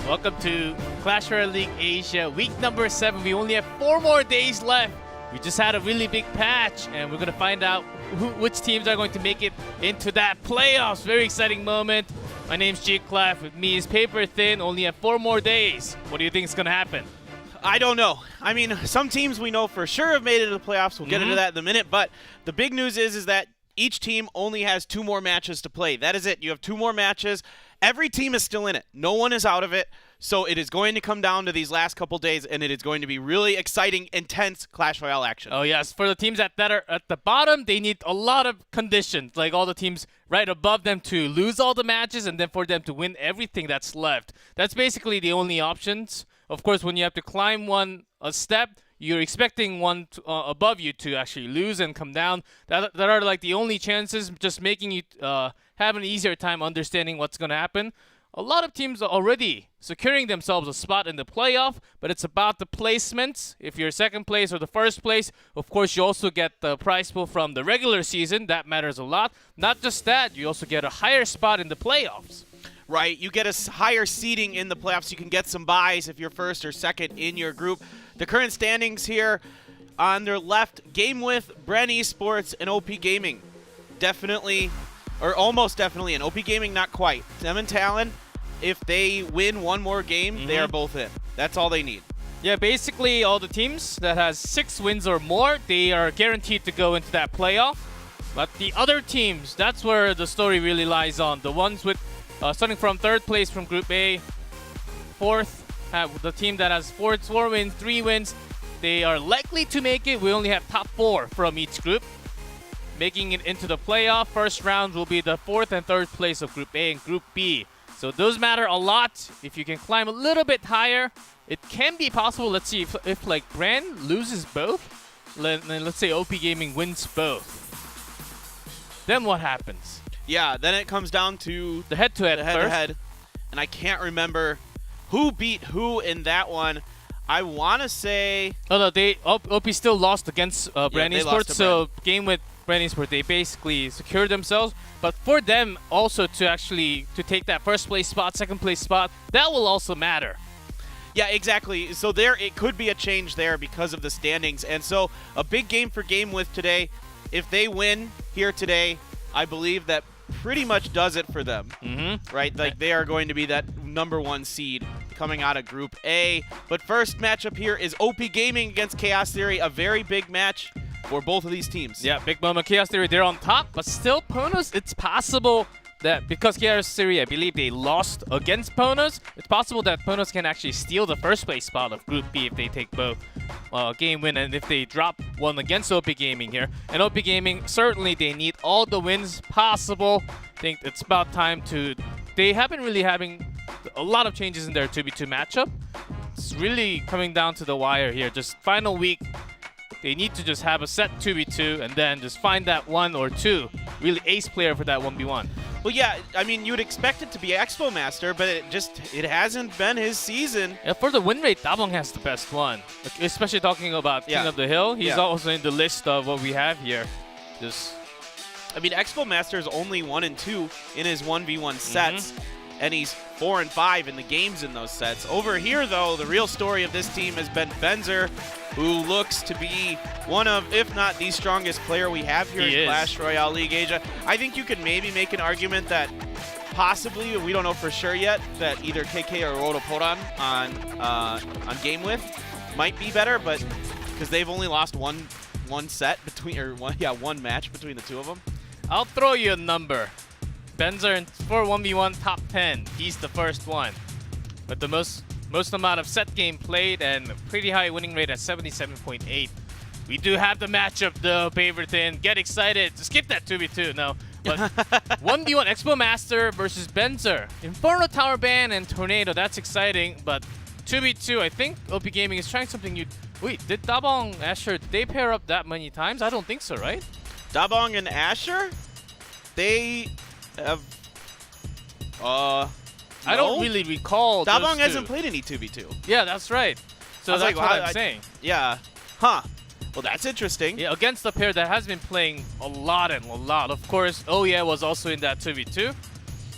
Welcome to Clash Royale League Asia, week number 7. We only have 4 more days left. We just had a really big patch, and we're going to find out which teams are going to make it into that playoffs. Very exciting moment. My name's G-Claff. With me is Paper Thin. Only have 4 more days. What do you think is going to happen? I don't know. I mean, some teams we know for sure have made it to the playoffs. We'll get into that in a minute. But the big news is that each team only has 2 more matches to play. That is it. You have 2 more matches. Every team is still in it. No one is out of it. So it is going to come down to these last couple days, and it is going to be really exciting, intense Clash Royale action. Oh, yes. For the teams that are at the bottom, they need a lot of conditions, like all the teams right above them to lose all the matches and then for them to win everything that's left. That's basically the only options. Of course, when you have to climb a step, you're expecting one above you to actually lose and come down. That are like the only chances, just making you have an easier time understanding what's going to happen. A lot of teams are already securing themselves a spot in the playoff, but it's about the placements. If you're second place or the first place, of course, you also get the prize pool from the regular season. That matters a lot. Not just that, you also get a higher spot in the playoffs. Right, you get a higher seeding in the playoffs. You can get some buys if you're first or second in your group. The current standings here on their left, GameWith, Bren Esports, and OP.GAMING. Definitely, or almost definitely in. OP.GAMING, not quite. Them and Talon, if they win one more game, they are both in. That's all they need. Yeah, basically all the teams that has 6 wins or more, they are guaranteed to go into that playoff. But the other teams, that's where the story really lies on. The ones with starting from 3rd place from Group A, 4th, the team that has 4 wins, 3 wins, they are likely to make it. We only have top 4 from each group. Making it into the playoff, first round will be the 4th and 3rd place of Group A and Group B. So those matter a lot. If you can climb a little bit higher, it can be possible. Let's see if like Bren loses both, then let's say OP.GAMING wins both. Then what happens? Yeah, then it comes down to the head-to-head. And I can't remember who beat who in that one. I want to say... Oh, no, OP still lost against Bren Esports, so GameWith, Bren Esports, they basically secured themselves. But for them also to take that first place spot, second place spot, that will also matter. Yeah, exactly. So it could be a change there because of the standings. And so a big game for GameWith today. If they win here today, I believe that pretty much does it for them, right? Like they are going to be that #1 seed coming out of Group A. But first matchup here is OP.GAMING against Chaos Theory, a very big match for both of these teams. Yeah, big moment. Chaos Theory, they're on top, but still Ponos, it's possible that because Chaos Theory, I believe they lost against Ponos, it's possible that Ponos can actually steal the first place spot of Group B if they take both game win and if they drop one against OP.GAMING here. And OP.GAMING, certainly they need all the wins possible. I think it's about time to... They have been really having a lot of changes in their 2v2 matchup. It's really coming down to the wire here. Just final week, they need to just have a set 2v2 and then just find that 1 or 2 really ace player for that 1v1. Well, yeah, I mean, you would expect it to be Expo Master, but it hasn't been his season. Yeah, for the win rate, Dabong has the best one. Like, especially talking about King of the Hill, he's also in the list of what we have here. I mean, Expo Master is only 1 and 2 in his 1v1 sets, and he's 4 and 5 in the games in those sets. Over here, though, the real story of this team has been Benzer, who looks to be one of, if not the strongest player we have here in Clash Royale League Asia. I think you could maybe make an argument that possibly, we don't know for sure yet, that either KK or Rotoporan on GameWith might be better, but because they've only lost one set between, or one match between the two of them. I'll throw you a number. Benzer for 1v1 top 10. He's the first one. But the most amount of set game played and pretty high winning rate at 77.8. We do have the matchup though, Paverton. Get excited. Skip that 2v2. No. But 1v1 Expo Master versus Benzer. Inferno Tower Ban and Tornado. That's exciting. But 2v2, I think OP.GAMING is trying something new. Wait, did Dabong, Asher, did they pair up that many times? I don't think so, right? Dabong and Asher? They have... I don't really recall. Dabong hasn't played any 2v2. Yeah, that's right. So that's what I'm saying. Yeah. Huh. Well, that's interesting. Yeah, against a pair that has been playing a lot and a lot. Of course, Oh Yeah was also in that 2v2.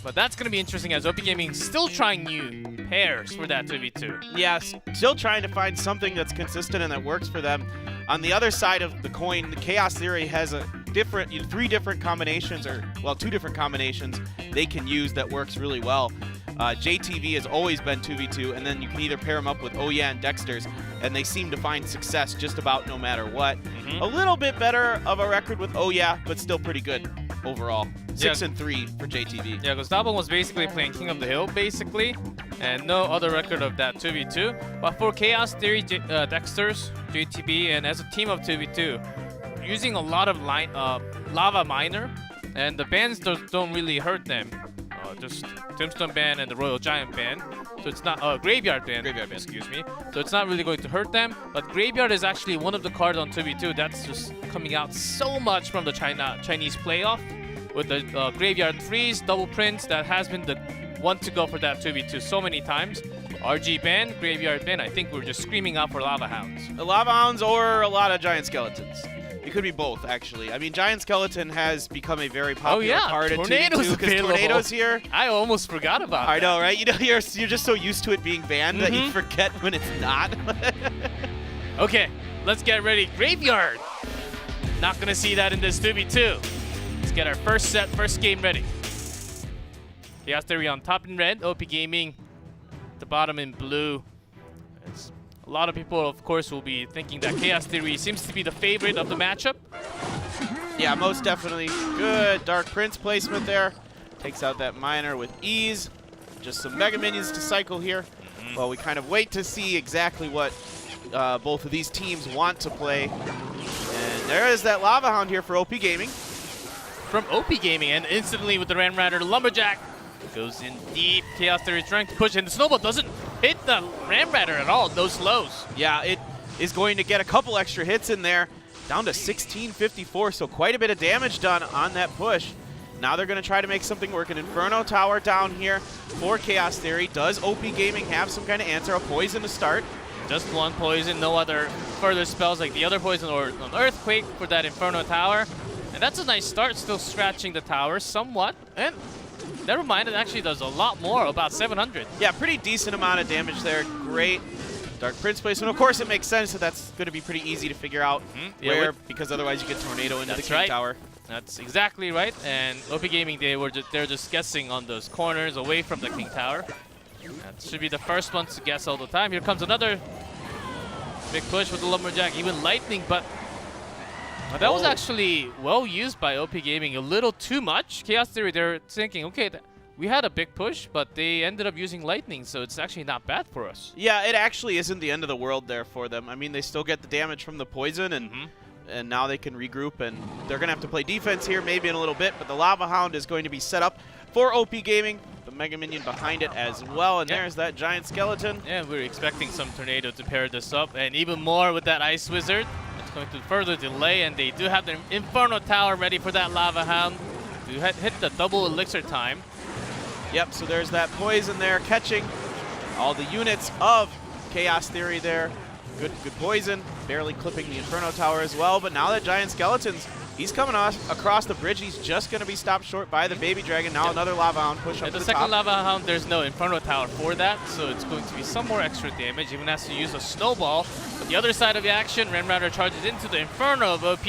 But that's going to be interesting as OP.GAMING still trying new pairs for that 2v2. Yeah, still trying to find something that's consistent and that works for them. On the other side of the coin, the Chaos Theory has a different, 3 different combinations, or well, 2 different combinations they can use that works really well. JTV has always been 2v2, and then you can either pair them up with Oya and Dexter's, and they seem to find success just about no matter what. A little bit better of a record with Oya, but still pretty good overall. 6-3 for JTV. Yeah, because that one was basically playing King of the Hill, basically, and no other record of that 2v2. But for Chaos Theory, Dexter's, JTB, and as a team of 2v2, using a lot of Lava Miner, and the bans don't really hurt them. Just Tombstone ban and the Royal Giant ban. So it's not Graveyard ban. Excuse me. So it's not really going to hurt them. But Graveyard is actually one of the cards on 2v2 that's just coming out so much from the Chinese playoff with the Graveyard Freeze, Double Prince that has been the one to go for that 2v2 so many times. RG ban, Graveyard ban. I think we're just screaming out for Lava Hounds. The Lava Hounds or a lot of Giant Skeletons. It could be both, actually. I mean, Giant Skeleton has become a very popular card in 2v2 because Tornado's here. I almost forgot about that. I know, right? You know, you're just so used to it being banned that you forget when it's not. Okay, let's get ready. Graveyard. Not gonna see that in this 2v2. Let's get our first game ready. Chaos Theory on top in red, OP.GAMING at the bottom in blue. A lot of people, of course, will be thinking that Chaos Theory seems to be the favorite of the matchup. Yeah, most definitely. Good Dark Prince placement there. Takes out that Miner with ease. Just some Mega Minions to cycle here. Well, we kind of wait to see exactly what both of these teams want to play. And there is that Lava Hound here for OP.GAMING. From OP.GAMING, and instantly with the Ram Rider, the Lumberjack goes in deep. Chaos Theory is trying to push, and the Snowball doesn't hit the Ram Rider at all. No slows. Yeah, it is going to get a couple extra hits in there. Down to 1654, so quite a bit of damage done on that push. Now they're going to try to make something work. An Inferno Tower down here for Chaos Theory. Does OP.GAMING have some kind of answer? A poison to start. Just one poison, no other further spells like the other poison or an Earthquake for that Inferno Tower. And that's a nice start, still scratching the tower somewhat. And never mind, it actually does a lot more, about 700. Yeah, pretty decent amount of damage there. Great Dark Prince placement. Of course, it makes sense that that's going to be pretty easy to figure out where, because otherwise you get Tornado into the King Tower. That's exactly right. And OP.GAMING, they're just guessing on those corners away from the King Tower. That should be the first one to guess all the time. Here comes another big push with the Lumberjack, even Lightning, but that was actually well used by OP.GAMING. A little too much. Chaos Theory, they're thinking, okay, we had a big push, but they ended up using Lightning, so it's actually not bad for us. Yeah, it actually isn't the end of the world there for them. I mean, they still get the damage from the poison, and now they can regroup, and they're going to have to play defense here maybe in a little bit, but the Lava Hound is going to be set up for OP.GAMING. The Mega Minion behind it as well, and there's that Giant Skeleton. Yeah, we're expecting some Tornado to pair this up, and even more with that Ice Wizard. It's going to further delay, and they do have the Inferno Tower ready for that Lava Hound to hit the double elixir time. Yep, so there's that poison there, catching all the units of Chaos Theory there. Good poison, barely clipping the Inferno Tower as well, but now that Giant Skeleton's, he's coming across the bridge. He's just going to be stopped short by the Baby Dragon. Now another Lava Hound push up to the top. The second Lava Hound, there's no Inferno Tower for that, so it's going to be some more extra damage. Even has to use a Snowball. But the other side of the action, Ram Rider charges into the Inferno of OP.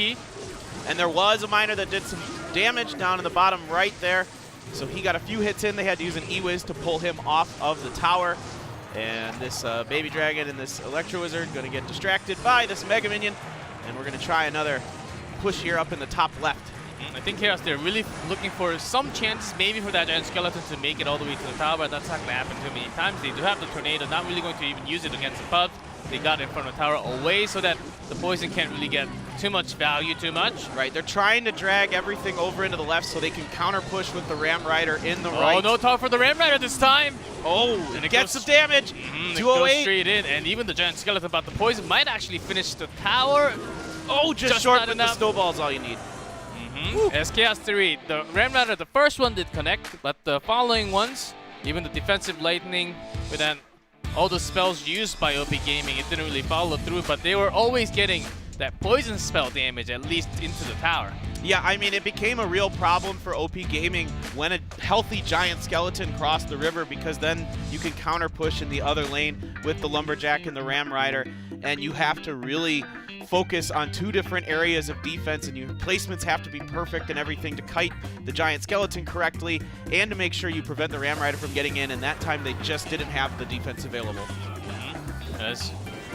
And there was a Miner that did some damage down in the bottom right there. So he got a few hits in. They had to use an E-Wiz to pull him off of the tower. And this Baby Dragon and this Electro Wizard going to get distracted by this Mega Minion. And we're going to try another push here up in the top left. I think Chaos, they're really looking for some chances maybe for that Giant Skeleton to make it all the way to the tower, but that's not going to happen too many times. They do have the Tornado, not really going to even use it against the Pubs. They got Inferno Tower away so that the poison can't really get too much value too much. Right, they're trying to drag everything over into the left so they can counter push with the Ram Rider in the right. Oh, no tower for the Ram Rider this time. Oh, and it gets some damage. 208. It goes straight in, and even the Giant Skeleton, but the poison might actually finish the tower. Oh, just short with the snowballs, all you need. As Chaos Theory, the Ram Rider, the first one did connect, but the following ones, even the defensive Lightning, with then all the spells used by OP.GAMING, it didn't really follow through, but they were always getting that poison spell damage at least into the tower. Yeah, I mean, it became a real problem for OP.GAMING when a healthy giant skeleton crossed the river, because then you can counter push in the other lane with the Lumberjack and the Ram Rider, and you have to really focus on 2 different areas of defense, and your placements have to be perfect and everything to kite the giant skeleton correctly and to make sure you prevent the Ram Rider from getting in, and that time they just didn't have the defense available. Yes.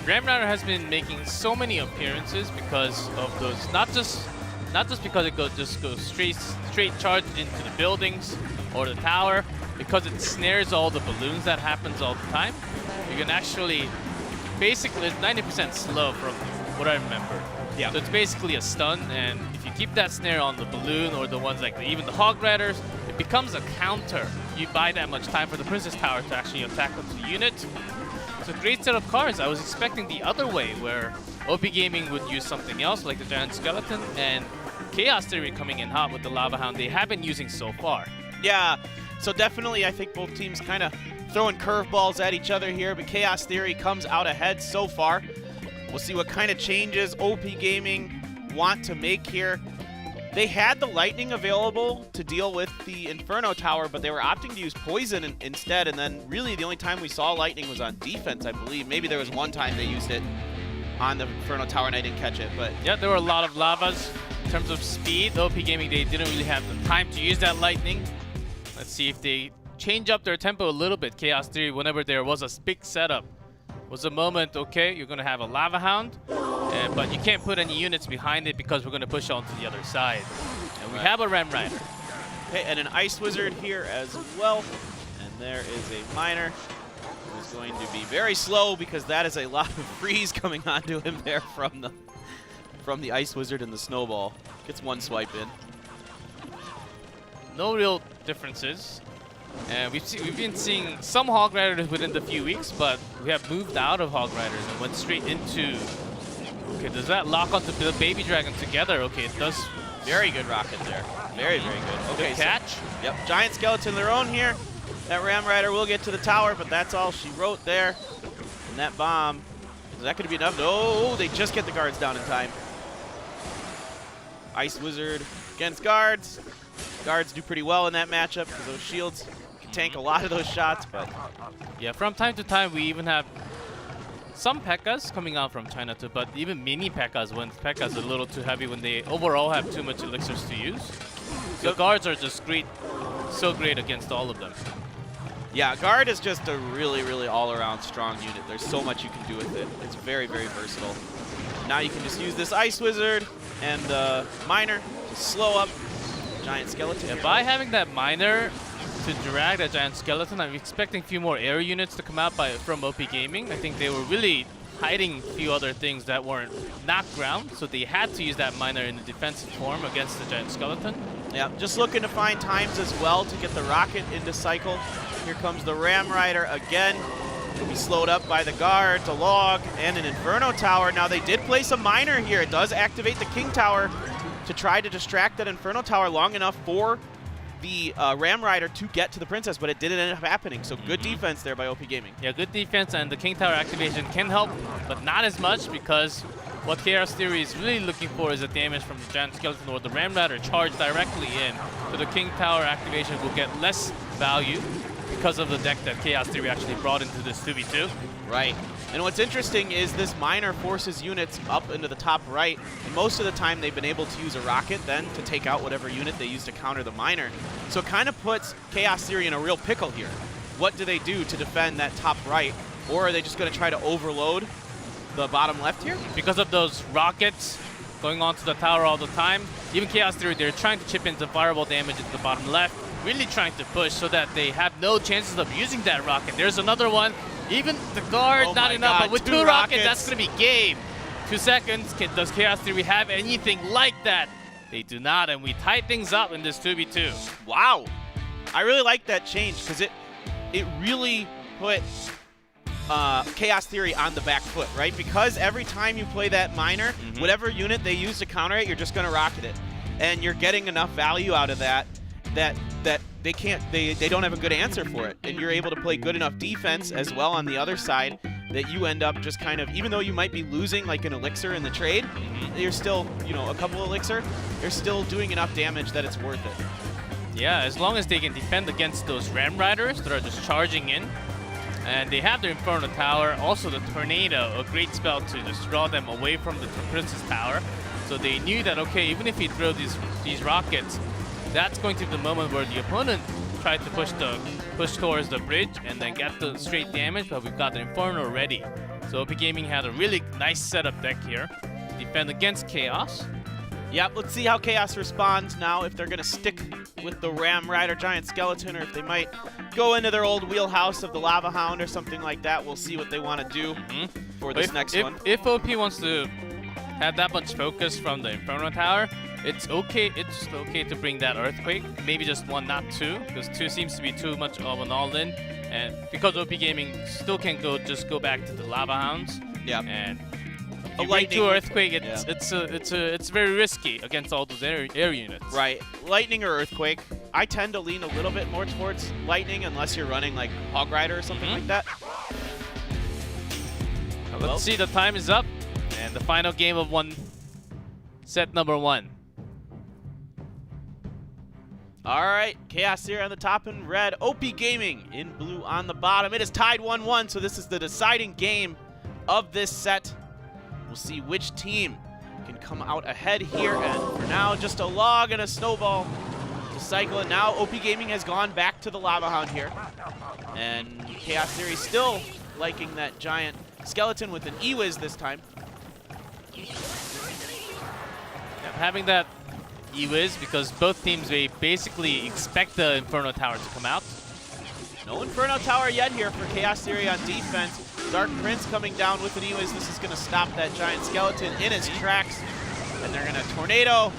Ram Rider has been making so many appearances because of those, not just because it goes straight charge into the buildings or the tower, because it snares all the balloons that happens all the time. You can actually, basically, it's 90% slow from what I remember. Yeah. So it's basically a stun, and if you keep that snare on the balloon or the ones like even the Hog Riders, it becomes a counter. You buy that much time for the Princess Tower to actually attack onto the unit. It's a great set of cards. I was expecting the other way, where OP.GAMING would use something else like the Giant Skeleton, and Chaos Theory coming in hot with the Lava Hound they have been using so far. Yeah, so definitely I think both teams kind of throwing curveballs at each other here, but Chaos Theory comes out ahead so far. We'll see what kind of changes OP.GAMING want to make here. They had the Lightning available to deal with the Inferno Tower, but they were opting to use Poison instead, and then really the only time we saw Lightning was on defense, I believe. Maybe there was one time they used it on the Inferno Tower and I didn't catch it, but... Yeah, there were a lot of lavas. In terms of speed, OP.GAMING, they didn't really have the time to use that Lightning. Let's see if they change up their tempo a little bit. Chaos Theory, whenever there was a big setup, was a moment, okay, you're going to have a Lava Hound, but you can't put any units behind it because we're going to push on to the other side. And we have a Ram Rider. Okay, and an Ice Wizard here as well. And there is a Miner who's going to be very slow because that is a lot of freeze coming onto him there from the Ice Wizard and the Snowball. Gets one swipe in. No real differences. We've been seeing some Hog Riders within the few weeks, but we have moved out of Hog Riders and went straight into... Okay, does that lock onto the Baby Dragon together? Okay, it does. Very good rocket there. Very, very good. Okay, good catch. So, yep, Giant Skeleton their own here. That Ram Rider will get to the tower, but that's all she wrote there. And that bomb, is that going to be enough? No, they just get the guards down in time. Ice Wizard against guards. Guards do pretty well in that matchup because those shields can tank a lot of those shots, but... Yeah, from time to time we even have some P.E.K.K.A.s coming out from China too, but even mini P.E.K.K.A.s when P.E.K.K.A.s are a little too heavy when they overall have too much elixirs to use. So guards are just great, so great against all of them. Yeah, guard is just a really, really all-around strong unit. There's so much you can do with it. It's very, very versatile. Now you can just use this Ice Wizard and Miner to slow up Giant Skeleton. Yeah, by having that Miner to drag that Giant Skeleton, I'm expecting a few more air units to come out from OP.GAMING. I think they were really hiding a few other things that weren't knockground, so they had to use that Miner in the defensive form against the Giant Skeleton. Yeah, just looking to find times as well to get the rocket into cycle. Here comes the Ram Rider again. It'll be slowed up by the guards, a log, and an Inferno Tower. Now they did place a Miner here. It does activate the King Tower to try to distract that Inferno Tower long enough for the Ram Rider to get to the Princess, but it didn't end up happening. So good defense there by OP.GAMING. Yeah, good defense, and the King Tower activation can help, but not as much, because what Chaos Theory is really looking for is a damage from the Giant Skeleton or the Ram Rider charged directly in. So the King Tower activation will get less value because of the deck that Chaos Theory actually brought into this 2v2. Right. And what's interesting is this Miner forces units up into the top right, and most of the time they've been able to use a rocket then to take out whatever unit they use to counter the Miner. So it kind of puts Chaos Theory in a real pickle here. What do they do to defend that top right? Or are they just going to try to overload the bottom left here? Because of those rockets going onto the tower all the time, even Chaos Theory, they're trying to chip in some fireball damage into the bottom left, really trying to push so that they have no chances of using that rocket. There's another one. Even the guard, not enough, but with two rockets, that's going to be game. 2 seconds. Does Chaos Theory have anything like that? They do not, and we tie things up in this 2v2. Wow. I really like that change because it really put Chaos Theory on the back foot, right? Because every time you play that Miner, whatever unit they use to counter it, you're just going to rocket it. And you're getting enough value out of that they don't have a good answer for it. And you're able to play good enough defense as well on the other side that you end up just kind of, even though you might be losing like an elixir in the trade, you're still, you know, a couple elixir, you're still doing enough damage that it's worth it. Yeah, as long as they can defend against those Ram Riders that are just charging in. And they have their Inferno Tower, also the Tornado, a great spell to just draw them away from the Princess Tower. So they knew that, okay, even if you throw these rockets, that's going to be the moment where the opponent tried to push towards the bridge and then get the straight damage, but we've got the Inferno ready. So OP.GAMING had a really nice setup deck here. Defend against Chaos. Yep, let's see how Chaos responds now, if they're going to stick with the Ram Rider Giant Skeleton or if they might go into their old wheelhouse of the Lava Hound or something like that. We'll see what they want to do for this next one. If OP wants to have that much focus from the Inferno Tower, it's okay. It's just okay to bring that Earthquake. Maybe just one, not two, because two seems to be too much of an all-in. And because OP.GAMING still can just go back to the Lava Hounds. Yeah. And a lightning Earthquake, yeah. it's very risky against all those air units. Right, lightning or earthquake. I tend to lean a little bit more towards lightning unless you're running like Hog Rider or something like that. Let's see, the time is up, and the final game of set number 1. All right, Chaos here on the top in red, OP.GAMING in blue on the bottom. It is tied 1-1, so this is the deciding game of this set. We'll see which team can come out ahead here, and for now, just a log and a snowball to cycle it. Now, OP.GAMING has gone back to the Lava Hound here, and Chaos Theory still liking that giant skeleton with an E-Wiz this time. Having that E-Wiz because both teams, they basically expect the Inferno Tower to come out. No Inferno Tower yet here for Chaos Theory on defense. Dark Prince coming down with an E-Wiz. This is going to stop that giant skeleton in its tracks. And they're going to Tornado,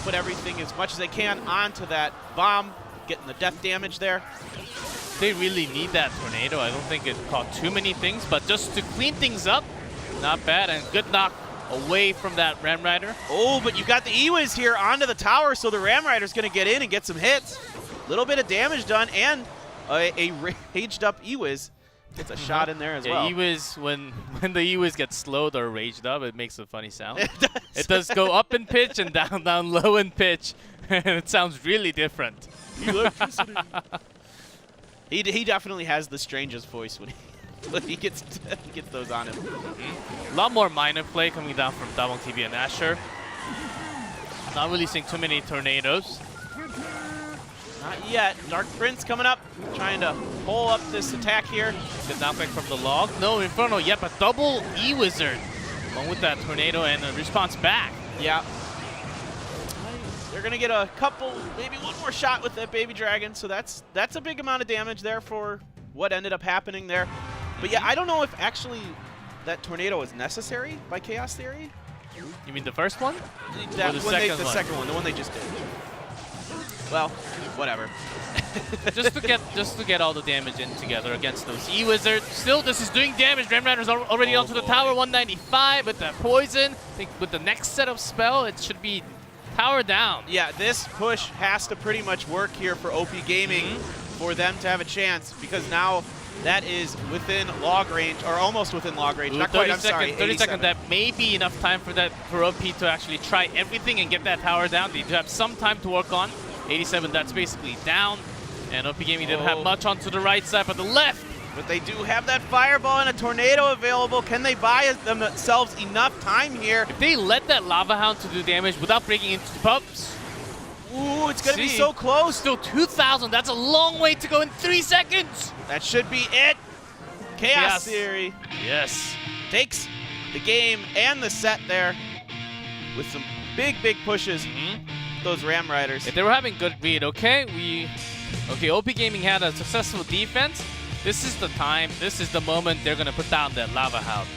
put everything as much as they can onto that bomb, getting the death damage there. They really need that Tornado. I don't think it caught too many things, but just to clean things up, not bad. And good knock away from that Ram Rider. Oh, but you got the E-Wiz here onto the tower, so the Ram Rider's going to get in and get some hits. Little bit of damage done, and a raged up E-Wiz gets a shot in there as well. E-Wiz, when the E-Wiz gets slowed or raged up, it makes a funny sound. It does go up in pitch and down low in pitch, and it sounds really different. Electricity. He definitely has the strangest voice when he gets those on him. A lot more minor play coming down from Dabong TV and Asher. Not really seeing too many tornadoes. Not yet. Dark Prince coming up, trying to pull up this attack here. Good knockback from the log. No Inferno yet, but double E-Wizard. Along with that tornado and a response back. Yeah. They're going to get a couple, maybe one more shot with that Baby Dragon, so that's a big amount of damage there for what ended up happening there. But yeah, I don't know if actually that tornado was necessary by Chaos Theory. You mean the first one? The second one, the one they just did. Well, whatever. just to get all the damage in together against those E-Wizards. Still, this is doing damage. Ram Rider's already onto the tower, 195 with that poison. I think with the next set of spell, it should be tower down. Yeah, this push has to pretty much work here for OP.GAMING for them to have a chance, because now that is within log range, or almost within log range. Not quite, I'm sorry, 30 seconds, that may be enough time for OP to actually try everything and get that tower down. They do have some time to work on. 87, that's basically down. And OP.GAMING didn't have much onto the right side, but the left. But they do have that fireball and a tornado available. Can they buy themselves enough time here? If they let that Lava Hound to do damage without breaking into the pubs. Ooh, it's going to be so close. Still 2,000. That's a long way to go in 3 seconds. That should be it. Chaos Theory. Yes. Takes the game and the set there with some big pushes. Those Ram Riders. If they were having good read, okay, OP.GAMING had a successful defense. This is the time, this is the moment they're gonna put down that Lava Hound.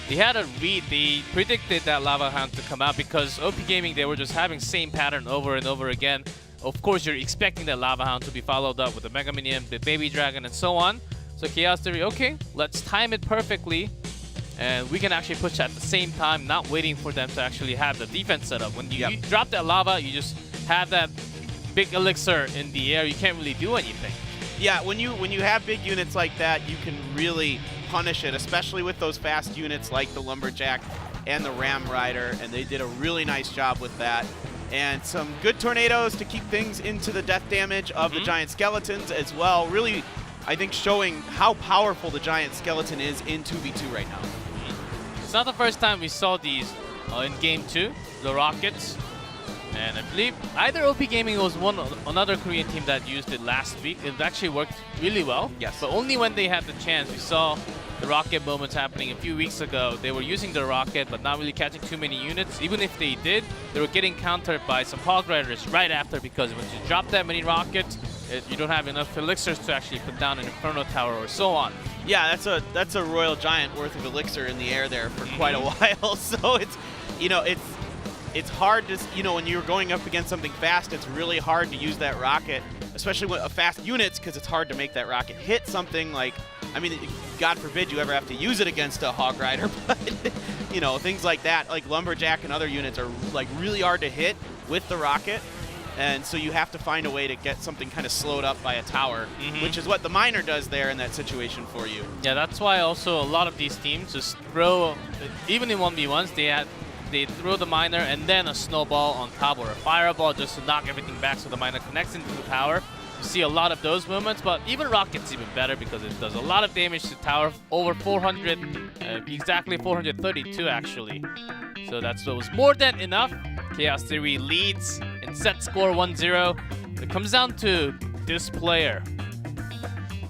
They had a read, they predicted that Lava Hound to come out because OP.GAMING, they were just having same pattern over and over again. Of course, you're expecting that Lava Hound to be followed up with the Mega Minion, the Baby Dragon, and so on. So Chaos Theory, okay, let's time it perfectly. And we can actually push at the same time, not waiting for them to actually have the defense set up. When you drop that lava, you just have that big elixir in the air. You can't really do anything. Yeah, when you have big units like that, you can really punish it, especially with those fast units like the Lumberjack and the Ram Rider, and they did a really nice job with that. And some good tornadoes to keep things into the death damage of the giant skeletons as well. Really, I think showing how powerful the giant skeleton is in 2v2 right now. It's not the first time we saw these in Game 2, the Rockets. And I believe either OP.GAMING was another Korean team that used it last week. It actually worked really well. Yes. But only when they had the chance. We saw the rocket moments happening a few weeks ago. They were using the rocket, but not really catching too many units. Even if they did, they were getting countered by some Hog Riders right after, because when you drop that many rockets, you don't have enough elixirs to actually put down an Inferno Tower or so on. Yeah, that's a Royal Giant worth of elixir in the air there for quite a while. So it's hard to, when you're going up against something fast, it's really hard to use that rocket, especially with fast units, because it's hard to make that rocket hit something like, I mean, God forbid you ever have to use it against a Hog Rider, but, things like that, like Lumberjack and other units are like really hard to hit with the rocket. And so you have to find a way to get something kind of slowed up by a tower, which is what the miner does there in that situation for you. Yeah, that's why also a lot of these teams just throw, even in 1v1s, they throw the miner and then a snowball on top or a fireball just to knock everything back so the miner connects into the tower. You see a lot of those movements, but even Rocket's even better because it does a lot of damage to tower, over 400, exactly 432 actually. So that was more than enough. Chaos Theory leads in set score 1-0. It comes down to this player.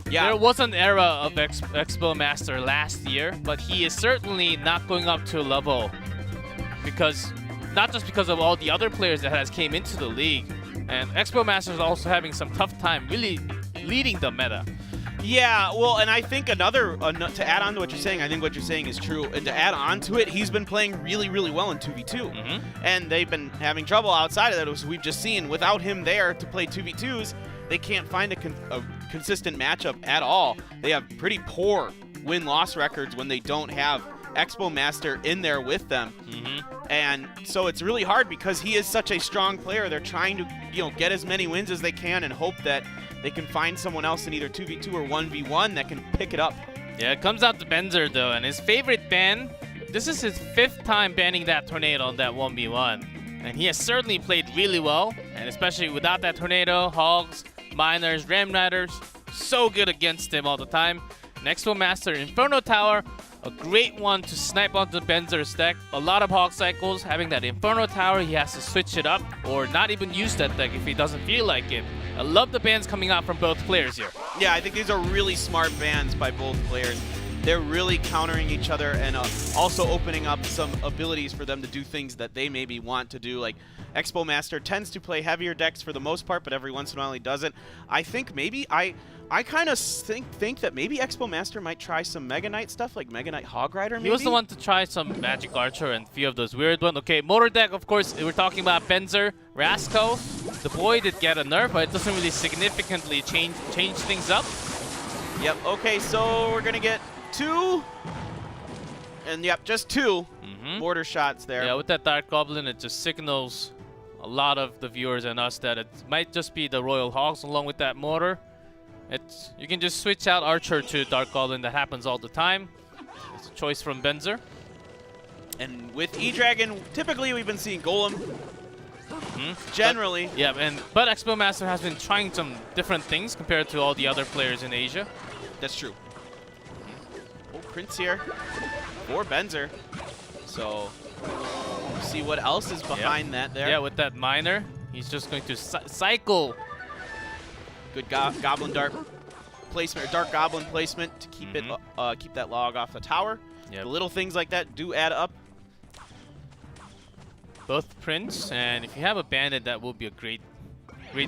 Yeah. There was an era of Expo Master last year, but he is certainly not going up to a level because, not just because of all the other players that has came into the league, and Expo Master is also having some tough time really leading the meta. Yeah, well, and I think to add on to what you're saying, I think what you're saying is true. And to add on to it, he's been playing really, really well in 2v2. And they've been having trouble outside of that, as we've just seen. Without him there to play 2v2s, they can't find a consistent matchup at all. They have pretty poor win-loss records when they don't have Expo Master in there with them. And so it's really hard because he is such a strong player. They're trying to, get as many wins as they can and hope that they can find someone else in either 2v2 or 1v1 that can pick it up. Yeah, it comes out to Benzer though, and his favorite ban, this is his 5th time banning that tornado on that 1v1. And he has certainly played really well, and especially without that tornado, Hogs, Miners, Ram Riders, so good against him all the time. Expo Master, Inferno Tower, a great one to snipe onto Benzer's deck. A lot of Hog cycles, having that Inferno Tower, he has to switch it up or not even use that deck if he doesn't feel like it. I love the bans coming out from both players here. Yeah, I think these are really smart bans by both players. They're really countering each other and also opening up some abilities for them to do things that they maybe want to do. Like Expo Master tends to play heavier decks for the most part, but every once in a while he doesn't. I think maybe I kind of think that maybe Expo Master might try some Mega Knight stuff, like Mega Knight Hog Rider maybe? He was the one to try some Magic Archer and a few of those weird ones. Okay, Motor Deck, of course, we're talking about Benzer, Rasco. The boy did get a nerf, but it doesn't really significantly change things up. Yep, okay, so we're going to get 2. And yep, just 2 mortar shots there. Yeah, with that Dark Goblin, it just signals a lot of the viewers and us that it might just be the Royal Hogs along with that mortar. You can just switch out Archer to Dark Goblin. That happens all the time. It's a choice from Benzer. And with E-Dragon, typically we've been seeing Golem. Generally. But Expo Master has been trying some different things compared to all the other players in Asia. That's true. Oh, Prince here for Benzer. So, see what else is behind that there. Yeah, with that Miner, he's just going to cycle. Good Goblin Dart placement, or Dark Goblin placement to keep keep that log off the tower. The little things like that do add up. Both Prince, and if you have a Bandit, that will be a great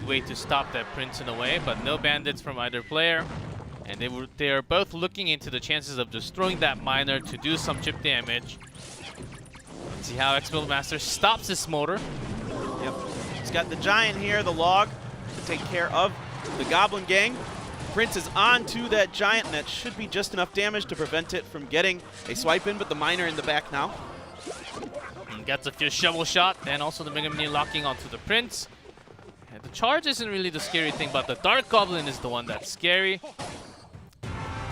way to stop that Prince in a way, but no Bandits from either player. And they are both looking into the chances of destroying that Miner to do some chip damage. Let's see how Expo Master stops this motor. Yep. He's got the Giant here, the log, to take care of the Goblin Gang. Prince is on to that Giant, and that should be just enough damage to prevent it from getting a swipe in, but the Miner in the back now. And gets a few shovel shot, and also the Mega Minion locking onto the Prince. Yeah, the charge isn't really the scary thing, but the Dark Goblin is the one that's scary.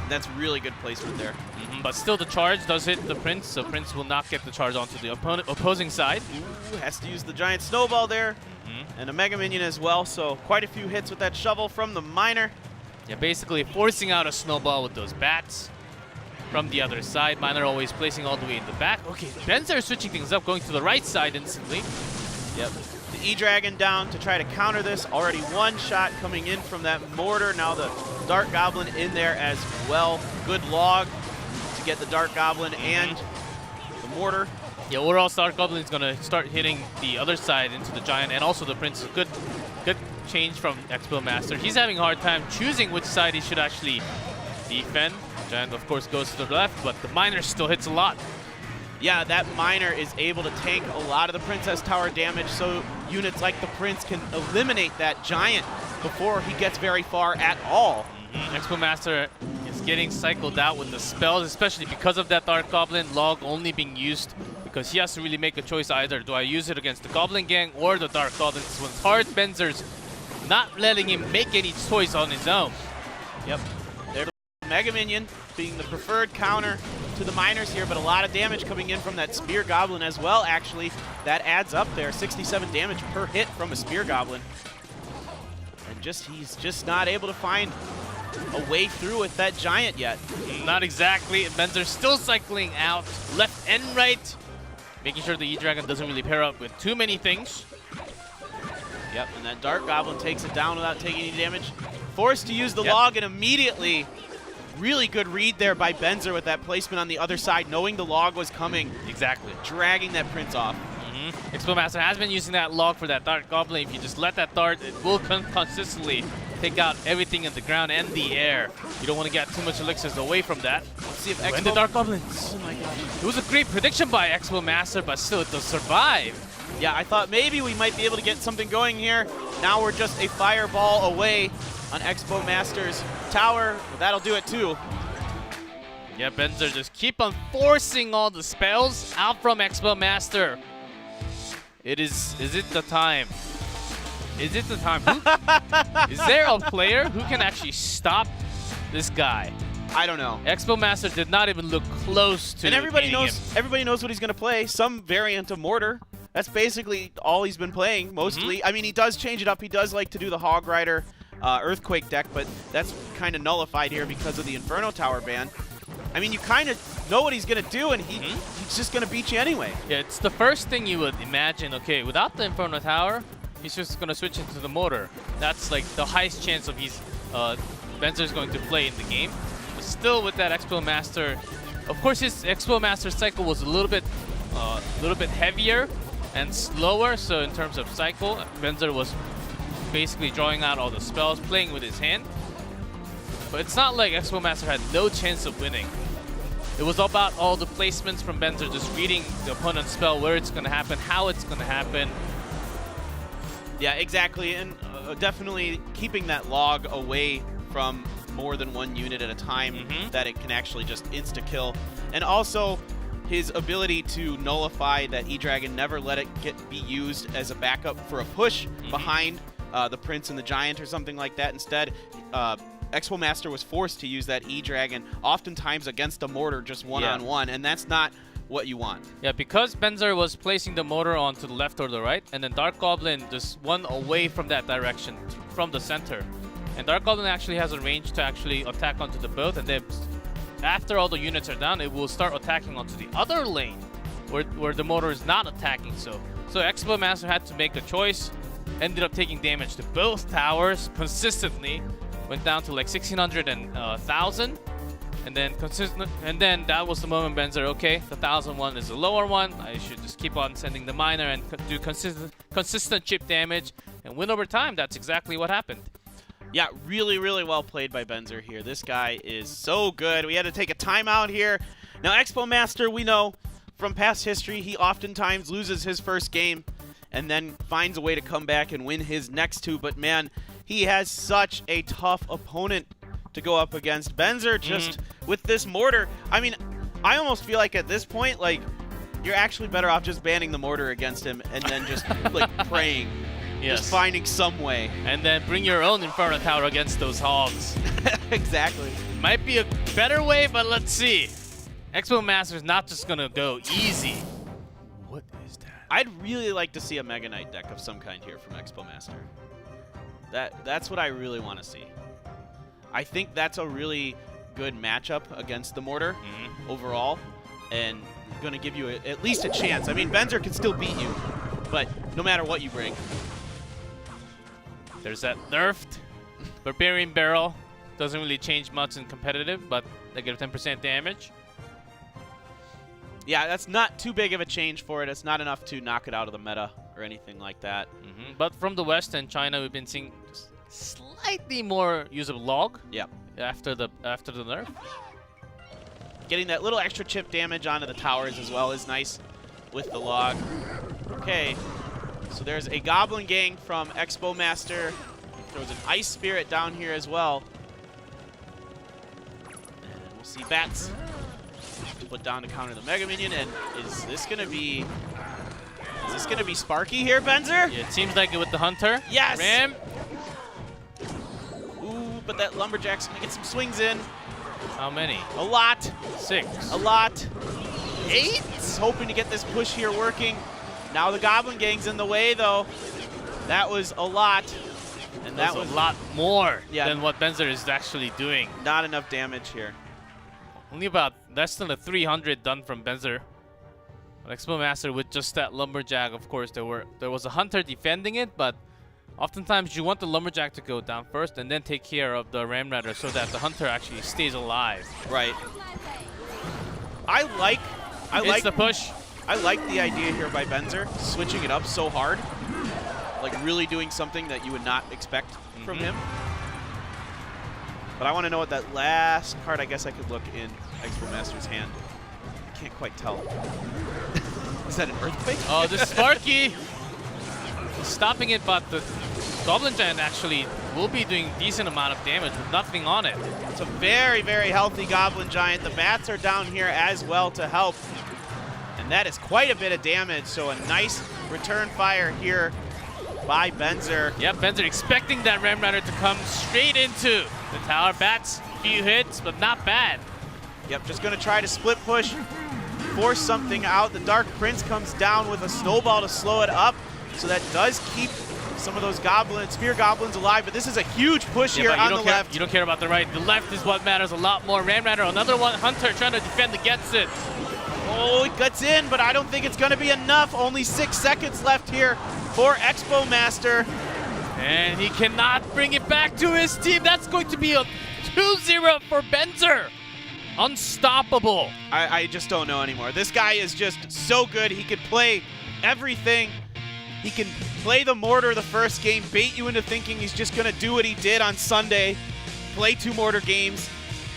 That's really good placement there. But still, the charge does hit the Prince, so Prince will not get the charge onto the opposing side. Ooh, has to use the giant snowball there, and a Mega Minion as well, so quite a few hits with that shovel from the Miner. Yeah, basically forcing out a snowball with those bats from the other side. Miner always placing all the way in the back. Okay, Benzer switching things up, going to the right side instantly. Yep. The E-Dragon down to try to counter this. Already one shot coming in from that mortar. Now the Dark Goblin in there as well. Good log to get the Dark Goblin and the mortar. Yeah, overall, Dark Goblin is going to start hitting the other side into the Giant and also the Prince. Good change from Expo Master. He's having a hard time choosing which side he should actually defend. Giant, of course, goes to the left, but the Miner still hits a lot. Yeah, that Miner is able to tank a lot of the Princess Tower damage, so units like the Prince can eliminate that Giant before he gets very far at all. Expo Master is getting cycled out with the spells, especially because of that Dark Goblin log only being used, because he has to really make a choice either. Do I use it against the Goblin Gang or the Dark Goblin? This one's hard. Benzer's not letting him make any choice on his own. Yep. There, Mega Minion being the preferred counter to the Miners here, but a lot of damage coming in from that Spear Goblin as well, actually. That adds up there. 67 damage per hit from a Spear Goblin. And he's just not able to find a way through with that Giant yet. Not exactly. Benzer's still cycling out left and right, making sure the E-Dragon doesn't really pair up with too many things. Yep, and that Dark Goblin takes it down without taking any damage. Forced to use the log, and immediately, really good read there by Benzer with that placement on the other side, knowing the log was coming. Exactly. Dragging that Prince off. Expo Master has been using that log for that Dark Goblin. If you just let that dart, it will consistently take out everything in the ground and the air. You don't want to get too much elixirs away from that. Let's see if Expo... And the Dark Goblins. Oh my gosh. It was a great prediction by Expo Master, but still it does survive. Yeah, I thought maybe we might be able to get something going here. Now we're just a fireball away on Expo Master's tower. But that'll do it too. Yeah, Benzer just keep on forcing all the spells out from Expo Master. Is it the time? Is it the time? Is there a player who can actually stop this guy? I don't know. Expo Master did not even look close to. And everybody knows. him. Everybody knows what he's going to play. Some variant of Mortar. That's basically all he's been playing mostly. I mean, he does change it up. He does like to do the Hog Rider Earthquake deck, but that's kind of nullified here because of the Inferno Tower ban. I mean, you kind of know what he's going to do, and he's just going to beat you anyway. Yeah, it's the first thing you would imagine. Okay, without the Inferno Tower, he's just going to switch into the Mortar. That's like the highest chance of Benzer's going to play in the game. But still, with that Expo Master, of course, his Expo Master cycle was a little bit heavier and slower. So in terms of cycle, Benzer was basically drawing out all the spells, playing with his hand. But it's not like Expo Master had no chance of winning. It was about all the placements from Benzer, just reading the opponent's spell, where it's going to happen, how it's going to happen. Yeah, exactly, and definitely keeping that log away from more than one unit at a time that it can actually just insta-kill. And also, his ability to nullify that E-Dragon, never let it be used as a backup for a push behind the Prince and the Giant or something like that. Instead, Expo Master was forced to use that E-Dragon oftentimes against a Mortar just one-on-one, and that's not what you want. Yeah, because Benzer was placing the Mortar onto the left or the right, and then Dark Goblin just one away from that direction, from the center. And Dark Goblin actually has a range to actually attack onto the boat, and then after all the units are down, it will start attacking onto the other lane, where the Mortar is not attacking. So Expo Master had to make a choice, ended up taking damage to both towers consistently. Went down to like 1,600 and 1,000, and then that was the moment Benzer, okay, the 1,001 is the lower one. I should just keep on sending the Miner and do consistent chip damage and win over time. That's exactly what happened. Yeah, really, really well played by Benzer here. This guy is so good. We had to take a timeout here. Now, Expo Master, we know from past history, he oftentimes loses his first game and then finds a way to come back and win his next two. But man, he has such a tough opponent to go up against. Benzer just with this Mortar. I mean, I almost feel like at this point, like, you're actually better off just banning the Mortar against him and then just like praying. Yes. Just finding some way. And then bring your own Inferno Tower against those hogs. Exactly. Might be a better way, but let's see. Expo Master's not just gonna go easy. What is that? I'd really like to see a Mega Knight deck of some kind here from Expo Master. That's what I really want to see. I think that's a really good matchup against the Mortar overall, and going to give you at least a chance. I mean, Benzer can still beat you, but no matter what you bring. There's that nerfed Barbarian Barrel. Doesn't really change much in competitive, but they get a 10% damage. Yeah, that's not too big of a change for it. It's not enough to knock it out of the meta or anything like that. But from the West and China, we've been seeing slightly more use of log. Yep. After the nerf. Getting that little extra chip damage onto the towers as well is nice with the log. Okay, so there's a Goblin Gang from Expo Master. There was an Ice Spirit down here as well. And we'll see Bats to put down to counter the Mega Minion. And is this gonna be Sparky here, Benzer? Yeah, it seems like it with the Hunter. Yes! Ram. Ooh, but that Lumberjack's gonna get some swings in. How many? A lot. 6. A lot. 8? Hoping to get this push here working. Now the Goblin Gang's in the way, though. That was a lot. And that was a lot more than what Benzer is actually doing. Not enough damage here. Only about less than a 300 done from Benzer. But Expo Master with just that Lumberjack, of course, there was a Hunter defending it, but oftentimes you want the Lumberjack to go down first and then take care of the Ram Rider so that the Hunter actually stays alive. Right. I like the push. I like the idea here by Benzer, switching it up so hard. Like really doing something that you would not expect from him. But I want to know what that last card, I guess I could look in Expo Master's hand. I can't quite tell. Is that an Earthquake? Oh, the Sparky! Stopping it, but the Goblin Giant actually will be doing decent amount of damage with nothing on it. It's a very, very healthy Goblin Giant. The Bats are down here as well to help. And that is quite a bit of damage, so a nice return fire here by Benzer. Yep, Benzer expecting that Ram Rider to come straight into the tower. Bats, few hits, but not bad. Yep, just gonna try to split push, force something out. The Dark Prince comes down with a snowball to slow it up, so that does keep some of those spear goblins alive, but this is a huge push here on the left. You don't care about the right. The left is what matters a lot more. Ram Rider, another one, Hunter trying to defend against it. Oh, it gets in, but I don't think it's gonna be enough. Only 6 seconds left here for Expo Master. And he cannot bring it back to his team. That's going to be a 2-0 for Benzer. Unstoppable. I just don't know anymore. This guy is just so good. He can play everything. He can play the Mortar the first game, bait you into thinking he's just going to do what he did on Sunday, play 2 Mortar games,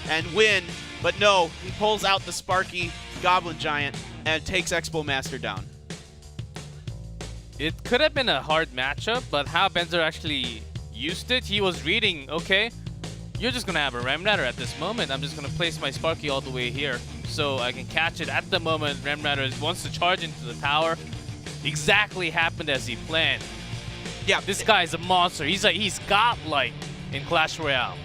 and win. But no, he pulls out the Sparky Goblin Giant and takes Expo Master down. It could have been a hard matchup, but how Benzer actually used it, he was reading, okay, you're just going to have a Ram Rider at this moment. I'm just going to place my Sparky all the way here so I can catch it at the moment. Ram Rider wants to charge into the tower. Exactly happened as he planned. Yeah, this guy's a monster. He's godlike in Clash Royale.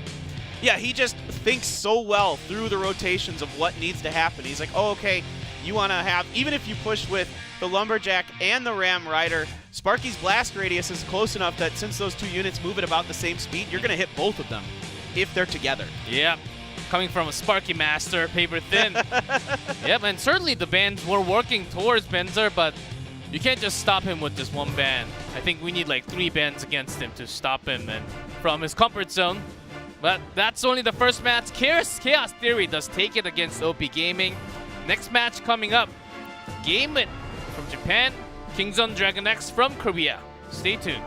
Yeah, he just thinks so well through the rotations of what needs to happen. He's like, oh, okay, you want to have, even if you push with the Lumberjack and the Ram Rider, Sparky's blast radius is close enough that since those 2 units move at about the same speed, you're going to hit both of them if they're together. Yep. Coming from a Sparky Master, paper thin. Yep, and certainly the bans were working towards Benzer, but you can't just stop him with just 1 ban. I think we need like 3 bans against him to stop him and from his comfort zone. But that's only the first match. Chaos Theory does take it against OP.GAMING. Next match coming up, GameWith from Japan, Kingzone Dragon X from Korea. Stay tuned.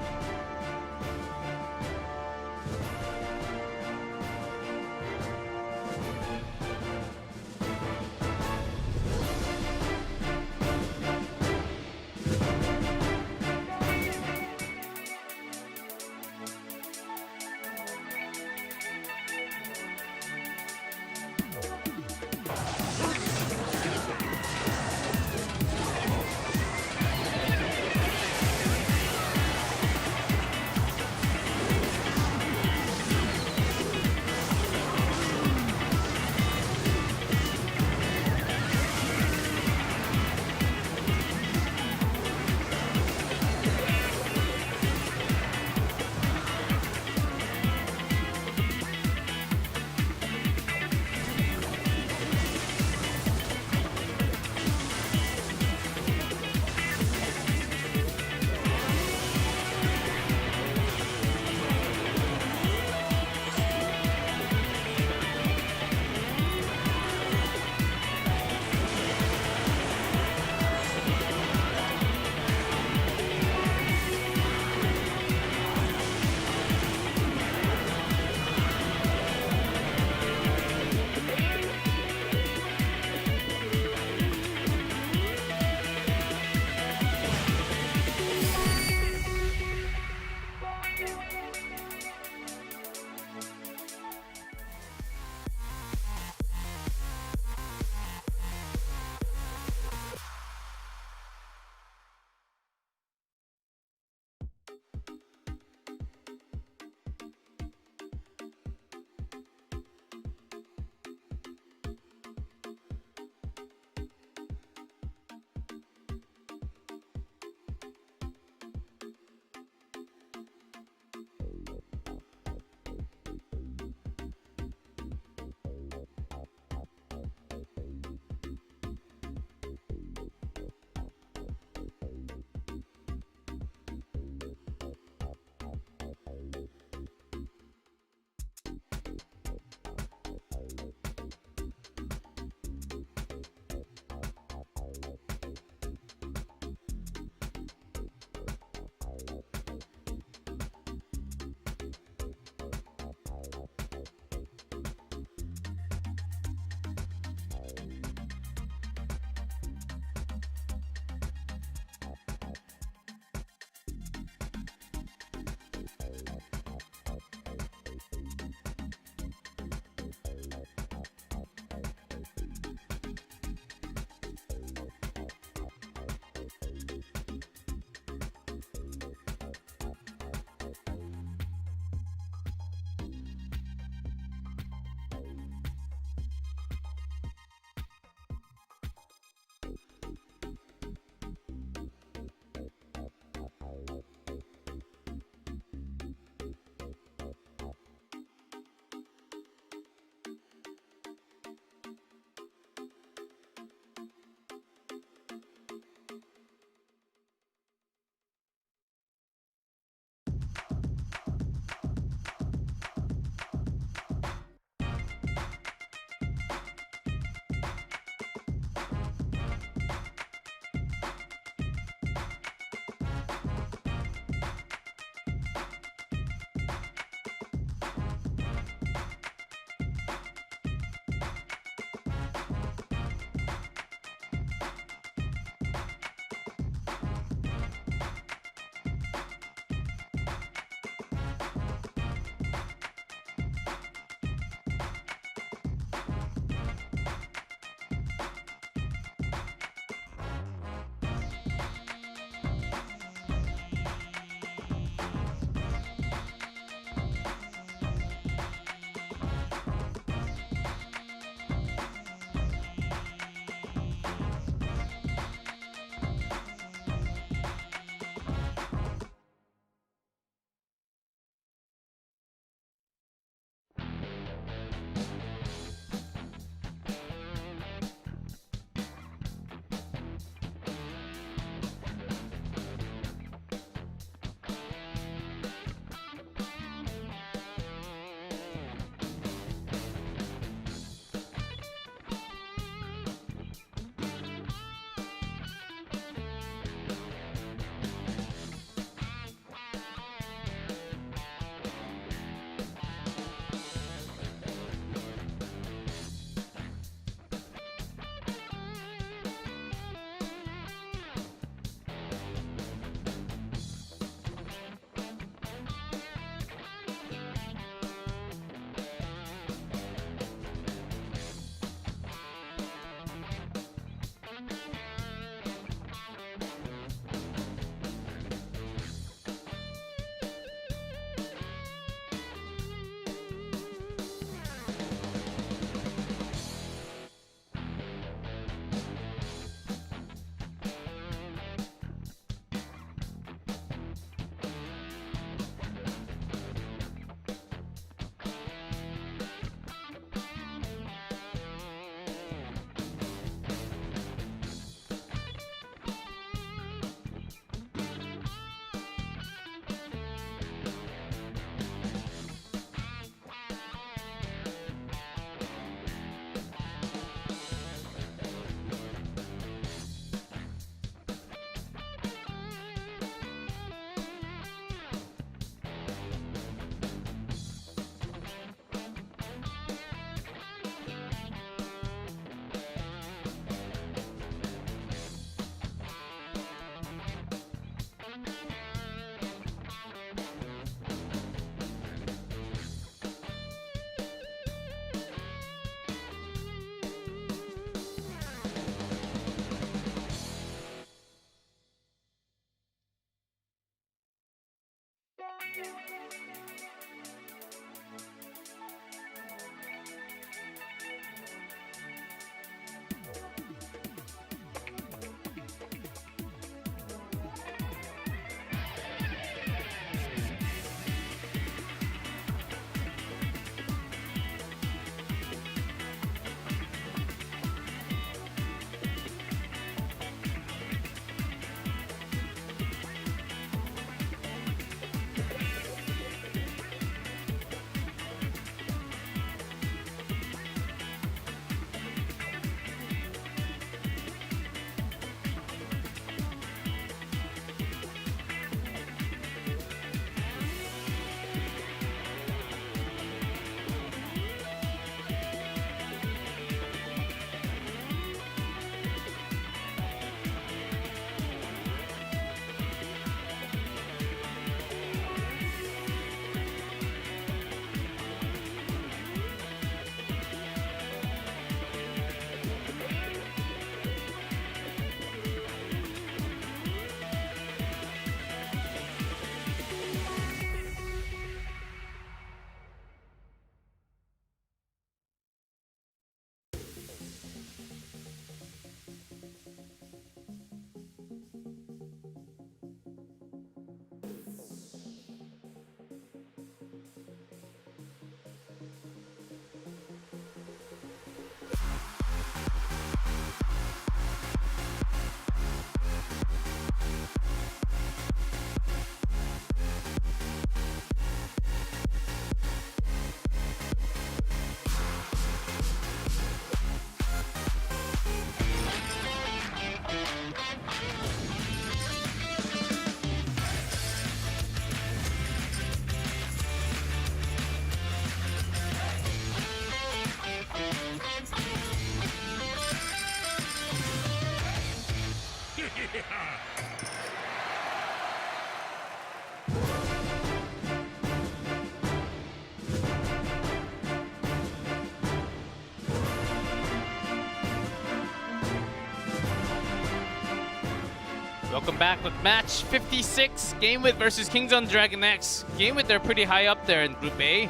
Welcome back with match 56, GameWith versus Kingzone Dragon X. GameWith, they're pretty high up there in Group A,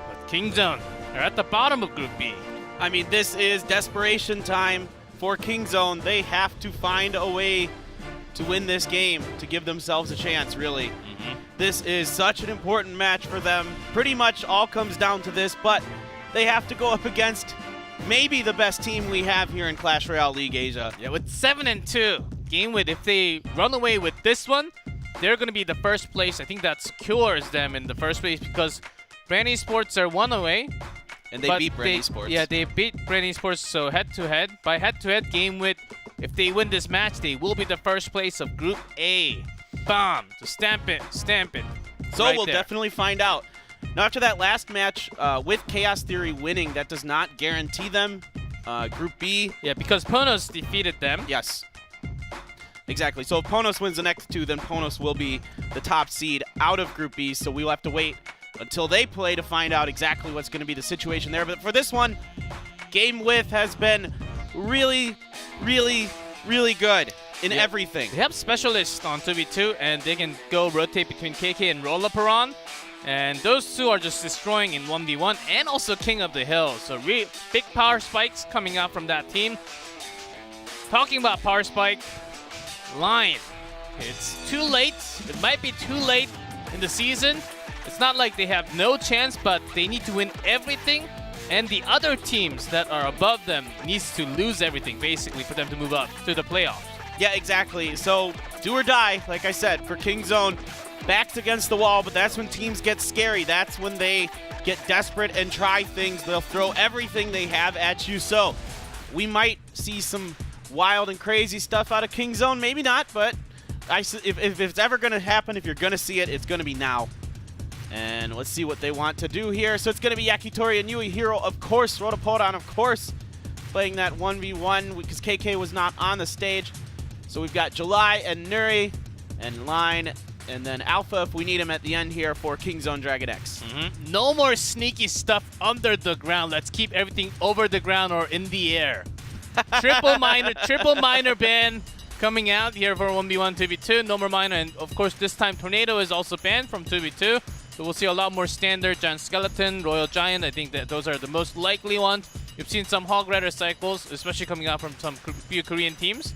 but Kingzone, they're at the bottom of Group B. I mean, this is desperation time for Kingzone. They have to find a way to win this game to give themselves a chance, really. This is such an important match for them. Pretty much all comes down to this, but they have to go up against maybe the best team we have here in Clash Royale League Asia. Yeah, with 7-2. GameWith, if they run away with this one, they're going to be the first place. I think that secures them in the first place because Brand Esports are one away. And they beat Brand Esports. Yeah, they beat Brand Esports, so head-to-head. By head-to-head, GameWith, if they win this match, they will be the first place of Group A. Bomb. So stamp it. So right we'll there. definitely find out. Now, after that last match, with Chaos Theory winning, that does not guarantee them Group B. Yeah, because Ponos defeated them. Yes. Exactly. So if Ponos wins the next two, then Ponos will be the top seed out of Group B. So we will have to wait until they play to find out exactly what's going to be the situation there. But for this one, GameWith has been really, really, really good in everything. They have specialists on 2v2, and they can go rotate between KK and Rollaperon. And those two are just destroying in 1v1 and also King of the Hill. So big power spikes coming out from that team. Talking about power spike, Line. It's too late. It might be too late in the season. It's not like they have no chance, but they need to win everything. And the other teams that are above them needs to lose everything, basically, for them to move up to the playoffs. Yeah, exactly. So do or die, like I said, for Kingzone. Backs against the wall, but that's when teams get scary. That's when they get desperate and try things. They'll throw everything they have at you. So we might see some wild and crazy stuff out of Kingzone. Maybe not, but if it's ever going to happen, if you're going to see it, it's going to be now. And let's see what they want to do here. So it's going to be Yakitori and Yui Hero, of course. Rotopodan, of course, playing that 1v1 because KK was not on the stage. So we've got July and Nuri and Line, and then Alpha if we need him at the end here for Kingzone Dragon X. No more sneaky stuff under the ground. Let's keep everything over the ground or in the air. triple minor ban coming out here for 1v1 2v2. No more minor, and of course this time Tornado is also banned from 2v2. So we'll see a lot more standard Giant Skeleton, Royal Giant. I think that those are the most likely ones. We've seen some Hog Rider cycles, especially coming out from some few Korean teams,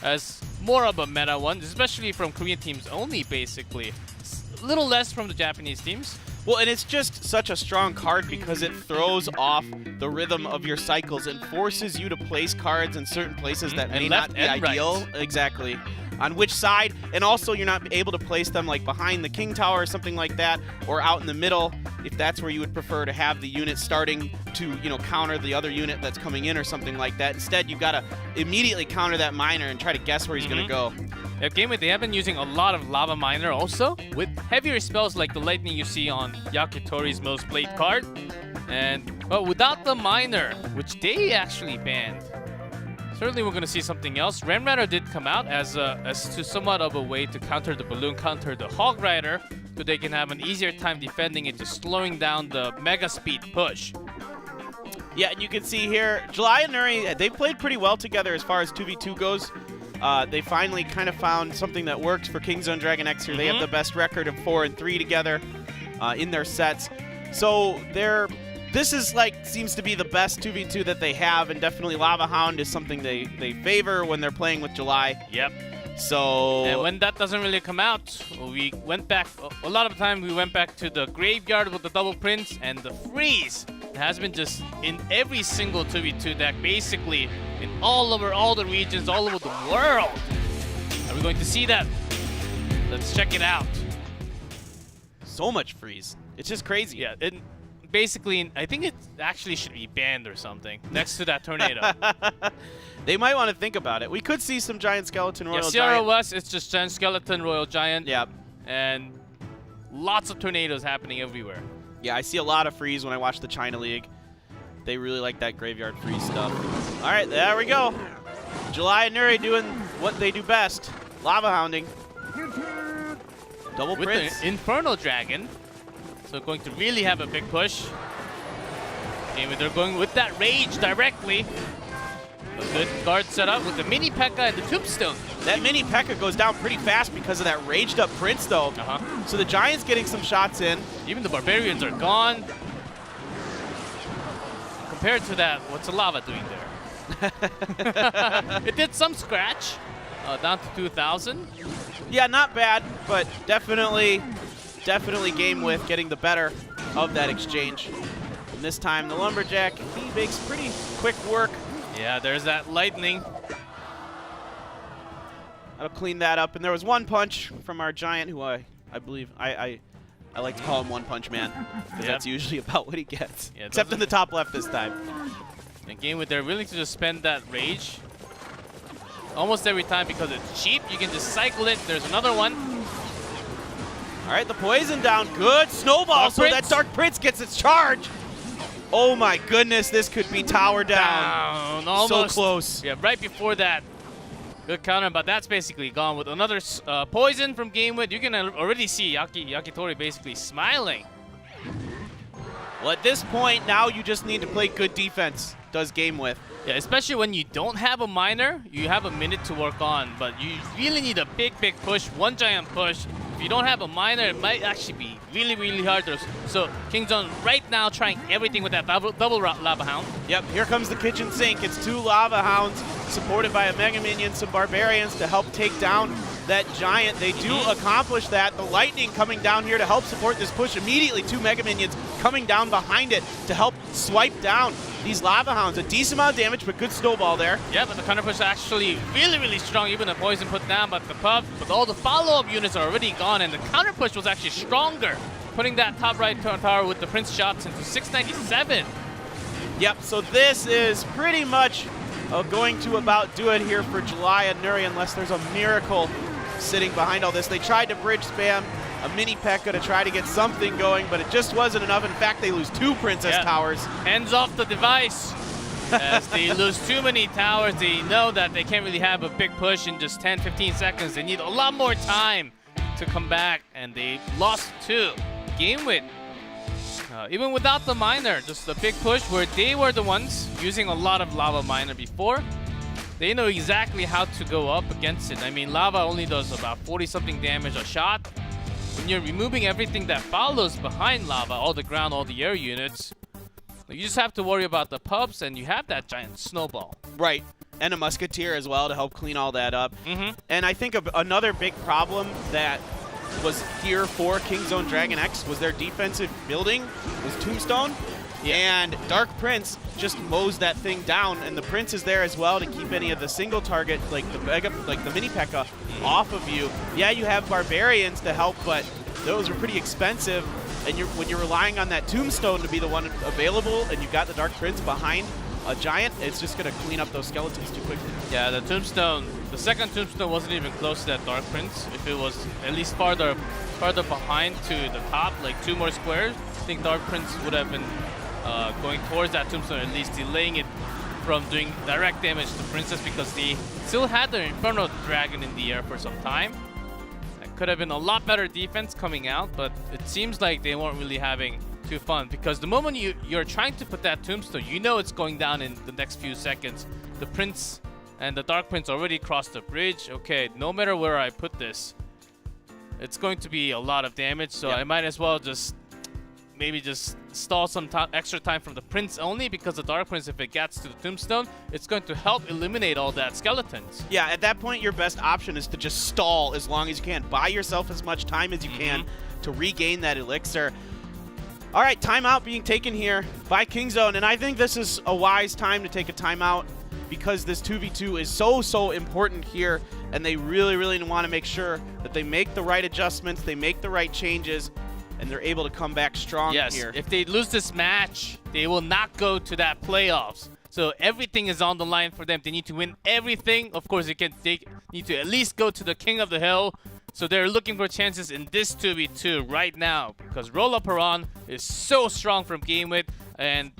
as more of a meta one, especially from Korean teams only, basically. It's a little less from the Japanese teams. Well, and it's just such a strong card because it throws off the rhythm of your cycles and forces you to place cards in certain places that may not be ideal. Right. Exactly. On which side, and also you're not able to place them like behind the King Tower or something like that, or out in the middle, if that's where you would prefer to have the unit starting to, you know, counter the other unit that's coming in or something like that. Instead, you've got to immediately counter that miner and try to guess where he's going to go. Yeah, GameWith, they have been using a lot of Lava Miner also, with heavier spells like the lightning you see on Yakitori's most played card. But without the Miner, which they actually banned, certainly we're going to see something else. Ram Rider did come out as to somewhat of a way to counter the Balloon, counter the Hog Rider, so they can have an easier time defending it, just slowing down the Mega Speed push. Yeah, and you can see here, July and Nuri, they played pretty well together as far as 2v2 goes. They finally kind of found something that works for Kingzone Dragon X here. They have the best record of 4-3 together in their sets. So this is seems to be the best 2v2 that they have, and definitely Lava Hound is something they favor when they're playing with July. Yep. So and when that doesn't really come out, we went back, a lot of the time we went back to the graveyard with the double prints and the freeze. It has been just in every single 2v2 deck, basically in all over all the regions, all over the world. Are we going to see that? Let's check it out. So much freeze. It's just crazy. Yeah, basically, I think it actually should be banned or something next to that tornado. They might want to think about it. We could see some Giant Skeleton, Royal Giant. CROS, it's just Giant Skeleton, Royal Giant. Yeah. And lots of tornadoes happening everywhere. Yeah, I see a lot of freeze when I watch the China League. They really like that graveyard freeze stuff. All right, there we go. July and Nuri doing what they do best. Lava hounding. Double With Prince. the Infernal Dragon. So going to really have a big push. GameWith, they're going with that Rage directly. A good guard setup with the Mini P.E.K.K.A. and the Tombstone. That Mini P.E.K.K.A. goes down pretty fast because of that raged up Prince though. So the Giants getting some shots in. Even the Barbarians are gone. Compared to that, what's the Lava doing there? It did some scratch. Down to 2,000. Yeah, not bad, but definitely GameWith getting the better of that exchange. And this time the Lumberjack, he makes pretty quick work. Yeah, there's that lightning. That'll clean that up. And there was one punch from our Giant, who I believe I like to call him One Punch Man, because that's usually about what he gets. Yeah, except in the top left this time. And GameWith, they're willing to just spend that Rage almost every time because it's cheap. You can just cycle it. There's another one. All right, the poison down. Good snowball, so that Dark Prince gets its charge. Oh my goodness, this could be tower down. Almost. So close. Yeah, right before that. Good counter, but that's basically gone with another poison from GameWith. You can already see Yakitori basically smiling. Well, at this point, now you just need to play good defense, does GameWith. Yeah, especially when you don't have a miner, you have a minute to work on, but you really need a big push, one giant push. If you don't have a miner, it might actually be really hard. So Kingzone right now trying everything with that double Lava Hound. Yep, here comes the kitchen sink. It's 2 Lava Hounds supported by a Mega Minion, some Barbarians to help take down that Giant. They do accomplish that. The Lightning coming down here to help support this push. Immediately 2 Mega Minions coming down behind it to help swipe down these Lava Hounds. A decent amount of damage, but good snowball there. Yeah, but the counter push is actually really strong. Even the poison put down, but the puff, but all the follow-up units are already gone, and the counter push was actually stronger, putting that top right tower with the Prince shots into 697. Yep, so this is pretty much going to about do it here for July and Nuri, unless there's a miracle sitting behind all this. They tried to bridge spam a Mini P.E.K.K.A. to try to get something going, but it just wasn't enough. In fact, they lose 2 Princess Towers. Hands off the device. As they lose too many towers, they know that they can't really have a big push in just 10-15 seconds. They need a lot more time to come back, and they lost 2. GameWith, even without the miner, just a big push where they were the ones using a lot of Lava Miner before. They know exactly how to go up against it. I mean, Lava only does about 40-something damage a shot. When you're removing everything that follows behind Lava, all the ground, all the air units, you just have to worry about the pups, and you have that giant snowball. Right, and a Musketeer as well to help clean all that up. And I think another big problem that was here for Kingzone Dragon X was their defensive building was Tombstone. And Dark Prince just mows that thing down, and the Prince is there as well to keep any of the single target, like the Mini P.E.K.K.A. off of you. Yeah, you have Barbarians to help, but those are pretty expensive. And when you're relying on that Tombstone to be the one available, and you've got the Dark Prince behind a Giant, it's just going to clean up those skeletons too quickly. Yeah, the Tombstone, the second Tombstone wasn't even close to that Dark Prince. If it was at least farther behind to the top, like 2 more squares, I think Dark Prince would have been going towards that Tombstone, at least delaying it from doing direct damage to Princess, because they still had their Infernal Dragon in the air for some time. That could have been a lot better defense coming out, but it seems like they weren't really having too fun, because the moment you're trying to put that Tombstone, you know it's going down in the next few seconds. The Prince and the Dark Prince already crossed the bridge. Okay, no matter where I put this, it's going to be a lot of damage, so I might as well maybe just stall some extra time from the Prince only, because the Dark Prince, if it gets to the Tombstone, it's going to help eliminate all that skeletons. Yeah, at that point, your best option is to just stall as long as you can. Buy yourself as much time as you can to regain that elixir. All right, timeout being taken here by Kingzone, and I think this is a wise time to take a timeout, because this 2v2 is so important here, and they really want to make sure that they make the right adjustments, they make the right changes, and they're able to come back strong here. Yes, if they lose this match, they will not go to that playoffs. So everything is on the line for them. They need to win everything. Of course, they need to at least go to the King of the Hill. So they're looking for chances in this 2v2 right now, because Rolla Paran is so strong from GameWith, and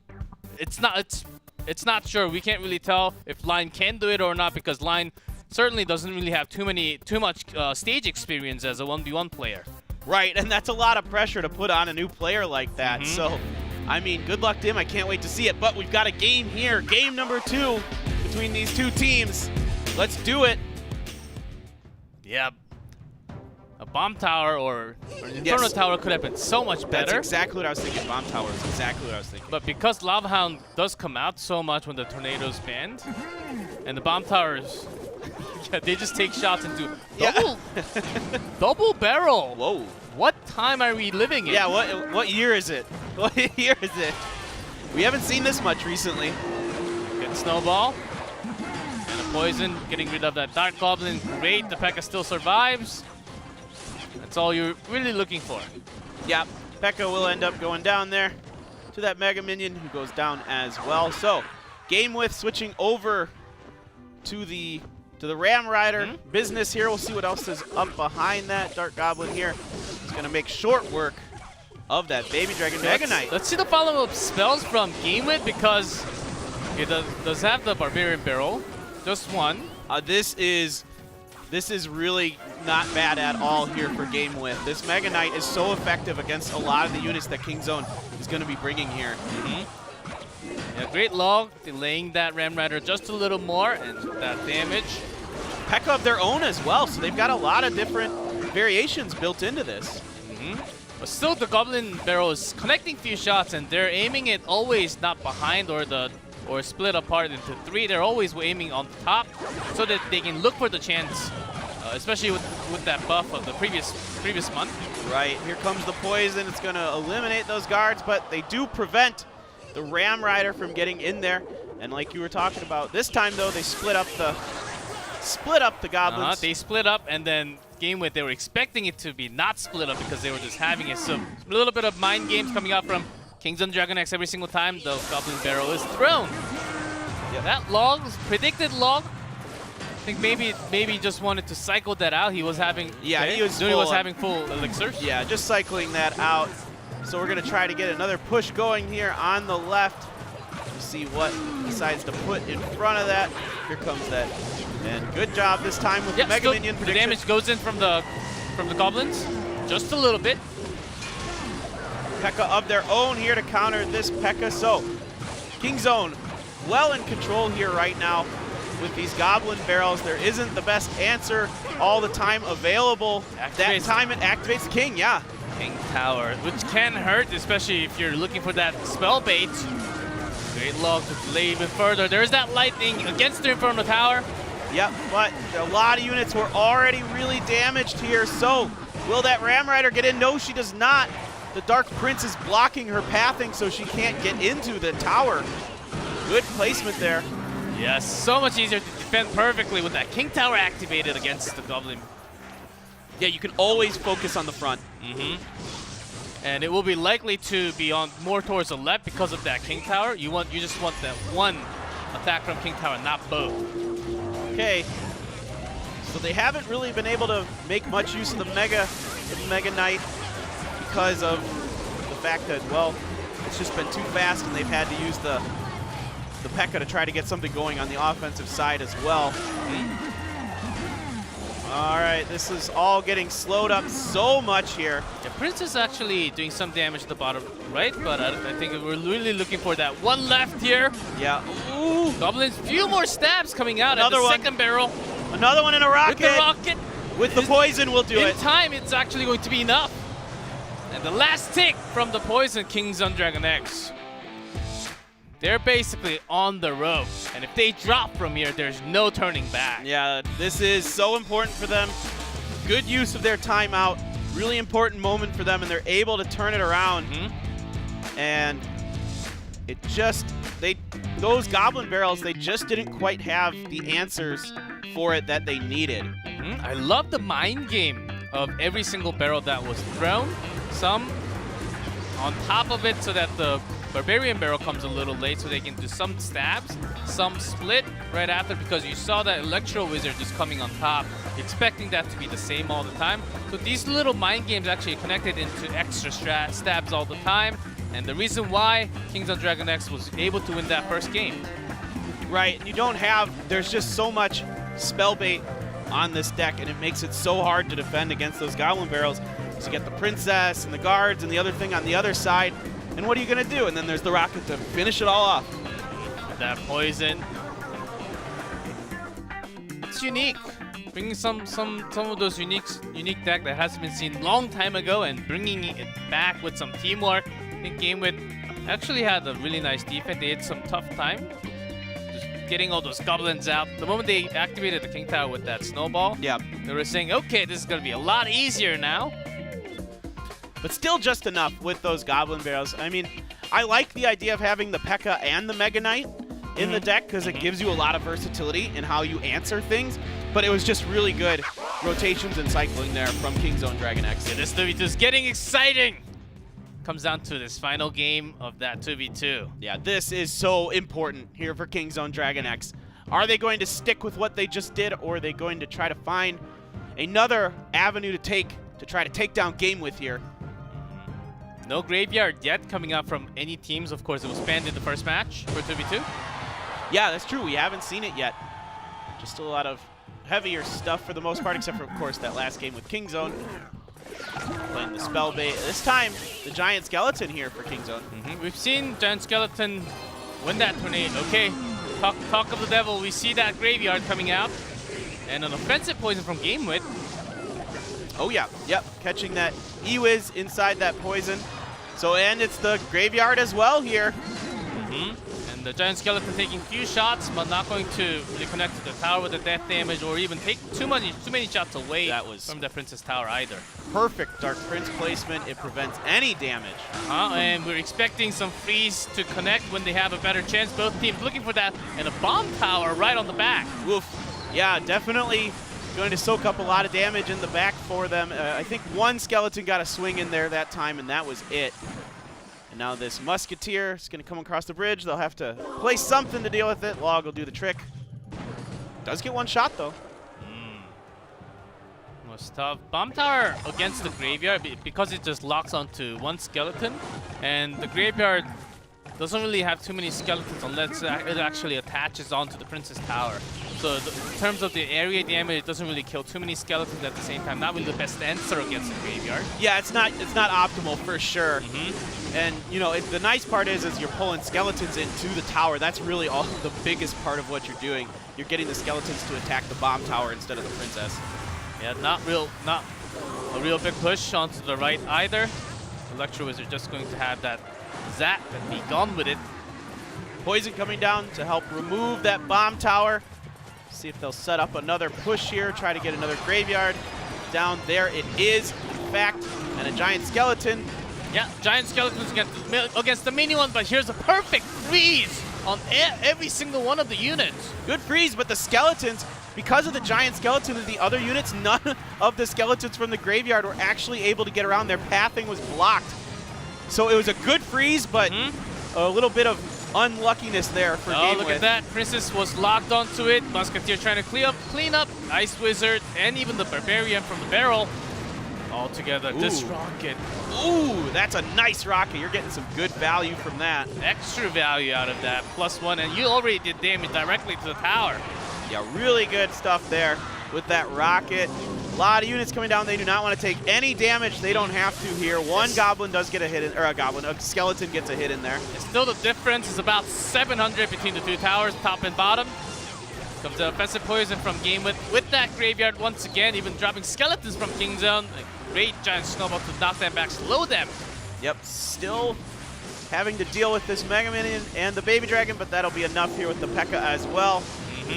it's not sure. We can't really tell if Line can do it or not, because Line certainly doesn't really have too much stage experience as a 1v1 player. Right, and that's a lot of pressure to put on a new player like that. So, I mean, good luck to him. I can't wait to see it. But we've got a game here, game number 2 between these two teams. Let's do it. Yeah. A bomb tower or an inferno tower could have been so much better. That's exactly what I was thinking. Bomb tower is exactly what I was thinking. But because Lava Hound does come out so much when the tornadoes banned, and the bomb towers, yeah, they just take shots into double barrel. Whoa. What time are we living in? Yeah, what year is it? What year is it? We haven't seen this much recently. Good snowball. And the poison, getting rid of that Dark Goblin. Great, the P.E.K.K.A still survives. That's all you're really looking for. Yeah, P.E.K.K.A will end up going down there to that Mega Minion who goes down as well. So, GameWith switching over to the Ram Rider business here. We'll see what else is up behind that. Dark Goblin here is going to make short work of that Baby Dragon Mega Knight. Let's see the follow-up spells from GameWith because it does have the Barbarian Barrel. Just one. This is really not bad at all here for GameWith. This Mega Knight is so effective against a lot of the units that Kingzone is going to be bringing here. Yeah, great log, delaying that Ram Rider just a little more, and that damage. P.E.K.K.A of their own as well, so they've got a lot of different variations built into this. But still, the Goblin Barrel is connecting few shots, and they're aiming it always not behind or split apart into 3. They're always aiming on the top so that they can look for the chance, especially with that buff of the previous month. Right, here comes the poison. It's going to eliminate those guards, but they do prevent the Ram Rider from getting in there. And like you were talking about, this time though they split up the goblins. They split up, and then GameWith, they were expecting it to be not split up because they were just having it. So a little bit of mind games coming out from Kingzone Dragon X every single time the Goblin Barrel is thrown. Yeah, that log, predicted log. I think maybe just wanted to cycle that out. He was having he was having full elixirs. Yeah, just cycling that out. So we're gonna try to get another push going here on the left. See what he decides to put in front of that. Here comes that. And good job this time with the Mega Minion prediction. The damage goes in from the goblins, just a little bit. P.E.K.K.A of their own here to counter this P.E.K.K.A. So Kingzone well in control here right now with these Goblin Barrels. There isn't the best answer all the time available. That time it activates the King, yeah. King Tower, which can hurt, especially if you're looking for that spell bait. Great log to delay even further. There's that lightning against the Inferno Tower. Yep, but a lot of units were already really damaged here. So will that Ram Rider get in? No, she does not. The Dark Prince is blocking her pathing so she can't get into the tower. Good placement there. Yes, so much easier to defend perfectly with that King Tower activated against the Goblin. Yeah, you can always focus on the front. And it will be likely to be on more towards the left because of that King Tower. You just want that one attack from King Tower, not both. Okay. So they haven't really been able to make much use of the Mega Knight because of the fact that, well, it's just been too fast and they've had to use the P.E.K.K.A to try to get something going on the offensive side as well. All right, this is all getting slowed up so much here. Yeah, Prince is actually doing some damage at the bottom right, but I think we're really looking for that one left here. Yeah. Ooh. Goblins, few more stabs coming out at the second barrel. Another one in a rocket. With the rocket. With the poison, we'll do it. In time, it's actually going to be enough. And the last tick from the poison, Kingzone Dragon X. They're basically on the rope, and if they drop from here, there's no turning back. Yeah, this is so important for them. Good use of their timeout. Really important moment for them, and they're able to turn it around. And it just, those Goblin Barrels, they just didn't quite have the answers for it that they needed. I love the mind game of every single barrel that was thrown. Some on top of it so that the Barbarian Barrel comes a little late so they can do some stabs, some split right after because you saw that Electro Wizard just coming on top, expecting that to be the same all the time. So these little mind games actually connected into extra stabs all the time, and the reason why Kingzone Dragon X was able to win that first game. Right, and you don't have, there's just so much spell bait on this deck, and it makes it so hard to defend against those Goblin Barrels. So you get the Princess and the Guards and the other thing on the other side, and what are you going to do? And then there's the Rocket to finish it all off. That poison. It's unique. Bringing some of those unique deck that hasn't been seen long time ago and bringing it back with some teamwork. I think GameWith actually had a really nice defense. They had some tough time just getting all those goblins out. The moment they activated the King Tower with that snowball, yeah, they were saying, okay, this is going to be a lot easier now. But still just enough with those Goblin Barrels. I mean, I like the idea of having the P.E.K.K.A. and the Mega Knight in the deck because it gives you a lot of versatility in how you answer things. But it was just really good rotations and cycling there from Kingzone Dragon X. Yeah, this 2v2 is getting exciting. Comes down to this final game of that 2v2. Yeah, this is so important here for Kingzone Dragon X. Are they going to stick with what they just did, or are they going to try to find another avenue to take to try to take down GameWith here? No graveyard yet coming out from any teams. Of course, it was banned in the first match for 2v2. Yeah, that's true. We haven't seen it yet. Just a lot of heavier stuff for the most part, except for, of course, that last game with Kingzone. Playing the spell bait. This time, the Giant Skeleton here for Kingzone. We've seen Giant Skeleton win that tornado. Okay, talk of the devil. We see that graveyard coming out. And an offensive poison from GameWith. Oh, yeah. Yep. Catching that E-Wiz inside that poison. So, and it's the graveyard as well here. And the Giant Skeleton taking few shots, but not going to really connect to the tower with the death damage or even take too many shots away from the Princess Tower either. Perfect Dark Prince placement. It prevents any damage. And we're expecting some freeze to connect when they have a better chance. Both teams looking for that, and a bomb tower right on the back. Woof. Yeah, definitely going to soak up a lot of damage in the back for them. I think one skeleton got a swing in there that time, and that was it. And now this Musketeer is going to come across the bridge. They'll have to play something to deal with it. Log will do the trick. Does get one shot, though. Was tough. Bomb Tower against the graveyard because it just locks onto one skeleton. And the graveyard doesn't really have too many skeletons unless it actually attaches onto the Princess Tower. So in terms of the area damage, it doesn't really kill too many skeletons at the same time. Not really the best answer against the graveyard. Yeah, it's not optimal for sure. And you know, the nice part is you're pulling skeletons into the tower. That's really all the biggest part of what you're doing. You're getting the skeletons to attack the bomb tower instead of the princess. Yeah, not a real big push onto the right either. Electro Wizard just going to have that zap and be gone with it. Poison coming down to help remove that bomb tower. See if they'll set up another push here, try to get another graveyard. Down there it is, in fact, and a giant skeleton. Yeah, giant skeletons against the mini one, but here's a perfect freeze on every single one of the units. Good freeze, but the skeletons, because of the giant skeleton and the other units, none of the skeletons from the graveyard were actually able to get around. Their pathing was blocked. So it was a good freeze, but a little bit of unluckiness there for GameWith. Oh, look at that. Princess was locked onto it. Musketeer trying to clean up. Ice Wizard and even the Barbarian from the barrel. All together. This rocket. Ooh, that's a nice rocket. You're getting some good value from that. Extra value out of that. +1, and you already did damage directly to the tower. Yeah, really good stuff there with that rocket. A lot of units coming down. They do not want to take any damage. They don't have to here. One goblin does get a hit in, or a skeleton gets a hit in there. Still, the difference is about 700 between the two towers, top and bottom. Comes the offensive poison from GameWith with that graveyard once again, even dropping skeletons from Kingzone. A great giant snowball to knock them back, slow them. Yep, still having to deal with this Mega Minion and the Baby Dragon, but that'll be enough here with the P.E.K.K.A. as well.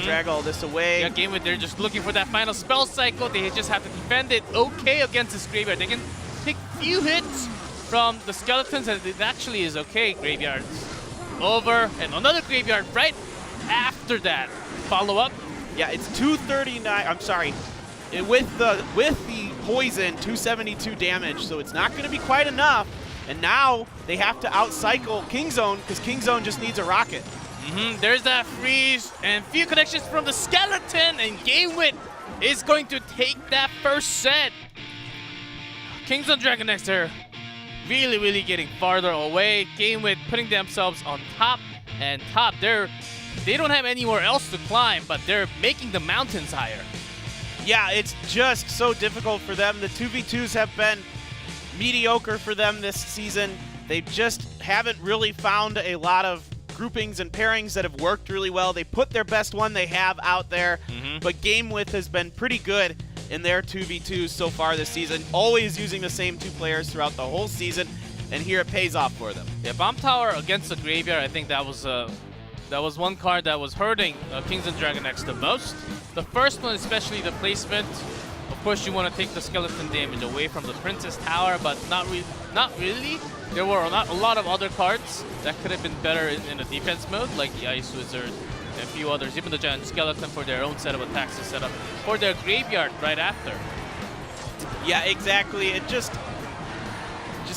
Drag all this away. Yeah, GameWith, they're just looking for that final spell cycle. They just have to defend it okay against this graveyard. They can take few hits from the skeletons, and it actually is okay. Graveyards over, and another graveyard right after that. Follow up. Yeah, it's 239. I'm sorry. With the poison, 272 damage, so it's not going to be quite enough. And now they have to outcycle Kingzone because Kingzone just needs a rocket. There's that freeze and few connections from the skeleton, and GameWith is going to take that first set. Kingzone Dragon X are really getting farther away. GameWith putting themselves on top, and top, they're they don't have anywhere else to climb, but they're making the mountains higher. Yeah, it's just so difficult for them. The 2v2s have been mediocre for them this season. They just haven't really found a lot of groupings and pairings that have worked really well. They put their best one they have out there, but GameWith has been pretty good in their 2v2s so far this season, always using the same 2 players throughout the whole season, and here it pays off for them. Yeah, Bomb Tower against the Graveyard, I think that was one card that was hurting Kings and Dragon X the most. The first one, especially the placement. Of course, you want to take the skeleton damage away from the Princess Tower, but not really. There were not a lot of other cards that could have been better in a defense mode, like the Ice Wizard and a few others. Even the Giant Skeleton for their own set of attacks to set up for their Graveyard right after. Yeah, exactly. It just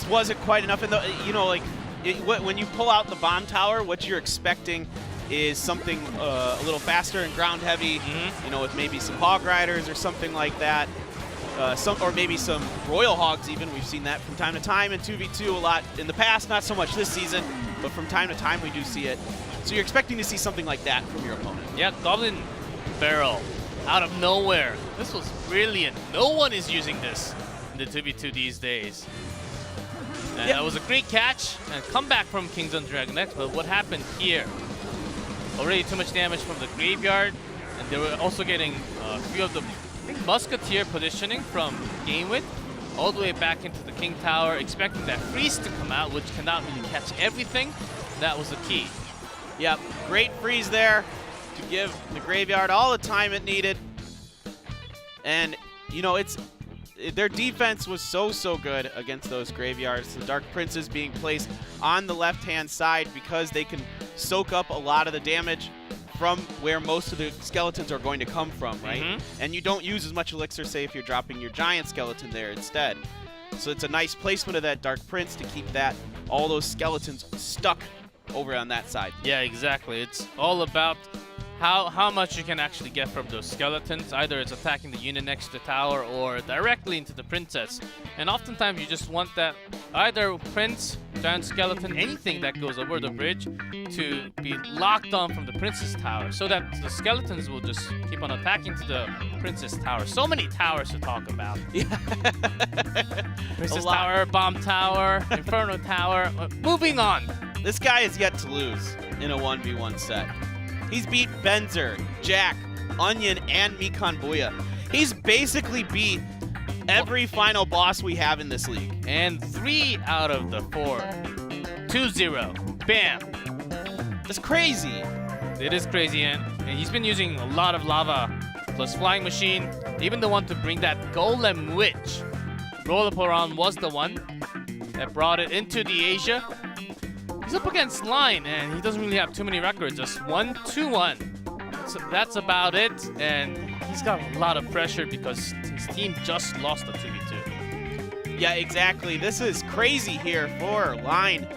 wasn't quite enough. And you know, like when you pull out the Bomb Tower, what you're expecting is something a little faster and ground heavy. You know, with maybe some Hog Riders or something like that. Or maybe some Royal Hogs even. We've seen that from time to time in 2v2 a lot in the past, not so much this season, but from time to time we do see it. So you're expecting to see something like that from your opponent. Yeah, Goblin Barrel out of nowhere. This was brilliant. No one is using this in the 2v2 these days. And that was a great catch and comeback from Kings and Dragon X, but what happened here? Already too much damage from the Graveyard, and they were also getting a few of the Musketeer positioning from GameWith all the way back into the King Tower, expecting that freeze to come out, which cannot really catch everything. That was the key. Yep, great freeze there to give the Graveyard all the time it needed. And, you know, their defense was so good against those Graveyards. The Dark Princes being placed on the left-hand side because they can soak up a lot of the damage from where most of the skeletons are going to come from, right? And you don't use as much elixir, say, if you're dropping your giant skeleton there instead. So it's a nice placement of that Dark Prince to keep all those skeletons stuck over on that side. Yeah, exactly. It's all about how much you can actually get from those skeletons. Either it's attacking the unit next to the tower or directly into the princess. And oftentimes you just want that either prince, giant skeleton, anything that goes over the bridge to be locked on from the princess tower so that the skeletons will just keep on attacking to the princess tower. So many towers to talk about. Princess Tower, Bomb Tower, Inferno Tower. Moving on. This guy is yet to lose in a 1v1 set. He's beat Benzer, Jack, Onion, and Mikan Booyah. He's basically beat every final boss we have in this league. And 3 out of the 4. 2-0. Bam. That's crazy. It is crazy, and he's been using a lot of lava plus Flying Machine. Even the one to bring that Golem Witch. Rollaporon was the one that brought it into the Asia. He's up against Line, and he doesn't really have too many records. Just 1-2-1. So that's about it, and he's got a lot of pressure because his team just lost the 2v2. Yeah, exactly. This is crazy here for Line.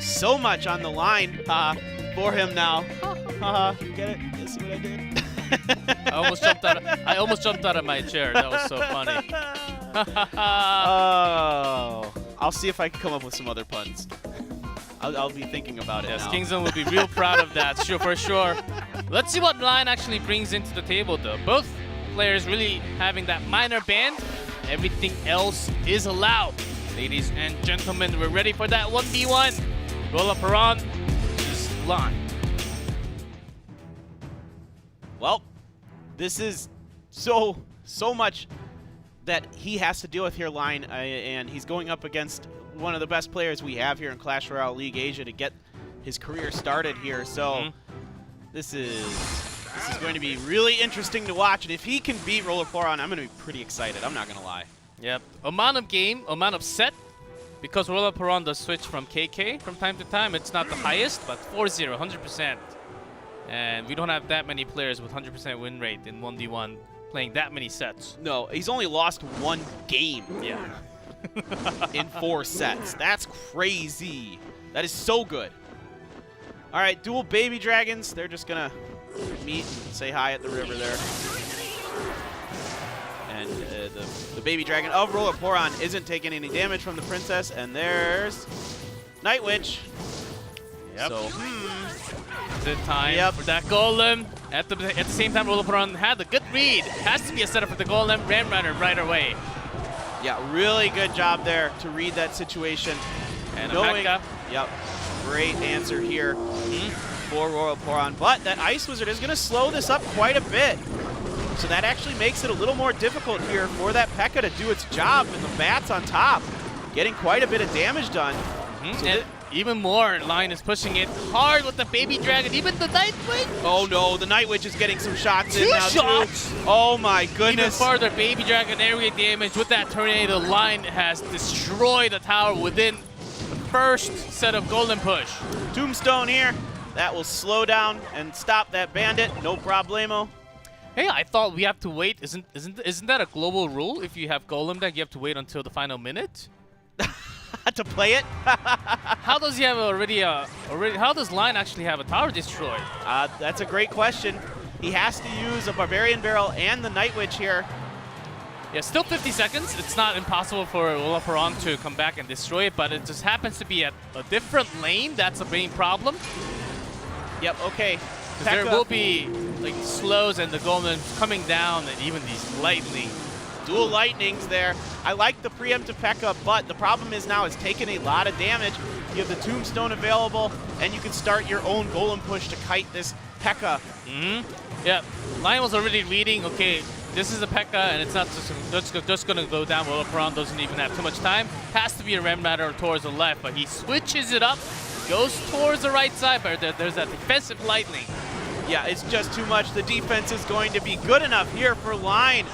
So much on the line for him now. Get it? You see what I did? I almost jumped out of my chair. That was so funny. Oh, I'll see if I can come up with some other puns. I'll be thinking about it now. Yes, Kingston will be real proud of that, for sure. Let's see what Line actually brings into the table, though. Both players really having that minor ban. Everything else is allowed. Ladies and gentlemen, we're ready for that 1v1. Rollaporon is Line. Well, this is so much that he has to deal with here, Line, and he's going up against one of the best players we have here in Clash Royale League Asia to get his career started here. So this is going to be really interesting to watch, and if he can beat Rollaporon, I'm going to be pretty excited. I'm not going to lie. Yep. Amount of set, because Rollaporon does switch from KK from time to time. It's not the highest, but 4-0, 100%. And we don't have that many players with 100% win rate in 1v1 playing that many sets. No, he's only lost 1 game. Yeah. In 4 sets. That's crazy. That is so good. All right, dual baby dragons. They're just going to meet and say hi at the river there. And the baby dragon of Rollaporon isn't taking any damage from the princess. And there's Night Witch. Yep. So, Is it time for that golem? At the same time, Royale had a good read. Has to be a setup for the golem. Ram Runner right away. yeah, really good job there to read that situation. And Knowing, a yep, great answer here for Royale. But that Ice Wizard is going to slow this up quite a bit. So that actually makes it a little more difficult here for that P.E.K.K.A to do its job, and the bats on top getting quite a bit of damage done. So and even more, Lion is pushing it hard with the Baby Dragon, even the Night Witch. Oh no, the Night Witch is getting some shots in Two now shots. too. Oh my Even goodness. farther, Baby Dragon area damage with that Tornado. Lion has destroyed the tower within the first set of golden push. Tombstone here. That will slow down and stop that bandit. No problemo. Hey, I thought we have to wait. Isn't that a global rule? If you have Golem deck, you have to wait until the final minute. To play it. How does he have how does Lion actually have a tower destroyed? That's a great question. He has to use a Barbarian Barrel and the Night Witch here. Yeah, still 50 seconds. It's not impossible for Royale to come back and destroy it, but it just happens to be at a different lane. That's the main problem. Yep, okay. There will be like slows and the golem coming down, and even these lightning. Dual lightnings there. I like the preemptive P.E.K.K.A, but the problem is now it's taking a lot of damage. You have the Tombstone available, and you can start your own golem push to kite this P.E.K.K.A. Yeah, Lion was already reading, okay, this is a P.E.K.K.A, and it's not just going to go down. Royale doesn't even have too much time. Has to be a Ram Matter towards the left, but he switches it up, goes towards the right side, but there's that defensive lightning. Yeah, it's just too much. The defense is going to be good enough here for Line.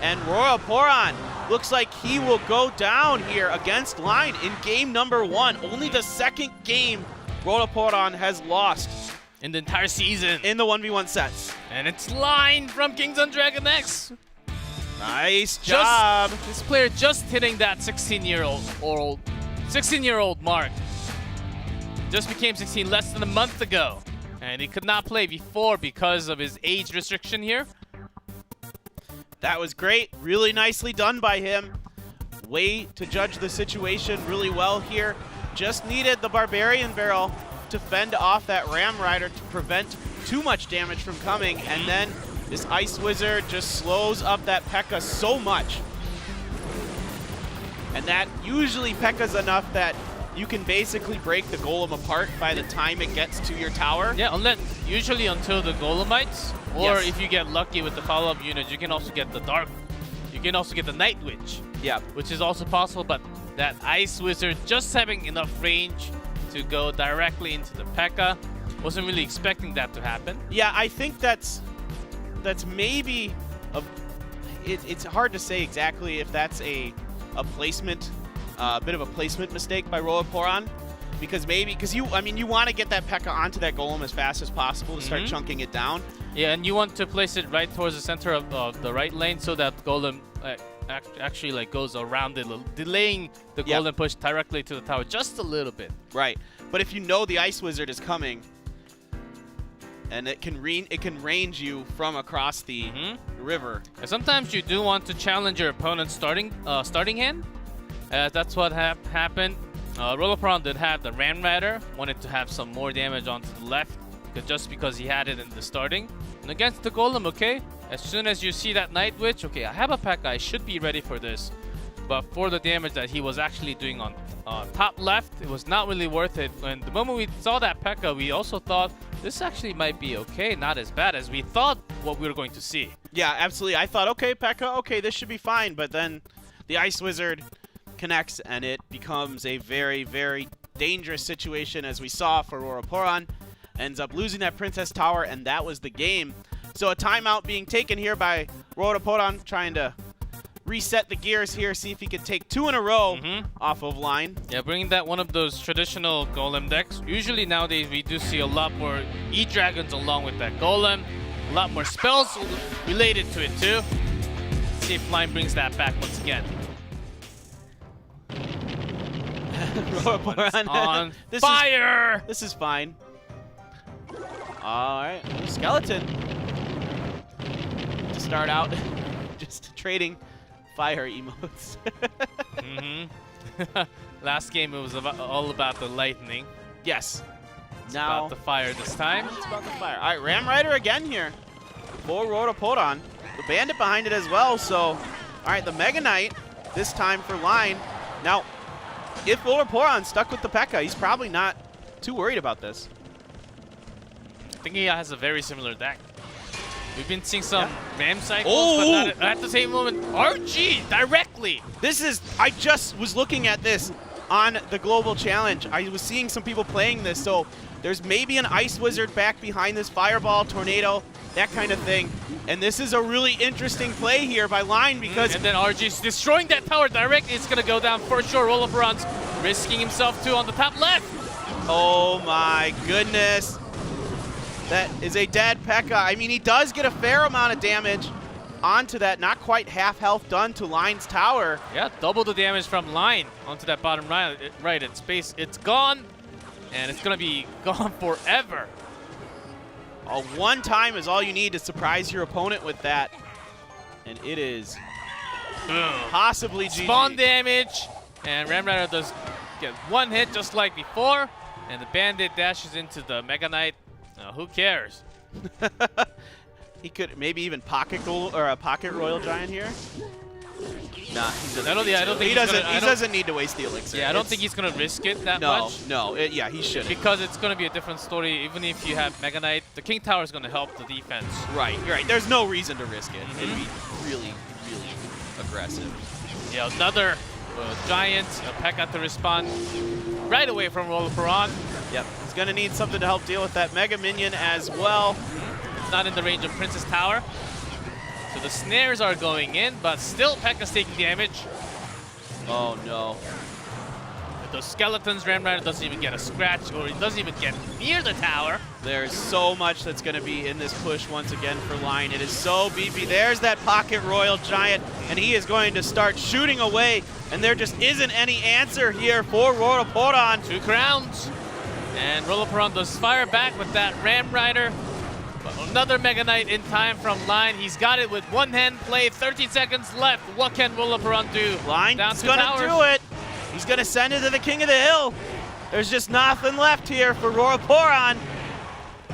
And Royale looks like he will go down here against Line in game number 1. Only the second game Royale has lost In the entire season. in the 1v1 sets. And it's Line from Kings on Dragon X. Nice job. This player just hitting that 16-year-old mark. Just became 16 less than a month ago. And he could not play before because of his age restriction here. That was great. Really nicely done by him. Way to judge the situation really well here. Just needed the Barbarian Barrel to fend off that Ram Rider to prevent too much damage from coming. And then this Ice Wizard just slows up that P.E.K.K.A so much. And that usually P.E.K.K.A's enough that you can basically break the Golem apart by the time it gets to your tower. Yeah, usually until the Golemites, or Yes. if you get lucky with the follow-up units, you can also get the Dark. You can also get the Night Witch. Yeah. Which is also possible, but that Ice Wizard just having enough range to go directly into the P.E.K.K.A. Wasn't really expecting that to happen. Yeah, I think that's maybe it's hard to say exactly if that's a placement. A bit of a placement mistake by Royale, because you want to get that P.E.K.K.A onto that Golem as fast as possible to start chunking it down. Yeah, and you want to place it right towards the center of the right lane so that Golem actually like goes around it, delaying the Golem push directly to the tower just a little bit. Right, but if you know the Ice Wizard is coming, and it can range you from across the river. And sometimes you do want to challenge your opponent's starting hand. That's what happened. Royale did have the Ram Rider, wanted to have some more damage onto the left, just because he had it in the starting. And against the Golem, okay, as soon as you see that Night Witch, okay, I have a P.E.K.K.A, I should be ready for this. But for the damage that he was actually doing on top left, it was not really worth it. And the moment we saw that P.E.K.K.A, we also thought this actually might be okay, not as bad as we thought what we were going to see. Yeah, absolutely. I thought, okay, P.E.K.K.A, okay, this should be fine. But then the Ice Wizard connects, and it becomes a very, very dangerous situation, as we saw for Royale. Ends up losing that Princess Tower, and that was the game. So a timeout being taken here by Royale, trying to reset the gears here, see if he could take 2 in a row off of Line. Yeah, bringing that one of those traditional Golem decks. Usually nowadays we do see a lot more E-Dragons along with that Golem. A lot more spells related to it too. Let's see if Line brings that back once again. On fire! This is fine. Alright, Skeleton. To start out, just trading fire emotes. Last game it was all about the lightning. Yes. Now about to fire this time. it's about to fire. All right, Ram Rider again here for Rotopodon. The Bandit behind it as well. So, all right, the Mega Knight this time for Line. Now, if Rotopodon's stuck with the P.E.K.K.A, he's probably not too worried about this. I think he has a very similar deck. We've been seeing some Ram cycles, Oh! but not at the same moment. RG directly. This is, I just was looking at this on the Global Challenge. I was seeing some people playing this, so there's maybe an Ice Wizard back behind this Fireball, Tornado, that kind of thing. And this is a really interesting play here by Line because... And then RG's destroying that tower directly. It's going to go down for sure. Roloperon's risking himself too on the top left. Oh my goodness. That is a dead P.E.K.K.A. I mean, he does get a fair amount of damage onto that. Not quite half health done to Line's tower. Yeah, double the damage from Line onto that bottom right in space. It's gone, and it's going to be gone forever. One time is all you need to surprise your opponent with that. And it is possibly GG. Spawn damage, and Ram Rider does get one hit just like before, and the Bandit dashes into the Mega Knight. Who cares? He could maybe even pocket Royal Giant here. Nah, he doesn't. He doesn't need to waste the elixir. Yeah, I don't think he's gonna risk it that much. No, yeah, he shouldn't. Because it's gonna be a different story. Even if you have Mega Knight, the King Tower is gonna help the defense. Right, you're right. There's no reason to risk it. It'd be really, really aggressive. Yeah, another Giant, a P.E.K.K.A to respond right away from Roloperon. Yep, he's gonna need something to help deal with that Mega Minion as well. It's not in the range of Princess Tower. So the snares are going in, but still P.E.K.K.A's taking damage. Oh no. With those skeletons, Ram Rider doesn't even get a scratch, or he doesn't even get near the tower. There's so much that's going to be in this push once again for Line. It is so beefy. There's that pocket Royal Giant, and he is going to start shooting away, and there just isn't any answer here for Rotopodon. 2 crowns. And Roloperon does fire back with that Ram Rider. But another Mega Knight in time from Line. He's got it with one hand play, 13 seconds left. What can Roloperon do? Line's gonna do it. He's gonna send it to the King of the Hill. There's just nothing left here for Roloperon.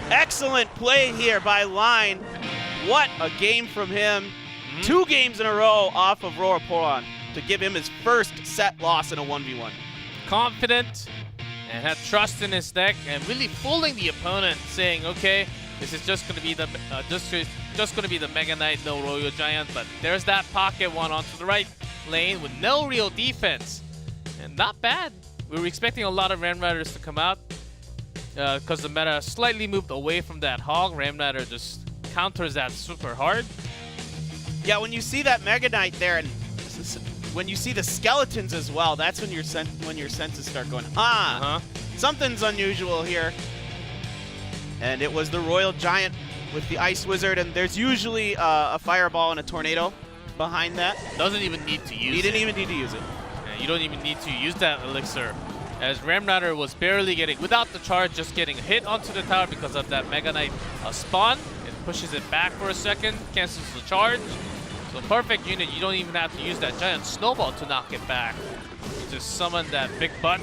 Excellent play here by Line. What a game from him. 2 games in a row off of Roloperon to give him his first set loss in a 1v1. Confident and had trust in his deck and really fooling the opponent, saying, okay, this is just going to be the just going to be the Mega Knight, no Royal Giant. But there's that pocket one onto the right lane with no real defense, and not bad. We were expecting a lot of Ram Riders to come out because the meta slightly moved away from that hog. Ram Rider just counters that super hard. Yeah, when you see that Mega Knight there, and when you see the skeletons as well, that's when your senses start going, something's unusual here. And it was the Royal Giant with the Ice Wizard, and there's usually a Fireball and a Tornado behind that. Doesn't even need to use it. He didn't even need to use it. Yeah, you don't even need to use that elixir. As Ram Rider was barely getting, without the charge, just getting hit onto the tower because of that Mega Knight spawn. It pushes it back for a second, cancels the charge. So perfect unit, you don't even have to use that giant snowball to knock it back. You just summon that big butt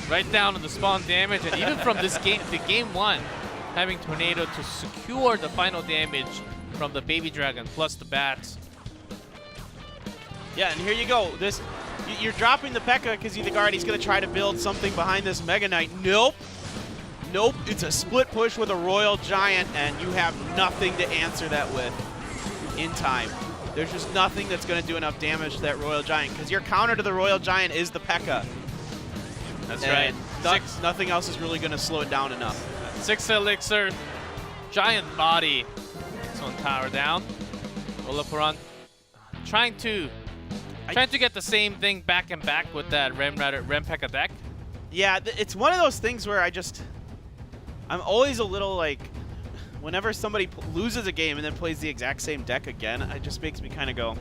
right down to the spawn damage, and even from this game, the game 1, having Tornado to secure the final damage from the Baby Dragon plus the bats. Yeah, and here you go. You're dropping the P.E.K.K.A because you think, all right, he's going to try to build something behind this Mega Knight. Nope. Nope. It's a split push with a Royal Giant, and you have nothing to answer that with in time. There's just nothing that's going to do enough damage to that Royal Giant because your counter to the Royal Giant is the P.E.K.K.A. That's right. Nothing else is really going to slow it down enough. 6 elixir, giant body. Next one tower down. Roloperon trying to get the same thing back and back with that Ram P.E.K.K.A deck. Yeah, it's one of those things where I'm always a little like, whenever somebody loses a game and then plays the exact same deck again, it just makes me kind of go,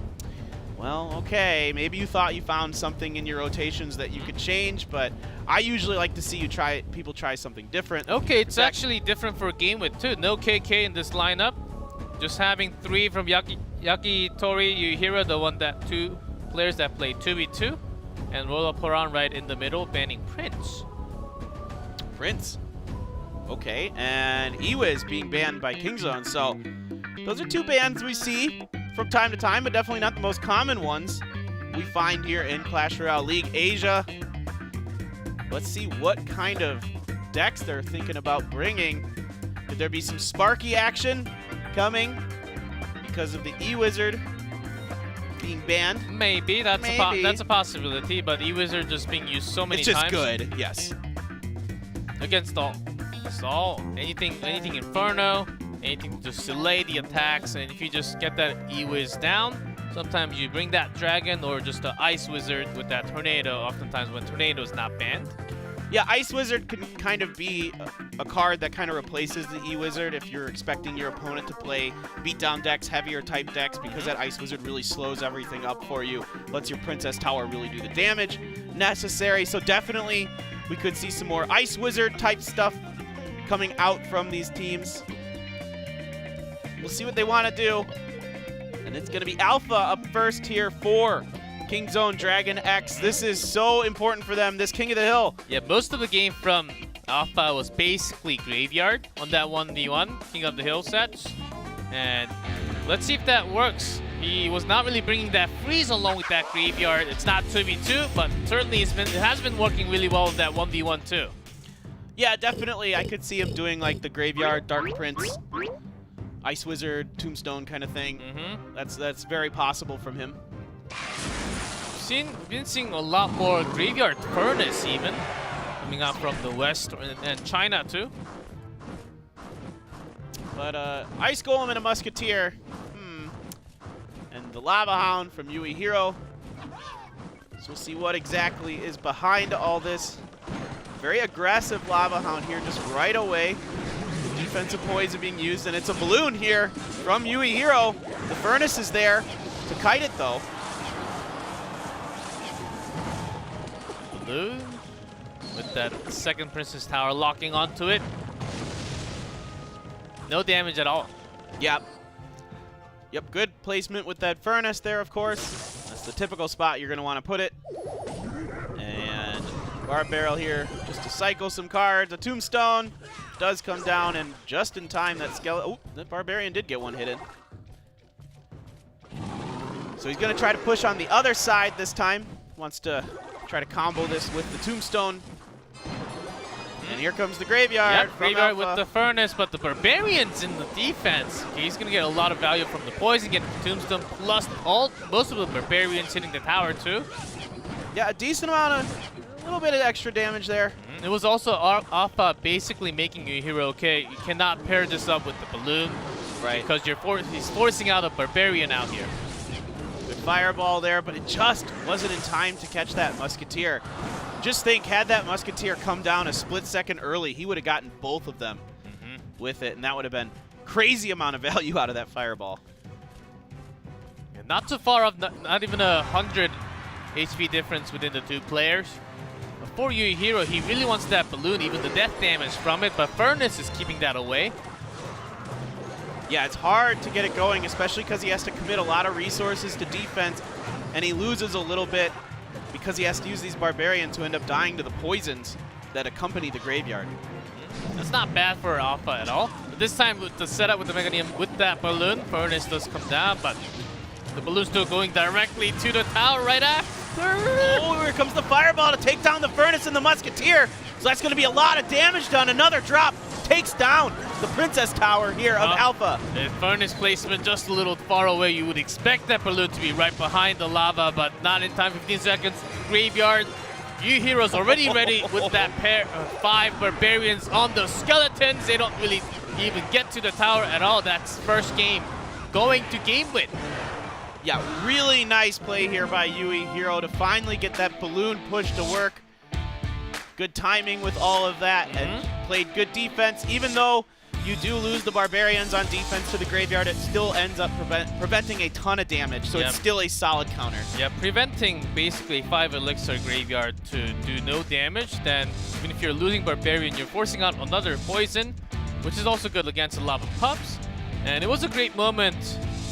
well, okay, maybe you thought you found something in your rotations that you could change, but I usually like to see people try something different. Okay, it's actually different for GameWith too. No KK in this lineup. Just having 3 from Yakitori Yuhira, the 2 players that play 2v2, and Roloperon right in the middle, banning Prince. Okay, and Ewiz being banned by Kingzone. So those are two bans we see from time to time, but definitely not the most common ones we find here in Clash Royale League. Asia, let's see what kind of decks they're thinking about bringing. Could there be some Sparky action coming because of the E-Wizard being banned? Maybe. That's a possibility, but E-Wizard just being used so many times. It's just good, yes. Against anything Inferno, anything to just delay the attacks, and if you just get that E-Wiz down, sometimes you bring that Dragon or just the Ice Wizard with that Tornado, oftentimes when Tornado is not banned. Yeah, Ice Wizard can kind of be a card that kind of replaces the E-Wizard if you're expecting your opponent to play beatdown decks, heavier type decks, because that Ice Wizard really slows everything up for you, lets your Princess Tower really do the damage necessary. So definitely we could see some more Ice Wizard type stuff coming out from these teams. We'll see what they want to do. And it's going to be Alpha up first here for Kingzone Dragon X. This is so important for them, this King of the Hill. Yeah, most of the game from Alpha was basically Graveyard on that 1v1 King of the Hill sets. And let's see if that works. He was not really bringing that freeze along with that Graveyard. It's not 2v2, but certainly it has been working really well with that 1v1 too. Yeah, definitely. I could see him doing like the Graveyard, Dark Prince, Ice Wizard, Tombstone kind of thing. That's very possible from him. We've been seeing a lot more Graveyard Furnace even coming out from the West and China too. But Ice Golem and a Musketeer. And the Lava Hound from Yui Hero. So we'll see what exactly is behind all this. Very aggressive Lava Hound here just right away. Defensive poison being used, and it's a balloon here from Yui Hero. The Furnace is there to kite it though. Balloon with that second Princess Tower locking onto it. No damage at all. Yep, good placement with that Furnace there, of course. That's the typical spot you're going to want to put it. And Barb Barrel here just to cycle some cards. A Tombstone does come down, and just in time that Skeleton... Oh, that Barbarian did get one hit in. So he's going to try to push on the other side this time. Wants to try to combo this with the Tombstone. And here comes the Graveyard. Yep, Graveyard with the Furnace, but the Barbarian's in the defense. Okay, he's going to get a lot of value from the Poison, getting the Tombstone, plus most of the Barbarians hitting the tower too. Yeah, a decent amount of, a little bit of extra damage there. It was also Alpha basically making your hero okay. You cannot pair this up with the Balloon, right? Because he's forcing out a Barbarian out here. Good fireball there, but it just wasn't in time to catch that Musketeer. Just think, had that Musketeer come down a split second early, he would have gotten both of them with it, and that would have been crazy amount of value out of that fireball. Yeah, not too far off, not even 100 HP difference within the two players. But for Yui Hero, he really wants that Balloon, even the death damage from it, but Furnace is keeping that away. Yeah, it's hard to get it going, especially because he has to commit a lot of resources to defense, and he loses a little bit because he has to use these Barbarians who end up dying to the poisons that accompany the Graveyard. That's not bad for Alpha at all. But this time with the setup with the Meganium with that Balloon, Furnace does come down, but the Balloon's still going directly to the tower right after. Oh, here comes the Fireball to take down the Furnace and the Musketeer. So that's going to be a lot of damage done. Another drop takes down the Princess Tower here of Alpha. The Furnace placement just a little far away. You would expect that Balloon to be right behind the lava, but not in time. 15 seconds. Graveyard. You Heroes already ready with that pair of 5 Barbarians on the Skeletons. They don't really even get to the tower at all. That's first game going to GameWith. Yeah, really nice play here by Yui Hero to finally get that Balloon push to work. Good timing with all of that, and played good defense. Even though you do lose the Barbarians on defense to the Graveyard, it still ends up preventing a ton of damage, so it's still a solid counter. Yeah, preventing basically 5 Elixir Graveyard to do no damage. Then even if you're losing Barbarian, you're forcing out another Poison, which is also good against the Lava Pups. And it was a great moment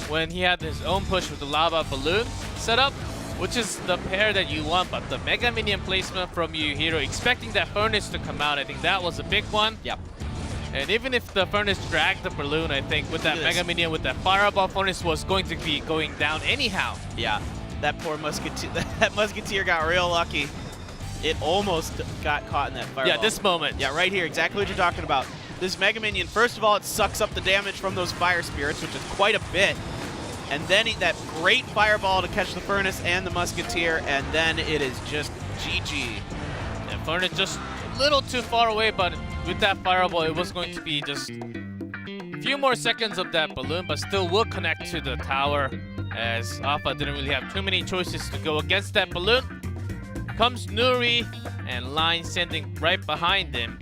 when he had his own push with the Lava Balloon setup, which is the pair that you want, but the Mega Minion placement from Yui Hero, expecting that Furnace to come out, I think that was a big one. Yep. And even if the Furnace dragged the balloon, I think with that Mega Minion, with that Fireball, Furnace was going to be going down anyhow. Yeah, that poor Musketeer, that Musketeer got real lucky. It almost got caught in that Fireball. Yeah, this moment. Yeah, right here, exactly what you're talking about. This Mega Minion, first of all, it sucks up the damage from those Fire Spirits, which is quite a bit. And then that great Fireball to catch the Furnace and the Musketeer, and then it is just GG. And Furnace just a little too far away, but with that Fireball, it was going to be just a few more seconds of that balloon, but still will connect to the tower, as Alpha didn't really have too many choices to go against that balloon. Comes Nuri, and Line sending right behind him,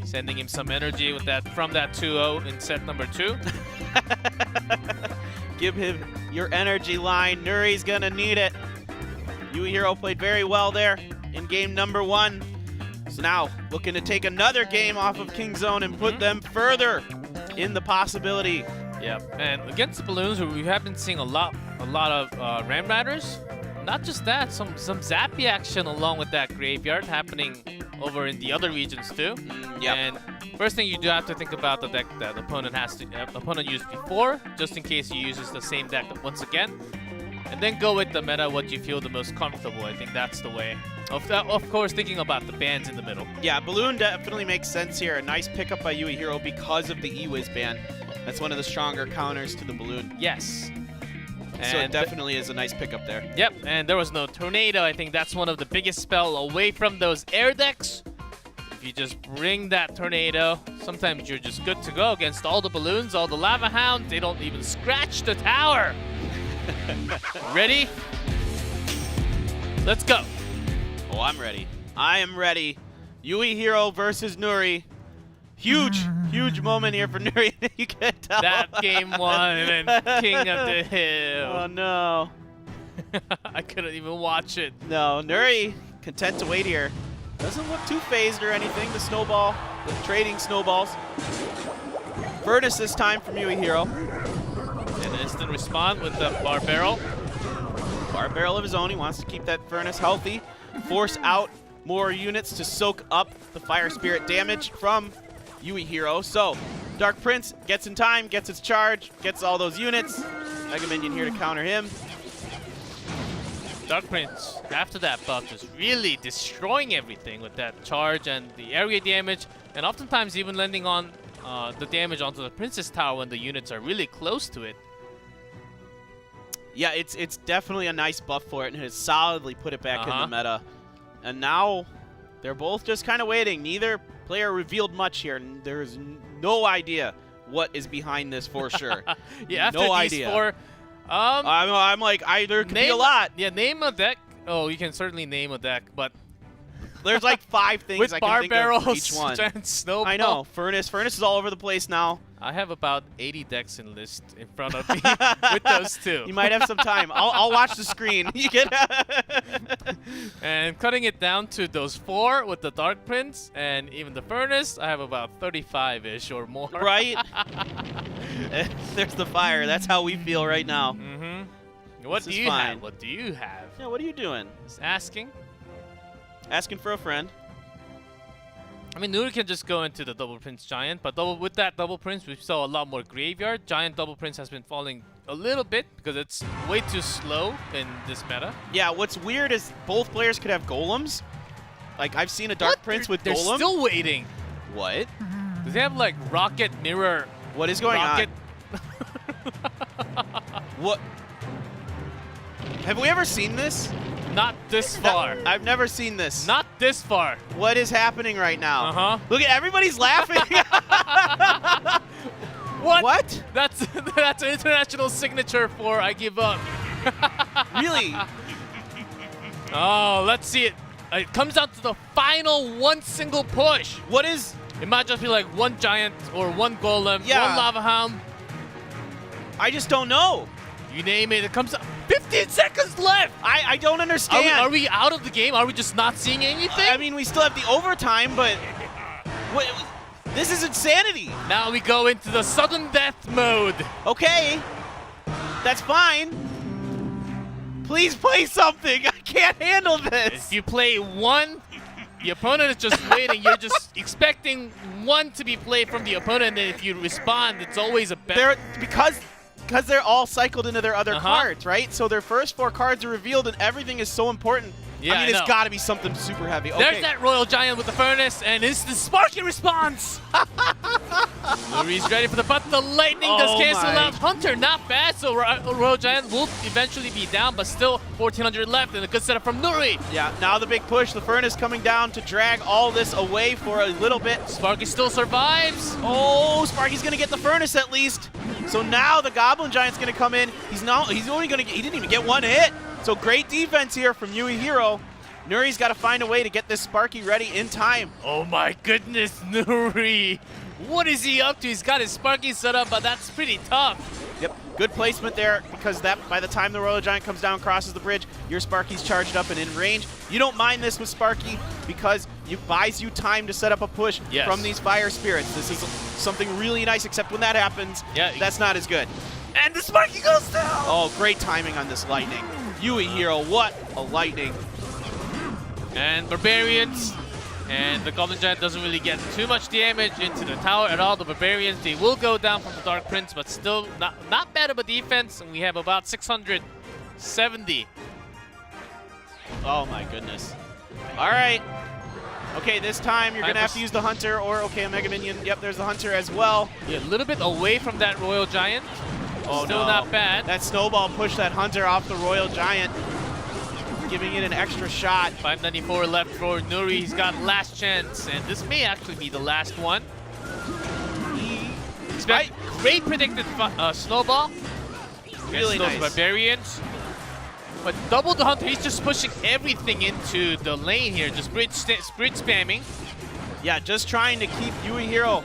sending him some energy with that from that 2-0 in set number 2. Give him your energy, Line. Nuri's gonna need it. Uehiro played very well there in game number 1. So now looking to take another game off of King Zone and put them further in the possibility. Yeah, and against the balloons, we have been seeing a lot of Ram Riders. Not just that, some Zappy action along with that Graveyard happening over in the other regions too. Yep. And first thing you do have to think about the deck that the opponent used before, just in case he uses the same deck once again. And then go with the meta, what you feel the most comfortable. I think that's the way. Of course, thinking about the bans in the middle. Yeah, Balloon definitely makes sense here. A nice pickup by Uehiro because of the E-Wiz ban. That's one of the stronger counters to the Balloon. Yes. So it definitely is a nice pickup there. Yep, and there was no Tornado. I think that's one of the biggest spell away from those air decks. If you just bring that Tornado, sometimes you're just good to go against all the balloons, all the Lava Hounds. They don't even scratch the tower. Ready? Let's go. Oh, I'm ready. I am ready. Uehiro versus Nuri. Huge moment here for Nuri. You can tell. That game 1 and then King of the Hill. Oh, no. I couldn't even watch it. No, Nuri, content to wait here. Doesn't look too phased or anything. The snowball, the trading snowballs. Furnace this time from Uehiro. An instant respawn with the Bar Barrel. Bar Barrel of his own. He wants to keep that Furnace healthy. Force out more units to soak up the Fire Spirit damage from Uehiro. So, Dark Prince gets in time, gets his charge, gets all those units. Mega Minion here to counter him. Dark Prince, after that buff, just really destroying everything with that charge and the area damage, and oftentimes even landing on the damage onto the Princess Tower when the units are really close to it. Yeah, it's definitely a nice buff for it, and has solidly put it back in the meta. And now they're both just kind of waiting. Neither player revealed much here. There's no idea what is behind this for sure. Yeah, after no these idea. 4, I'm like, there could be a lot. Yeah, name a deck. Oh, you can certainly name a deck, but there's like 5 things with I Bar can think of for each Barrels, one. giant snowball. I know. Furnace is all over the place now. I have about 80 decks in list in front of me with those 2. You might have some time. I'll watch the screen. You get And cutting it down to those 4 with the Dark Prince and even the Furnace, I have about 35-ish or more. Right? There's the fire. That's how we feel right now. Mm-hmm. What do you have? What do you have? Yeah, what are you doing? Just asking. Asking for a friend. I mean, Nuri can just go into the Double Prince Giant, but with that Double Prince, we saw a lot more Graveyard. Giant Double Prince has been falling a little bit because it's way too slow in this meta. Yeah, what's weird is both players could have Golems. Like, I've seen a Dark Prince with They're Golem. still waiting. What? Do they have, like, Rocket Mirror? What is going on? What? Have we ever seen this? Not this far. I've never seen this. Not this far. What is happening right now? Uh-huh. Look at everybody's laughing. What? That's an international signature for I give up. Really? Oh, let's see it. It comes down to the final one single push. What is? It might just be like 1 Giant or 1 Golem, 1 Lava Hound. I just don't know. You name it. It comes out. 15 seconds left. I don't understand. Are we out of the game? Are we just not seeing anything? I mean, we still have the overtime, but this is insanity. Now we go into the sudden death mode. Okay, that's fine. Please play something. I can't handle this. If you play 1 The opponent is just waiting. You're just expecting one to be played from the opponent, and then if you respond, it's always a better. Because they're all cycled into their other cards, right? So their first 4 cards are revealed, and everything is so important. Yeah, I mean, it's got to be something super heavy. Okay. There's that Royal Giant with the furnace, and it's the Sparky response. Nuri's ready for the putt. The lightning does cancel out. Hunter, not bad. So Royal Giant will eventually be down, but still 1,400 left, and a good setup from Nuri. Yeah, now the big push. The furnace coming down to drag all this away for a little bit. Sparky still survives. Oh, Sparky's gonna get the furnace at least. So now the Goblin Giant's gonna come in. He didn't even get one hit. So great defense here from Yui Hero. Nuri's got to find a way to get this Sparky ready in time. Oh my goodness, Nuri. What is he up to? He's got his Sparky set up, but that's pretty tough. Yep, good placement there, because that by the time the Royal Giant comes down, crosses the bridge, your Sparky's charged up and in range. You don't mind this with Sparky because it buys you time to set up a push from these Fire Spirits. This is something really nice, except when that happens, that's not as good. And the Sparky goes down! Oh, great timing on this lightning. Yui Hero, what a lightning. And Barbarians, and the Goblin Giant doesn't really get too much damage into the tower at all. The Barbarians, they will go down from the Dark Prince, but still not bad of a defense, and we have about 670. Oh my goodness. All right. Okay, this time you're going to have to use the Hunter or, okay, a Mega Minion. Yep, there's the Hunter as well. Yeah, a little bit away from that Royal Giant. Oh, still no. not bad. That snowball pushed that Hunter off the Royal Giant, giving it an extra shot. 594 left for Nuri. He's got last chance, and this may actually be the last one. Great predicted snowball. Really nice. Barbarians. But double the Hunter, he's just pushing everything into the lane here, just bridge spamming. Yeah, just trying to keep Yui Hero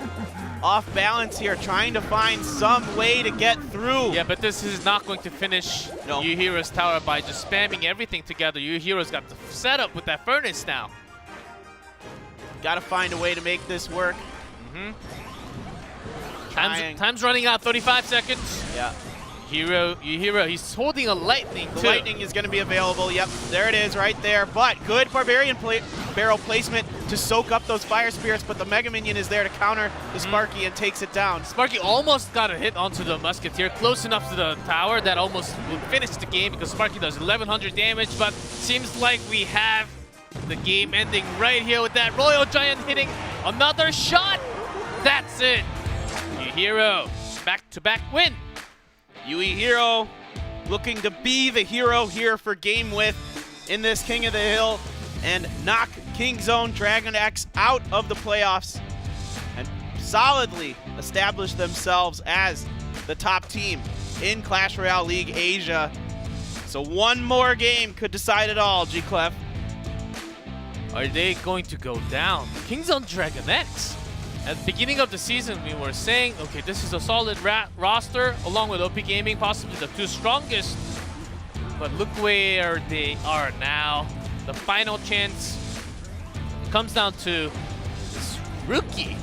off balance here, trying to find some way to get through. Yeah, but this is not going to finish Yui Hero's tower by just spamming everything together. Yui Hero's got the setup with that furnace now. Got to find a way to make this work. Time's running out, 35 seconds. Yeah. Yui Hero, he's holding a lightning too. The lightning is going to be available. Yep, there it is right there. But good Barbarian barrel placement to soak up those Fire Spirits, but the Mega Minion is there to counter the Sparky and takes it down. Sparky almost got a hit onto the Musketeer, close enough to the tower that almost would finish the game because Sparky does 1,100 damage, but seems like we have the game ending right here with that Royal Giant hitting another shot. That's it. Yui Hero, back-to-back win. Yui Hero looking to be the hero here for GameWith in this King of the Hill and knock King Zone Dragon X out of the playoffs and solidly establish themselves as the top team in Clash Royale League Asia. So one more game could decide it all, G-Clef. Are they going to go down? King Zone Dragon X. At the beginning of the season, we were saying, okay, this is a solid roster, along with OP.GAMING, possibly the 2 strongest. But look where they are now. The final chance comes down to this rookie.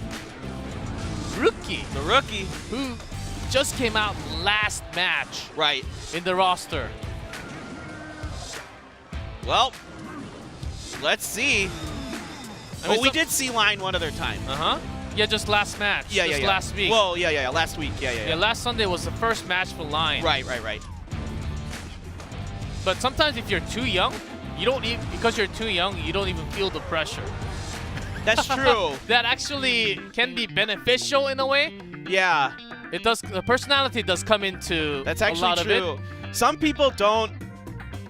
The rookie who just came out last match in the roster. Well, let's see. We did see Line one other time. Yeah, just last match. Last week. Well, last week. Yeah, last Sunday was the first match for Line. Right. But sometimes if you're too young, because you're too young, you don't even feel the pressure. That's true. That actually can be beneficial in a way. Yeah. It does. The personality does come into That's actually a lot true. of it. Some people don't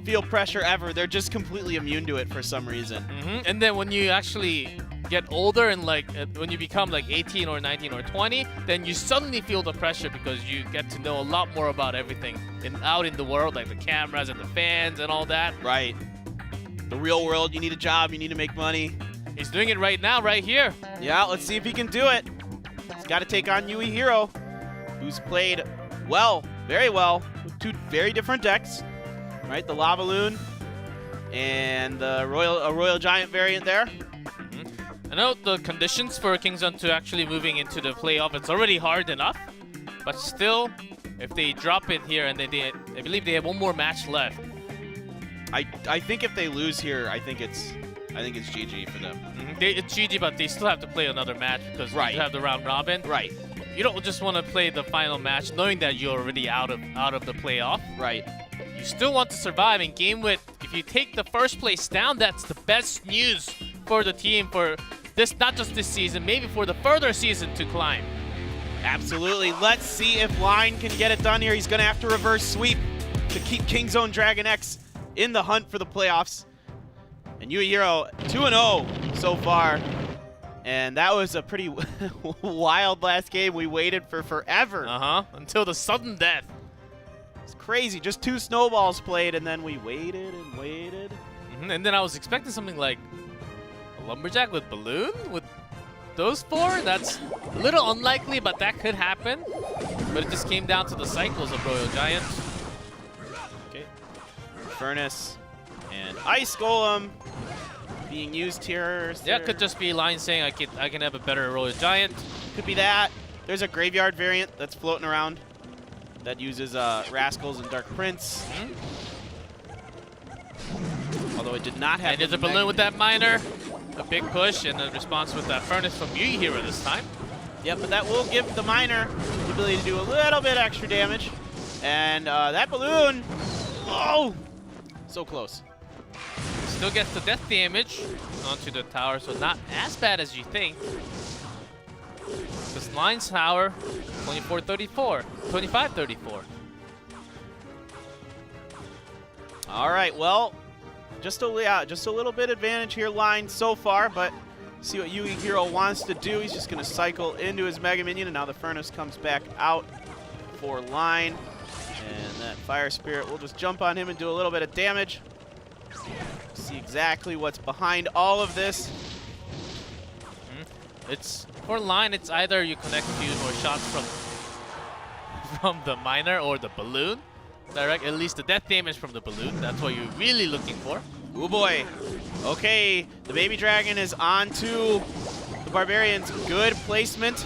feel pressure ever. They're just completely immune to it for some reason. And then when you actually get older and when you become like 18 or 19 or 20, then you suddenly feel the pressure because you get to know a lot more about everything out in the world, like the cameras and the fans and all that. Right. The real world, you need a job, you need to make money. He's doing it right now, right here. Yeah, let's see if he can do it. He's got to take on Yui Hero, who's played well, very well, with 2 very different decks. Right, the Lava Loon and the Royal Giant variant there. I know the conditions for King Zone to actually moving into the playoff, it's already hard enough. But still, if they drop it here and I believe they have one more match left. I think if they lose here, I think it's I think it's GG for them. It's GG, but they still have to play another match because you have the round robin. Right. You don't just want to play the final match knowing that you're already out of the playoff. Right. You still want to survive in GameWith. If you take the first place down, that's the best news for the team for this, not just this season, maybe for the further season to climb. Absolutely. Let's see if Line can get it done here. He's going to have to reverse sweep to keep Kingzone Dragon X in the hunt for the playoffs. And Yuihiro 2-0 so far. And that was a pretty wild last game. We waited for forever. Until the sudden death. It's crazy. Just 2 snowballs played, and then we waited and waited. And then I was expecting something like a Lumberjack with Balloon with those 4. That's a little unlikely, but that could happen. But it just came down to the cycles of Royal Giant. Okay. Furnace and Ice Golem being used here. Yeah, it could just be Line saying I can have a better Royal Giant. Could be that. There's a graveyard variant that's floating around that uses Rascals and Dark Prince. Although it did not have. And there's a Balloon with that Miner. A big push and a response with that Furnace from Yuihiro this time. Yep, but that will give the Miner the ability to do a little bit extra damage. And that Balloon, oh, so close. Still gets the death damage onto the tower, so not as bad as you think. This Line's tower, 24-34, 25-34. All right, well, just a little bit advantage here, Line so far, but see what Yuihiro wants to do. He's just going to cycle into his Mega Minion, and now the Furnace comes back out for Line. And that Fire Spirit will just jump on him and do a little bit of damage. See exactly what's behind all of this. It's for Line, it's either you connect a few more shots from the Miner or the Balloon. Direct, at least the death damage from the Balloon. That's what you're really looking for. Oh boy. Okay, the Baby Dragon is on to the Barbarians. Good placement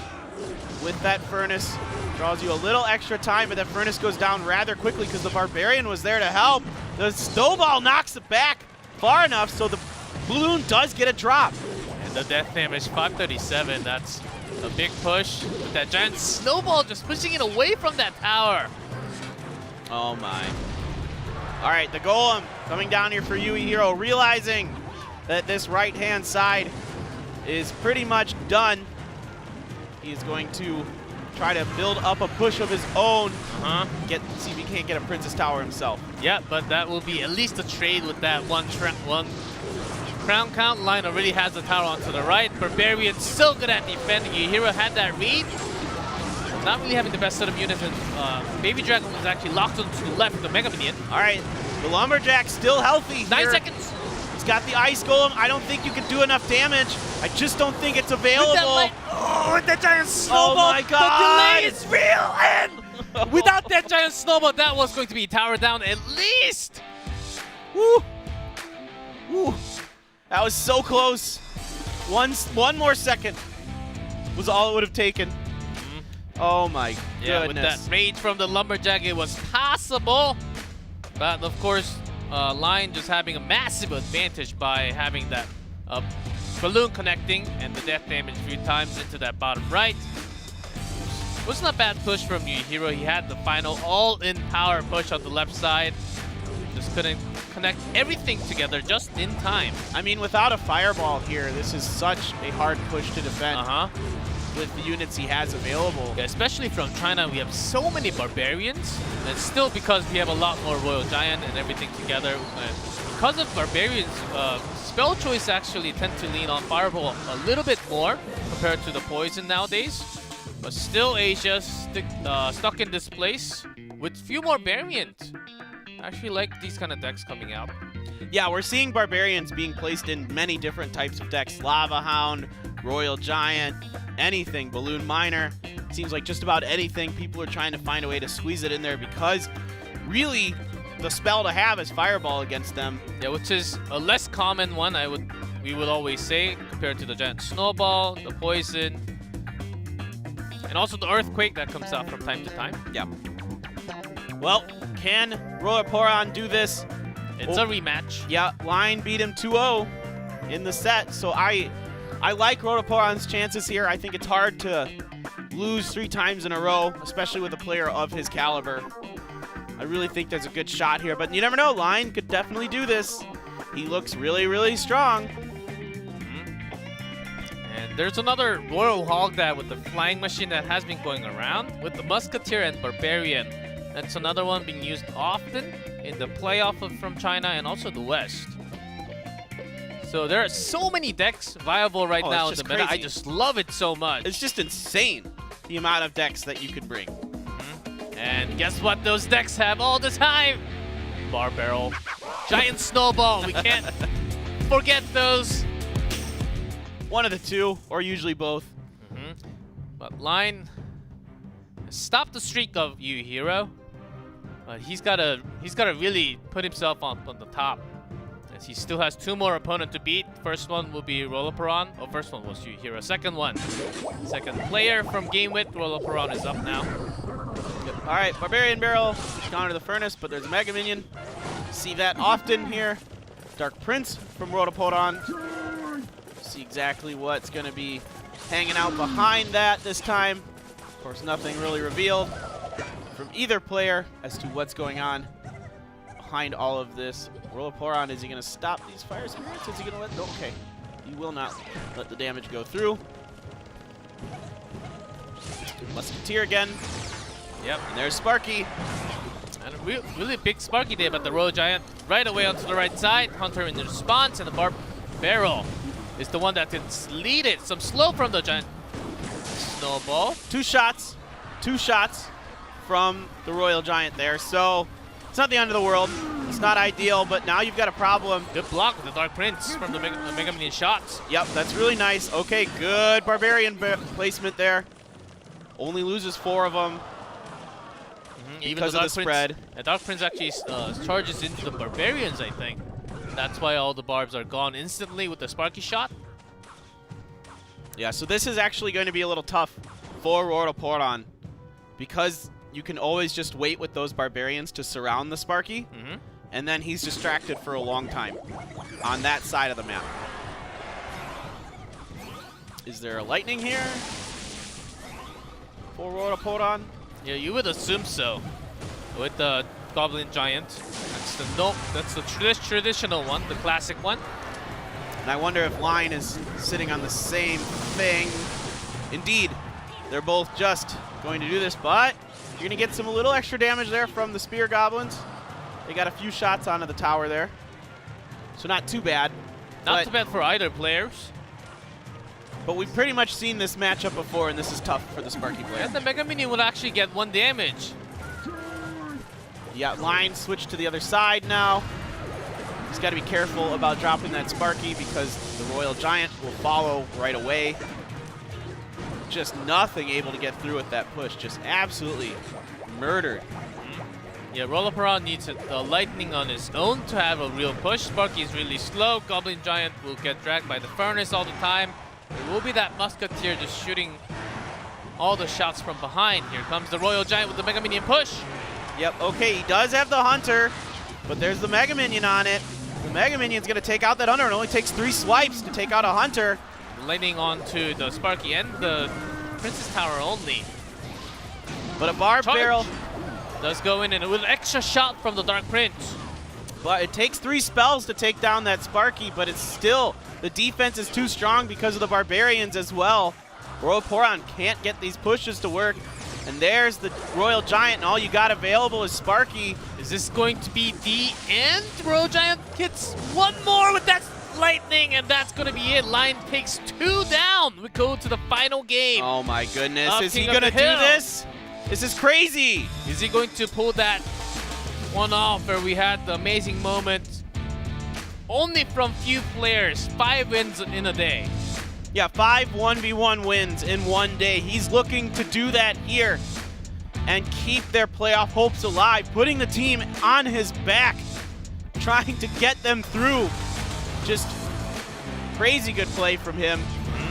with that Furnace. Draws you a little extra time, but that Furnace goes down rather quickly because the Barbarian was there to help. The Snowball knocks it back far enough so the Balloon does get a drop. And the death damage, 537. That's a big push with that giant Snowball just pushing it away from that tower. Oh my. All right, the Golem coming down here for Yuihiro, realizing that this right-hand side is pretty much done. He's going to try to build up a push of his own. See if he can't get a Princess Tower himself. Yeah, but that will be at least a trade with that one Crown Count. Line already has the tower onto the right. Barbarian's so good at defending. Yuihiro had that read. Not really having the best set of units, and Baby Dragon was actually locked onto the left with the Mega Minion. All right, the Lumberjack still healthy. 9 seconds. He's got the Ice Golem. I don't think you can do enough damage. I just don't think it's available. With that giant Snowball. Oh my God. The delay is real, and without that giant Snowball, that was going to be tower down at least. Woo. Woo. That was so close. One more second was all it would have taken. Oh my goodness. Yeah, with that rage from the Lumberjack, it was possible. But of course, Line just having a massive advantage by having that Balloon connecting and the death damage a few times into that bottom right. Wasn't a bad push from Yuihiro. He had the final all-in power push on the left side. Just couldn't connect everything together just in time. I mean, without a Fireball here, this is such a hard push to defend. With the units he has available. Yeah, especially from China, we have so many Barbarians, and still because we have a lot more Royal Giant and everything together. Because of Barbarians, spell choice actually tend to lean on Fireball a little bit more compared to the Poison nowadays. But still Asia stuck in this place with few more Barbarians. I actually like these kind of decks coming out. Yeah, we're seeing Barbarians being placed in many different types of decks. Lava Hound, Royal Giant, anything, Balloon Miner. It seems like just about anything, people are trying to find a way to squeeze it in there because really the spell to have is Fireball against them. Yeah, which is a less common one, we would always say, compared to the Giant Snowball, the Poison, and also the Earthquake that comes out from time to time. Yeah. Well, can Roller Poron do this? It's a rematch. Yeah, Line beat him 2-0. in the set. So I like Rotoporon's chances here. I think it's hard to lose 3 times in a row, especially with a player of his caliber. I really think there's a good shot here, but you never know. Line could definitely do this. He looks really, really strong. And there's another Royal Hog that with the flying machine that has been going around with the Musketeer and Barbarian. That's another one being used often in the playoff from China and also the West. So there are so many decks viable right now in the meta. I just love it so much. It's just insane, the amount of decks that you can bring. And guess what those decks have all the time? Bar Barrel, Giant Snowball. We can't forget those. One of the two, or usually both. But Line stopped the streak of Yu Hero. But he's gotta really put himself on the top. As he still has 2 more opponents to beat. First one will be Rollaperon. Oh, first one was Yu Hero. Second player from GameWith. Rollaperon is up now. All right, Barbarian Barrel, counter the Furnace, but there's a Mega Minion. See that often here. Dark Prince from Rotoporon. See exactly what's going to be hanging out behind that this time. Of course, nothing really revealed from either player as to what's going on behind all of this. Rotoporon, is he going to stop these Fire Spirits? Is he going to let... Okay, he will not let the damage go through. Musketeer again. Yep, and there's Sparky. And a really big Sparky there, but the Royal Giant right away onto the right side. Hunter in response, and the Barrel is the one that can lead it. Some slow from the Giant. Snowball. 2 shots from the Royal Giant there. So it's not the end of the world. It's not ideal, but now you've got a problem. Good block with the Dark Prince from the Mega Minion shots. Yep, that's really nice. Okay, good Barbarian placement there. Only loses 4 of them. Because of the spread. The Dark Prince actually charges into the Barbarians, I think. That's why all the Barbs are gone instantly with the Sparky shot. Yeah, so this is actually going to be a little tough for Rotoporon because you can always just wait with those Barbarians to surround the Sparky, and then he's distracted for a long time on that side of the map. Is there a lightning here for Rotoporon? Yeah, you would assume so. With the Goblin Giant. That's the traditional one, the classic one. And I wonder if Line is sitting on the same thing. Indeed, they're both just going to do this, but you're going to get some little extra damage there from the Spear Goblins. They got a few shots onto the tower there. So not too bad. Not too bad for either players. But we've pretty much seen this matchup before, and this is tough for the Sparky player. And the Mega Minion will actually get 1 damage. Yeah, Line switched to the other side now. He's got to be careful about dropping that Sparky because the Royal Giant will follow right away. Just nothing able to get through with that push. Just absolutely murdered. Yeah, Rollaperon needs a lightning on his own to have a real push. Sparky is really slow. Goblin Giant will get dragged by the Furnace all the time. It will be that Musketeer just shooting all the shots from behind. Here comes the Royal Giant with the Mega Minion push. Yep, okay, he does have the Hunter, but there's the Mega Minion on it. The Mega Minion's going to take out that Hunter. It only takes 3 swipes to take out a Hunter. Lightning onto the Sparky and the Princess Tower only. But a Barb Barrel does go in, and with an extra shot from the Dark Prince. But it takes 3 spells to take down that Sparky, but it's still, the defense is too strong because of the Barbarians as well. Rotoporon can't get these pushes to work. And there's the Royal Giant, and all you got available is Sparky. Is this going to be the end? Royal Giant gets 1 more with that lightning, and that's going to be it. Line takes 2 down. We go to the final game. Oh my goodness, is he going to do this? This is crazy. Is he going to pull that one off where we had the amazing moment only from few players, 5 wins in a day? Yeah, 5 1v1 wins in 1 day. He's looking to do that here and keep their playoff hopes alive, putting the team on his back, trying to get them through. Just crazy good play from him.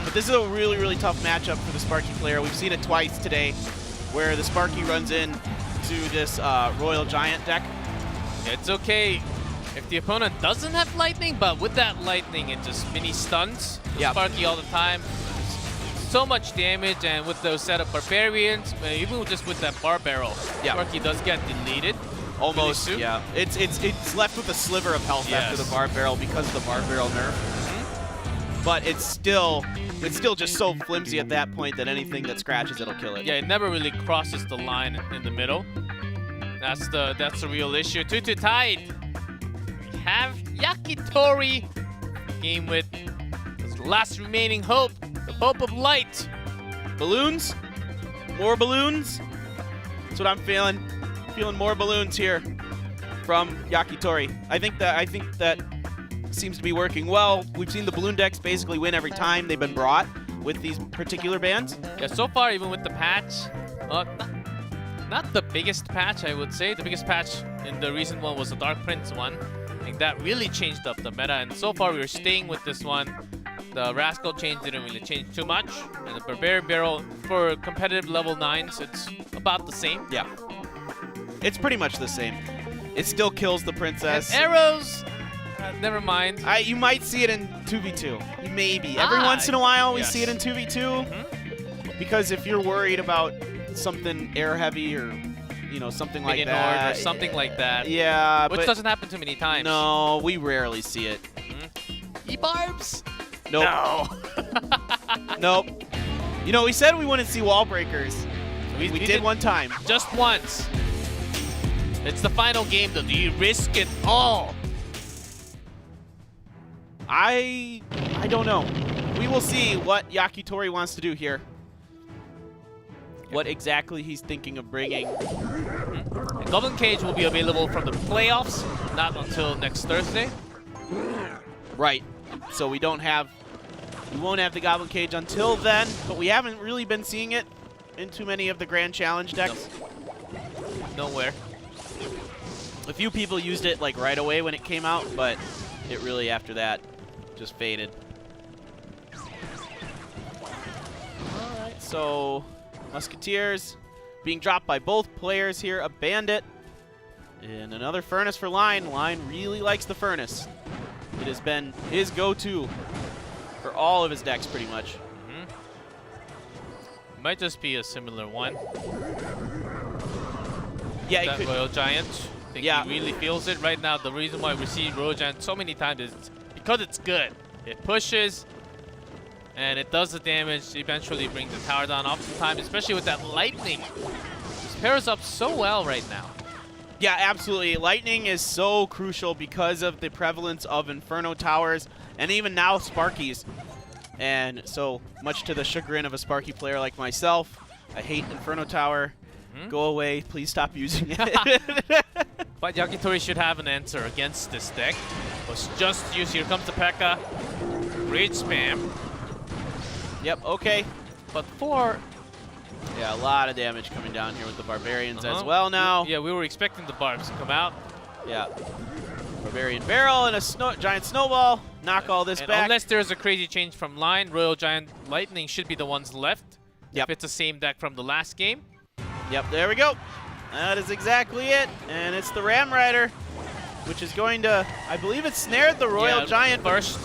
But this is a really, really tough matchup for the Sparky player. We've seen it twice today where the Sparky runs in to this Royal Giant deck. It's okay. if the opponent doesn't have lightning, but with that lightning, it just mini stuns Sparky all the time. So much damage, and with those set of barbarians, even just with that bar barrel, Sparky does get deleted. Almost, yeah. It's left with a sliver of health after the bar barrel because of the bar barrel nerf. But it's still just so flimsy at that point that anything that scratches it'll kill it. Yeah, it never really crosses the line in the middle. That's the real issue. 2-2 tied. We have Yakitori. GameWith his last remaining hope. The hope of light. Balloons? More balloons? That's what I'm feeling. Feeling more balloons here from Yakitori. I think that seems to be working well. We've seen the balloon decks basically win every time they've been brought with these particular bands. Yeah, so far, even with the patch, not the biggest patch, I would say. The biggest patch in the recent one was the Dark Prince one. I think that really changed up the meta, and so far we were staying with this one. The Rascal change didn't really change too much, and the Barbarian Barrel, for competitive level 9s, it's about the same. Yeah. It's pretty much the same. It still kills the princess. And arrows! Never mind. You might see it in 2v2. Maybe. Every once in a while we see it in 2v2. Because if you're worried about something air heavy or something like that. Or something like that. Yeah, which doesn't happen too many times. No, we rarely see it. E-barbs? Nope. No. Nope. We said we wouldn't see wall breakers. We did one time. Just once. It's the final game, though. Do you risk it all? I don't know. We will see what Yakitori wants to do here. What exactly he's thinking of bringing. And Goblin Cage will be available from the playoffs, not until next Thursday. Right. So we won't have the Goblin Cage until then, but we haven't really been seeing it in too many of the Grand Challenge decks. Nowhere. A few people used it like right away when it came out, but it really after that just faded. Alright, so Musketeers being dropped by both players here. A Bandit and another Furnace for Line. Line really likes the Furnace. It has been his go-to for all of his decks pretty much. Might just be a similar one. Yeah, that Royal Giant. I think he really feels it right now. The reason why we see Royal Giant so many times is because it's good. It pushes, and it does the damage. Eventually brings the tower down oftentimes, especially with that lightning. This pairs up so well right now. Yeah, absolutely. Lightning is so crucial because of the prevalence of Inferno Towers, and even now Sparkies. And so, much to the chagrin of a Sparky player like myself, I hate Inferno Tower. Go away. Please stop using it. But Yakitori should have an answer against this deck. Let's just use, here comes the P.E.K.K.A. Great spam. Yep, okay. But for... Yeah, a lot of damage coming down here with the Barbarians as well now. Yeah, we were expecting the Barbs to come out. Yeah. Barbarian Barrel and a Giant Snowball. Knock all this back. Unless there's a crazy change from line, Royal Giant Lightning should be the ones left. Yep. If it's the same deck from the last game. Yep, there we go. That is exactly it. And it's the Ram Rider, which is going to, I believe it snared the Royal Giant. First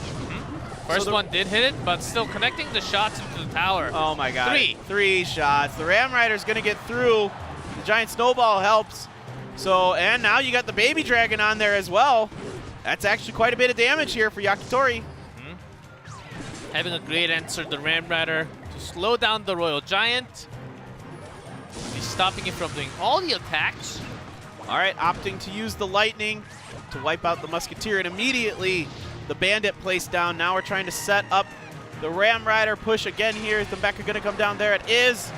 so one did hit it, but still connecting the shots into the tower. Oh my god. Three shots. The Ram Rider's going to get through. The Giant Snowball helps. So, and now you got the Baby Dragon on there as well. That's actually quite a bit of damage here for Yakitori. Having a great answer, the Ram Rider, to slow down the Royal Giant. He's stopping it from doing all the attacks. All right, opting to use the Lightning to wipe out the Musketeer, and immediately the Bandit placed down. Now we're trying to set up the Ram Rider push again here. Is the Mecha going to come down? There it is.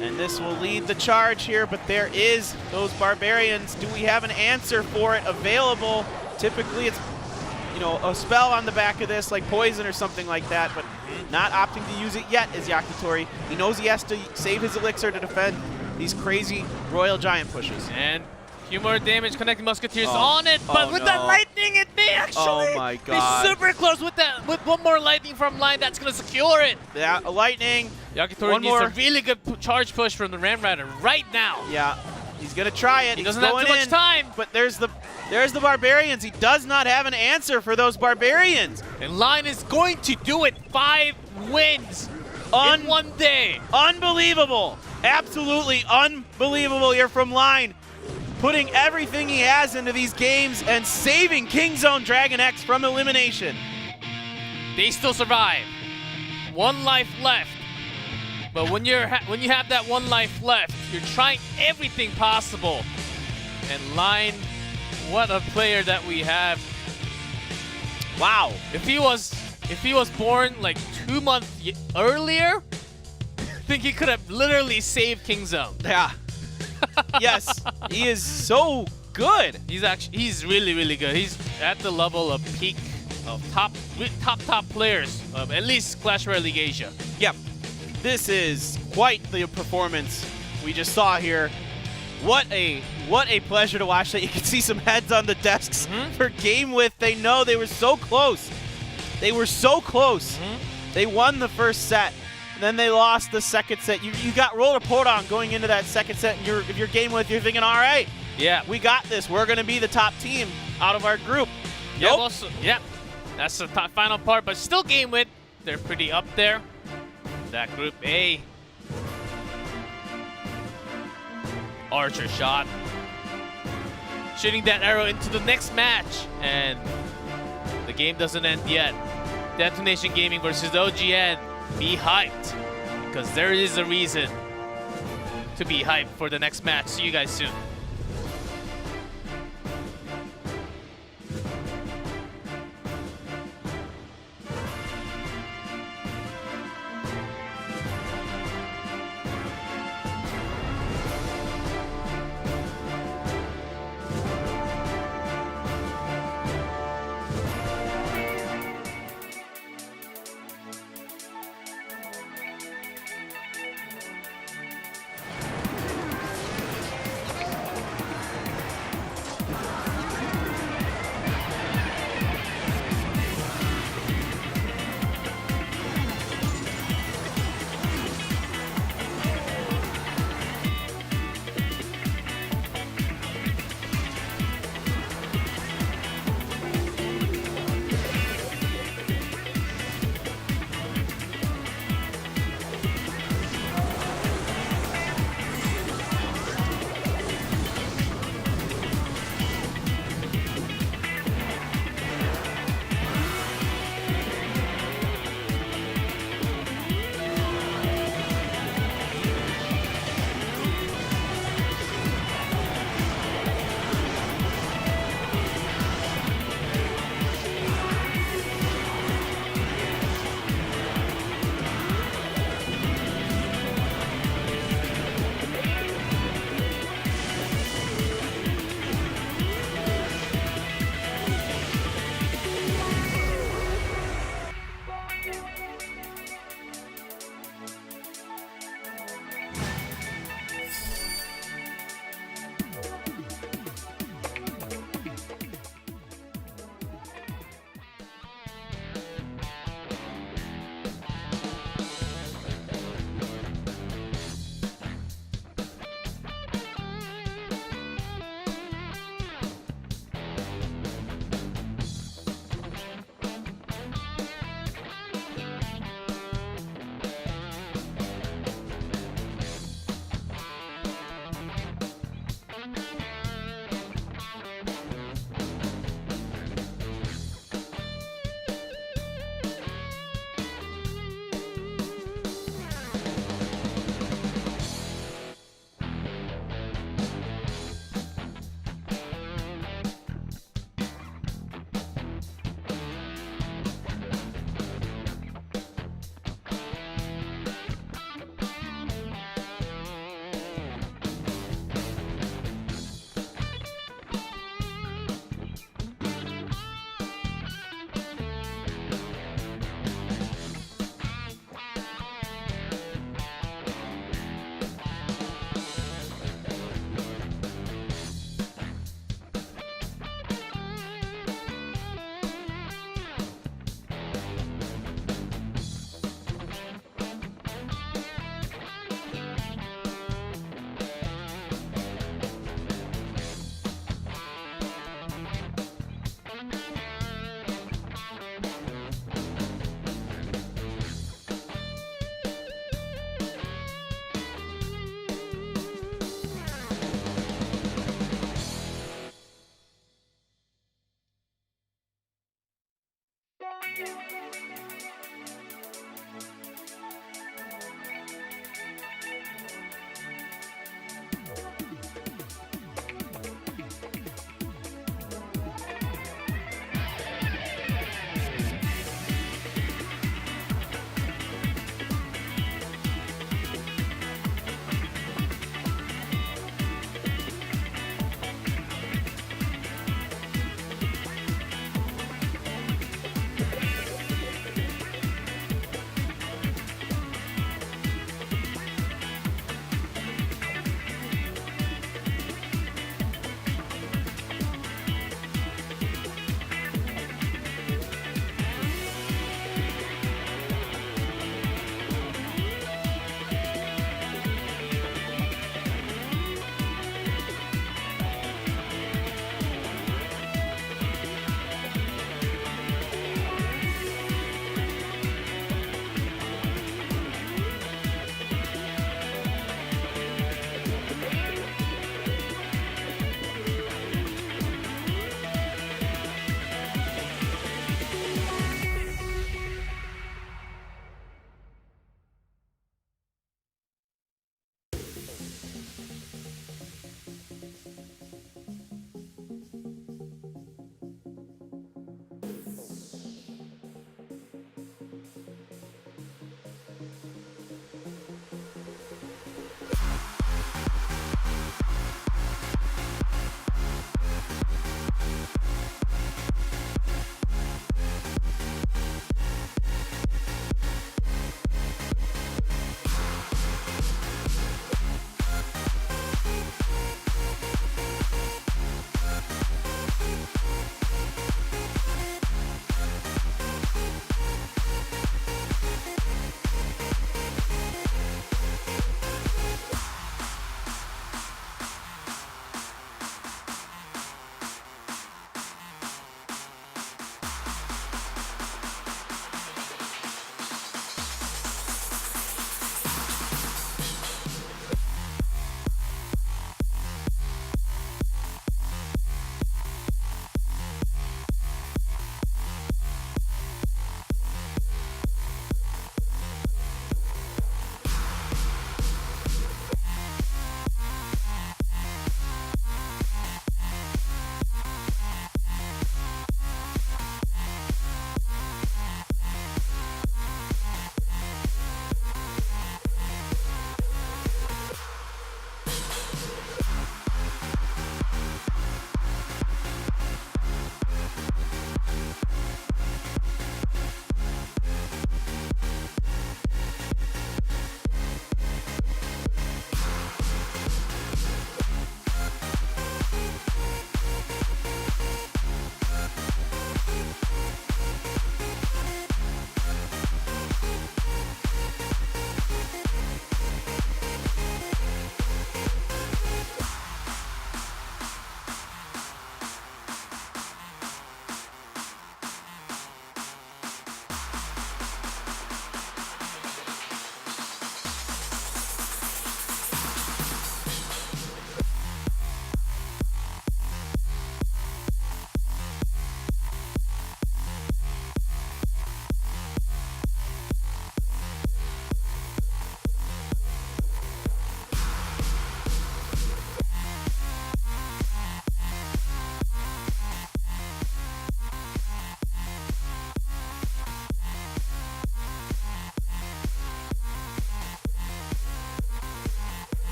And this will lead the charge here, but there is those Barbarians. Do we have an answer for it available? Typically it's, a spell on the back of this, like poison or something like that, but not opting to use it yet is Yakitori. He knows he has to save his elixir to defend these crazy Royal Giant pushes. And few more damage connecting Musketeers on it, but with that lightning, it may actually be super close with that. With one more lightning from line, that's going to secure it. Yeah, a lightning. Yakitori needs a really good charge push from the Ram Rider right now. Yeah, He's gonna try it. He doesn't have going too much in, time. But there's the Barbarians. He does not have an answer for those Barbarians. And Line is going to do it. 5 wins in one day. Unbelievable. Absolutely unbelievable here from Line. Putting everything he has into these games and saving Kingzone Dragon X from elimination. They still survive. 1 life left. But when you have that 1 life left, you're trying everything possible. And Line, what a player that we have. Wow. If he was born like 2 months earlier, I think he could have literally saved Kingzone. Yeah. Yes, he is so good. He's really, really good. He's at the level of peak of top players of at least Clash Royale League Asia. Yep. This is quite the performance we just saw here. What a pleasure to watch that. You can see some heads on the desks for GameWith. They know they were so close. They were so close. They won the first set. Then they lost the second set. You got roll report on going into that second set. And if you're GameWith, you're thinking, all right, yeah, we got this. We're going to be the top team out of our group. Yeah, Nope. also, yeah, that's the final part. But still GameWith, they're pretty up there. That Group A. Archer shot. Shooting that arrow into the next match. And the game doesn't end yet. Detonation Gaming versus OGN. Be hyped, because there is a reason to be hyped for the next match. See you guys soon.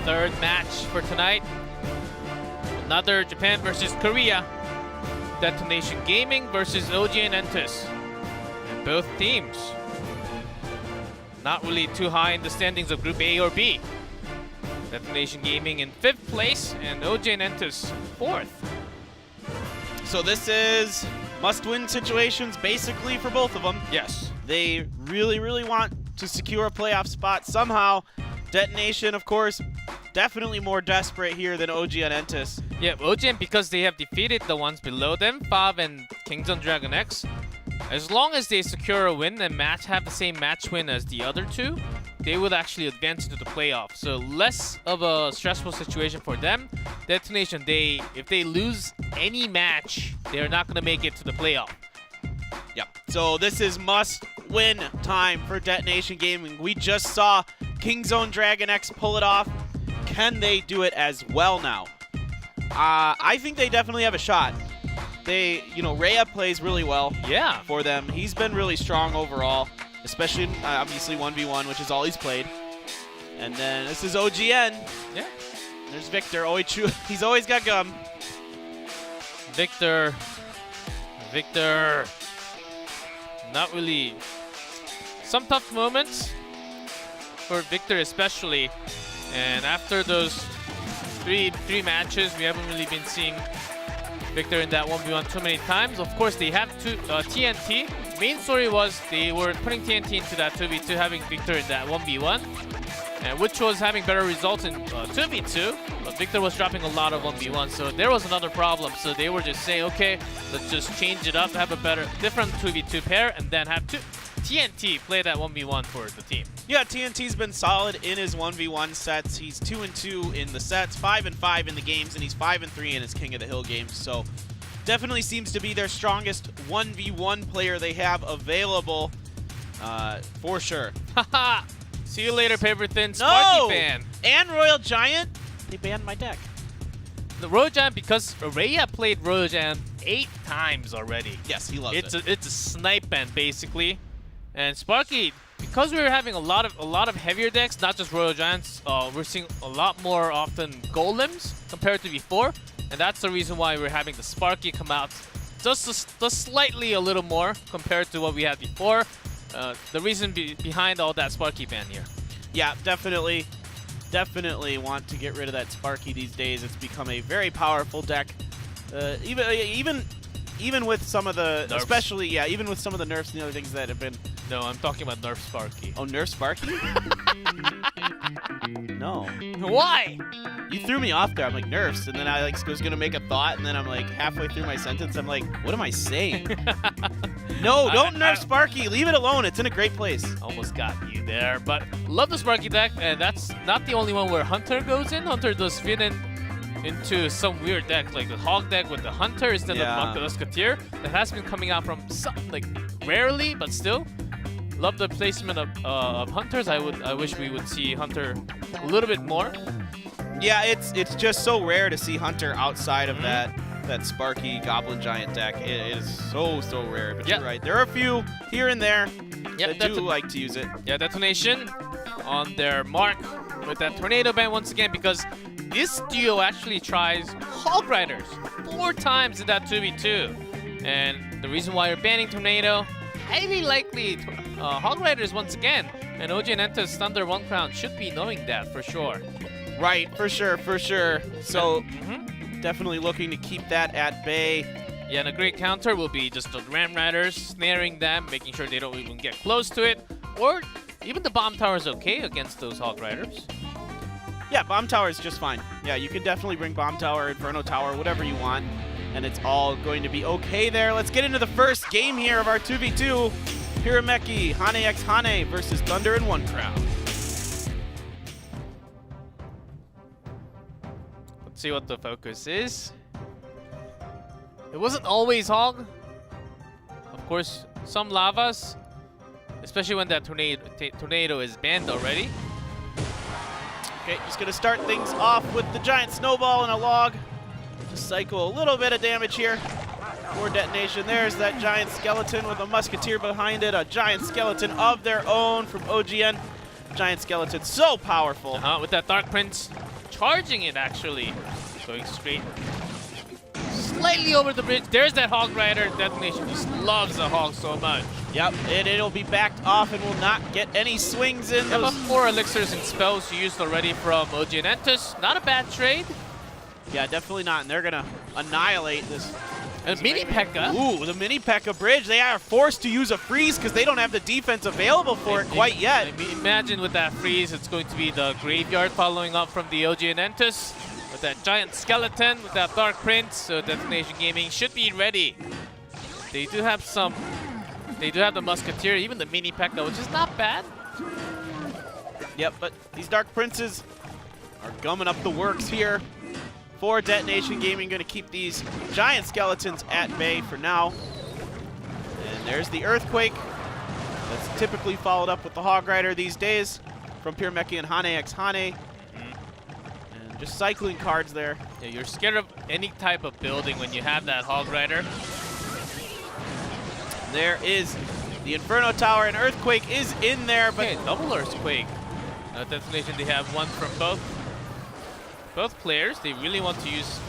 third match for tonight. Another Japan versus Korea. Detonation Gaming versus OG and Entus. And both teams not really too high in the standings of Group A or B. Detonation Gaming in 5th place and OG and Entus 4th. So this is must-win situations basically for both of them. Yes. They really, really want to secure a playoff spot somehow. Detonation, of course, definitely more desperate here than OG and Entus. Yeah, OGN, because they have defeated the ones below them, Fav and Kingdom Dragon X. As long as they secure a win and have the same match win as the other two, they would actually advance into the playoffs. So less of a stressful situation for them. Detonation, if they lose any match, they're not going to make it to the playoff. Yep. So this is must-win time for Detonation Gaming. We just saw Kingzone Dragon X pull it off. Can they do it as well now? I think they definitely have a shot. Rhea plays really well. Yeah. For them. He's been really strong overall, especially obviously 1v1, which is all he's played. And then this is OGN. Yeah. There's Victor. He's always got gum. Victor. Not really. Some tough moments for Victor especially. And after those three matches, we haven't really been seeing Victor in that 1v1 too many times. Of course, they have TNT. Main story was they were putting TNT into that 2v2, having Victor in that 1v1, and which was having better results in 2v2. But Victor was dropping a lot of 1v1, so there was another problem. So they were just saying, okay, let's just change it up, have a different 2v2 pair, and then have TNT play that 1v1 for the team. Yeah, TNT's been solid in his 1v1 sets. He's 2-2 in the sets, 5-5 in the games, and he's 5-3 in his King of the Hill games. So definitely seems to be their strongest 1v1 player they have available, for sure. Haha! See you later, Paper Thin Sparky fan. And Royal Giant, they banned my deck. The Royal Giant, because Rhea played Royal Giant 8 times already. Yes, he loves it. It's a snipe ban basically. And Sparky, because we were having a lot of heavier decks, not just Royal Giants, we're seeing a lot more often golems compared to before, and that's the reason why we're having the Sparky come out just slightly a little more compared to what we had before. The reason behind all that Sparky ban here. Yeah, definitely want to get rid of that Sparky these days. It's become a very powerful deck. Even with some of the nerfs. Even with some of the nerfs and the other things that have been. No, I'm talking about nerf Sparky. Oh, nerf Sparky? No. Why? You threw me off there. I'm like, nerfs, and then I was gonna make a thought, and then I'm like halfway through my sentence, I'm like, what am I saying? No, don't nerf Sparky. Leave it alone. It's in a great place. Almost got you there, but love the Sparky deck, and that's not the only one where Hunter goes in. Hunter does fit into some weird deck, like the Hog deck with the Hunter instead of the Musketeer. That has been coming out from rarely, but still. Love the placement of Hunters. I wish we would see Hunter a little bit more. Yeah, it's just so rare to see Hunter outside of that Sparky Goblin Giant deck. It is so rare. But you're right. There are a few here and there that do like to use it. Yeah, Detonation on their mark with that Tornado ban once again, because this duo actually tries Hog Riders 4 times in that 2v2. And the reason why you're banning Tornado, highly likely Hog Riders once again. And OG and Entus Thunder 1 Crown should be knowing that for sure. Right, for sure. So definitely looking to keep that at bay. Yeah, and a great counter will be just the Ram Riders, snaring them, making sure they don't even get close to it. Or even the Bomb Tower is okay against those Hog Riders. Yeah, Bomb Tower is just fine. Yeah, you can definitely bring Bomb Tower, Inferno Tower, whatever you want, and it's all going to be okay there. Let's get into the first game here of our 2v2. Hirameki, Hane x Hane versus Thunder in 1 Crown. Let's see what the focus is. It wasn't always Hog. Of course, some Lavas, especially when that tornado is banned already. Okay, just gonna start things off with the Giant Snowball and a Log. Just cycle a little bit of damage here for Detonation. There's that Giant Skeleton with a Musketeer behind it. A Giant Skeleton of their own from OGN. Giant Skeleton, so powerful. With that Dark Prince. charging it actually. Going straight. Slightly over the bridge. There's that Hog Rider. Detonation just loves the Hog so much. Yep, and it'll be backed off and will not get any swings in. About Those 4 elixirs and spells used already from OG and Entus. Not a bad trade. Yeah, definitely not. And they're going to annihilate this. And Mini P.E.K.K.A. Ooh, the Mini P.E.K.K.A. bridge. They are forced to use a freeze because they don't have the defense available for it quite yet. Imagine with that freeze, it's going to be the Graveyard following up from the OG and Entus. With that giant skeleton, with that Dark Prince, so Destination Gaming should be ready. They do have some. They do have the Musketeer, even the Mini P.E.K.K.A., which is not bad. Yep, but these Dark Princes are gumming up the works here for Detonation Gaming. Going to keep these giant skeletons at bay for now. And there's the Earthquake. That's typically followed up with the Hog Rider these days from Pure Mecha and Hane x Hane. Just cycling cards there. Yeah, you're scared of any type of building when you have that Hog Rider. There is the Inferno Tower, and Earthquake is in there, but okay, double Earthquake. Destination, they have one from both players. They really want to use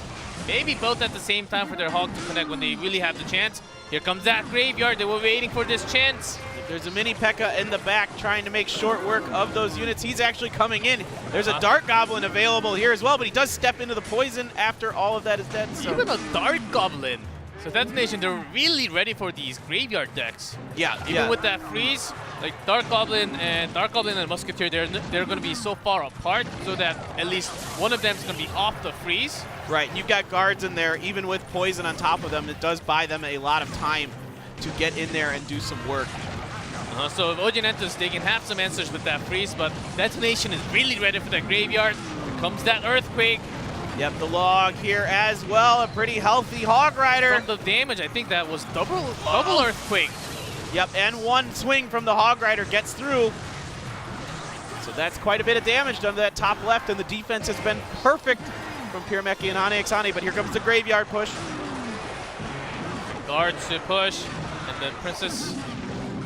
maybe both at the same time for their Hog to connect when they really have the chance. Here comes that Graveyard. They were waiting for this chance. There's a Mini P.E.K.K.A. in the back trying to make short work of those units. He's actually coming in. There's a Dark Goblin available here as well, but he does step into the poison after all of that is dead. So. Even a Dark Goblin. So Detonation, they're really ready for these Graveyard decks. Yeah, Even with that freeze, like Dark Goblin and Musketeer, they're going to be so far apart so that at least one of them is going to be off the freeze. Right, you've got guards in there. Even with poison on top of them, it does buy them a lot of time to get in there and do some work. So if OG and Entus, they can have some answers with that freeze, but Detonation is really ready for that Graveyard. Here comes that Earthquake. Yep, the log here as well. A pretty healthy Hog Rider. From the damage, I think that was double Earthquake. Yep, and one swing from the Hog Rider gets through. So that's quite a bit of damage done to that top left, and the defense has been perfect from Pure Mecha and Hane x Hane, but here comes the Graveyard push. Guards to push, and the Princess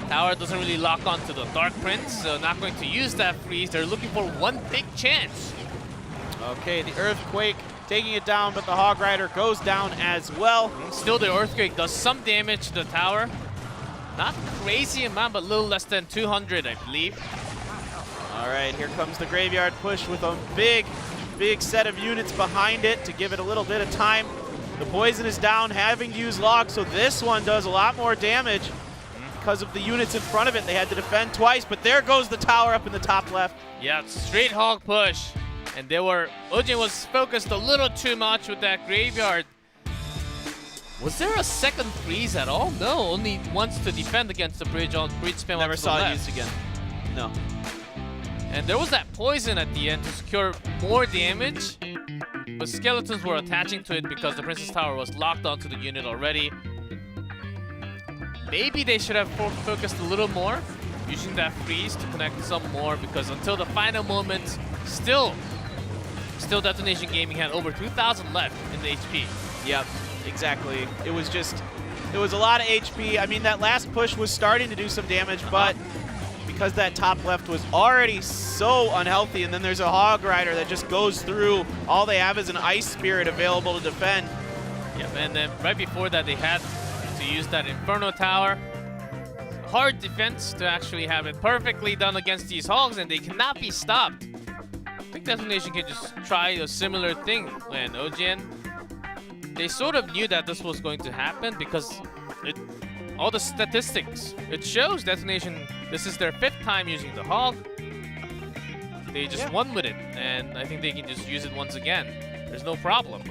Tower doesn't really lock onto the Dark Prince, so not going to use that freeze. They're looking for one big chance. Okay, the Earthquake taking it down, but the Hog Rider goes down as well. Still, the Earthquake does some damage to the tower. Not crazy amount, but a little less than 200, I believe. All right, here comes the Graveyard push with a big set of units behind it to give it a little bit of time. The poison is down, having to use log, so this one does a lot more damage. Because of the units in front of it, they had to defend twice, but there goes the tower up in the top left. Yeah, straight Hog push. And OJ was focused a little too much with that Graveyard. Was there a second freeze at all? No, only once to defend against the bridge on bridge spam. Never saw it used again. No. And there was that poison at the end to secure more damage. But skeletons were attaching to it because the Princess Tower was locked onto the unit already. Maybe they should have focused a little more, using that freeze to connect some more, because until the final moment, still Detonation Gaming had over 2,000 left in the HP. Yep, exactly. It was a lot of HP. I mean, that last push was starting to do some damage, but because that top left was already so unhealthy, and then there's a Hog Rider that just goes through, all they have is an Ice Spirit available to defend. Yep, and then right before that, they had to use that Inferno Tower. Hard defense to actually have it perfectly done against these Hogs, and they cannot be stopped. I think Detonation can just try a similar thing when OGN. They sort of knew that this was going to happen because all the statistics, it shows Detonation, this is their 5th time using the Hog. They just won with it, and I think they can just use it once again. There's no problem.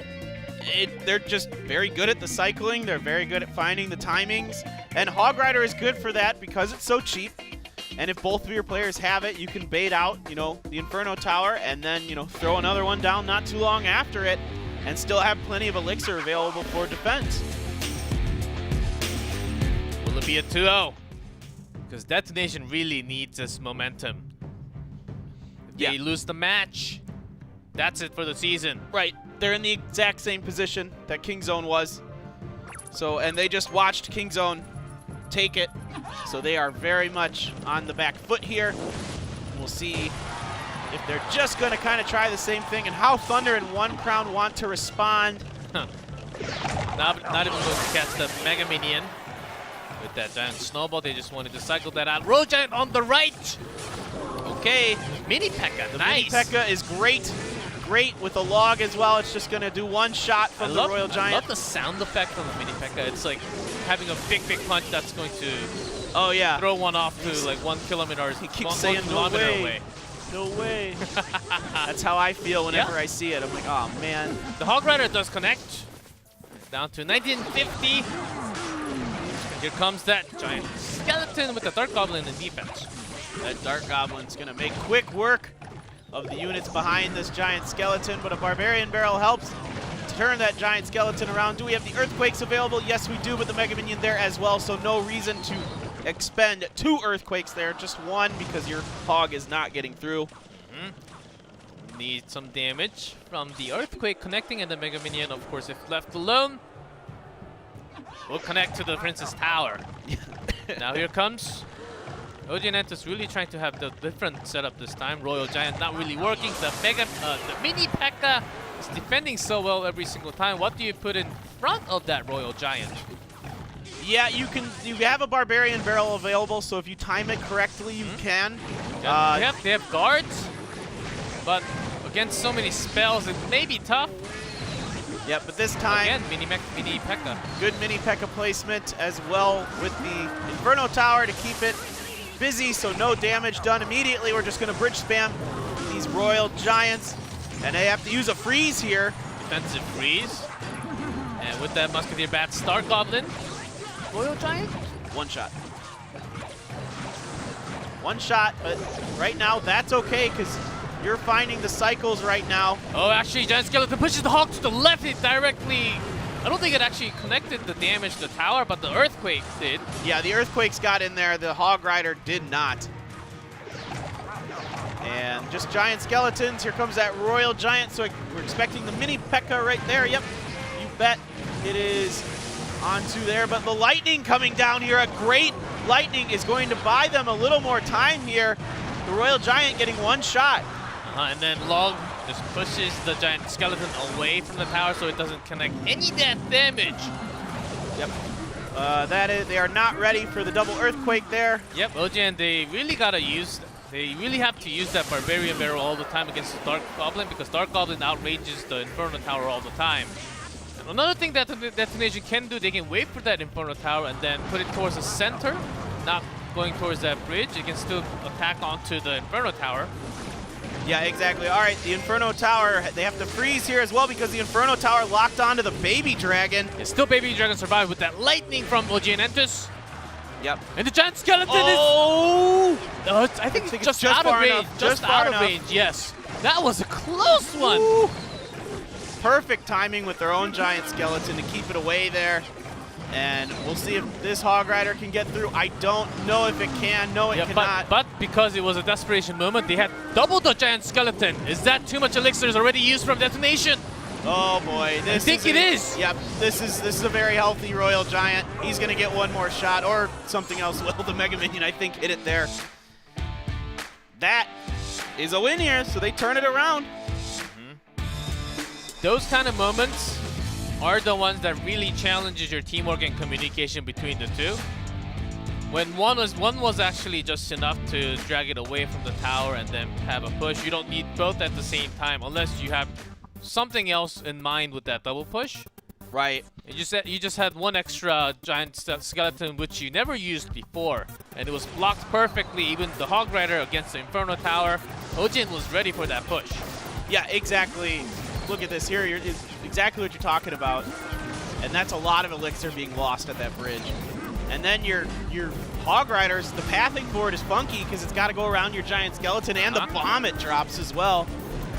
They're just very good at the cycling. They're very good at finding the timings. And Hog Rider is good for that because it's so cheap. And if both of your players have it, you can bait out, the Inferno Tower and then, throw another one down not too long after it and still have plenty of elixir available for defense. Will it be a 2-0? Because Detonation really needs this momentum. If they lose the match, that's it for the season. Right. They're in the exact same position that Kingzone was. So, and they just watched Kingzone take it. So they are very much on the back foot here. We'll see if they're just going to kind of try the same thing, and how Thunder and One Crown want to respond. Not even going to catch the Mega Minion with that giant snowball. They just wanted to cycle that out. Royal Giant on the right. Okay. Mini P.E.K.K.A. The Nice. Mini P.E.K.K.A. is great. Great with the log as well. It's just going to do one shot from the Royal Giant. I love the sound effect from the Mini P.E.K.K.A. It's like having a big punch that's going to throw one off to like 1 kilometer. He keeps saying, no way. Away. No way. That's how I feel whenever I see it. I'm like, oh, man. The Hog Rider does connect. Down to 1950. Here comes that giant skeleton with the Dark Goblin in defense. That Dark Goblin's going to make quick work of the units behind this giant skeleton, but a Barbarian Barrel helps to turn that giant skeleton around. Do we have the Earthquakes available? Yes, we do, but the Mega Minion there as well, so no reason to expend 2 Earthquakes there, just 1 because your Hog is not getting through. Need some damage from the Earthquake connecting, and the Mega Minion, of course, if left alone, will connect to the Princess Tower. Now here comes OG&Entus really trying to have the different setup this time. Royal Giant not really working. The Mini P.E.K.K.A. is defending so well every single time. What do you put in front of that Royal Giant? Yeah, you have a Barbarian Barrel available, so if you time it correctly, you can. They have guards, but against so many spells, it may be tough. Yeah, but this time, again, Mini P.E.K.K.A. Good Mini P.E.K.K.A. placement as well with the Inferno Tower to keep it busy, so no damage done immediately. We're just going to bridge spam these Royal Giants, and they have to use a freeze here. Defensive freeze. And with that Musketeer Bat Star Goblin, Royal Giant? One shot. One shot, but right now that's okay because you're finding the cycles right now. Oh, actually, Giant Skeleton pushes the Hog to the left. It directly... I don't think it actually connected the damage to the tower, but the Earthquake did. Yeah, the Earthquakes got in there. The Hog Rider did not. And just giant skeletons. Here comes that Royal Giant. So we're expecting the Mini P.E.K.K.A. right there. Yep, you bet it is onto there. But the Lightning coming down here. A great Lightning is going to buy them a little more time here. The Royal Giant getting one shot. And then Log just pushes the giant skeleton away from the tower so it doesn't connect any death damage. Yep. They are not ready for the double Earthquake there. Yep, OG, they really have to use that Barbarian Barrel all the time against the Dark Goblin because Dark Goblin outrages the Inferno Tower all the time. And another thing that the Detonation can do, they can wait for that Inferno Tower and then put it towards the center, not going towards that bridge. It can still attack onto the Inferno Tower. Yeah, exactly. All right, the Inferno Tower, they have to freeze here as well because the Inferno Tower locked onto the Baby Dragon. It's still Baby Dragon survived with that lightning from OG&Entus. Yep. And the giant skeleton is... I think it's just out of range. Just out of range, yes. That was a close one. Ooh. Perfect timing with their own giant skeleton to keep it away there. And we'll see if this Hog Rider can get through. I don't know if it can. No, it cannot. But because it was a desperation moment, they had doubled the giant skeleton. Is that too much elixirs already used from Detonation? Oh boy, I think it is. Yep, this is a very healthy Royal Giant. He's gonna get one more shot or something else. Well, the Mega Minion, I think, hit it there. That is a win here, so they turn it around. Those kind of moments are the ones that really challenges your teamwork and communication between the two. When one was actually just enough to drag it away from the tower and then have a push. You don't need both at the same time unless you have something else in mind with that double push. Right. You just had one extra giant skeleton which you never used before, and it was blocked perfectly. Even the Hog Rider against the Inferno Tower, Ojin was ready for that push. Yeah, exactly. Look at this here. It's exactly what you're talking about, and that's a lot of elixir being lost at that bridge. And then your Hog Riders, the pathing for it is funky because it's got to go around your giant skeleton, and the bomb it drops as well.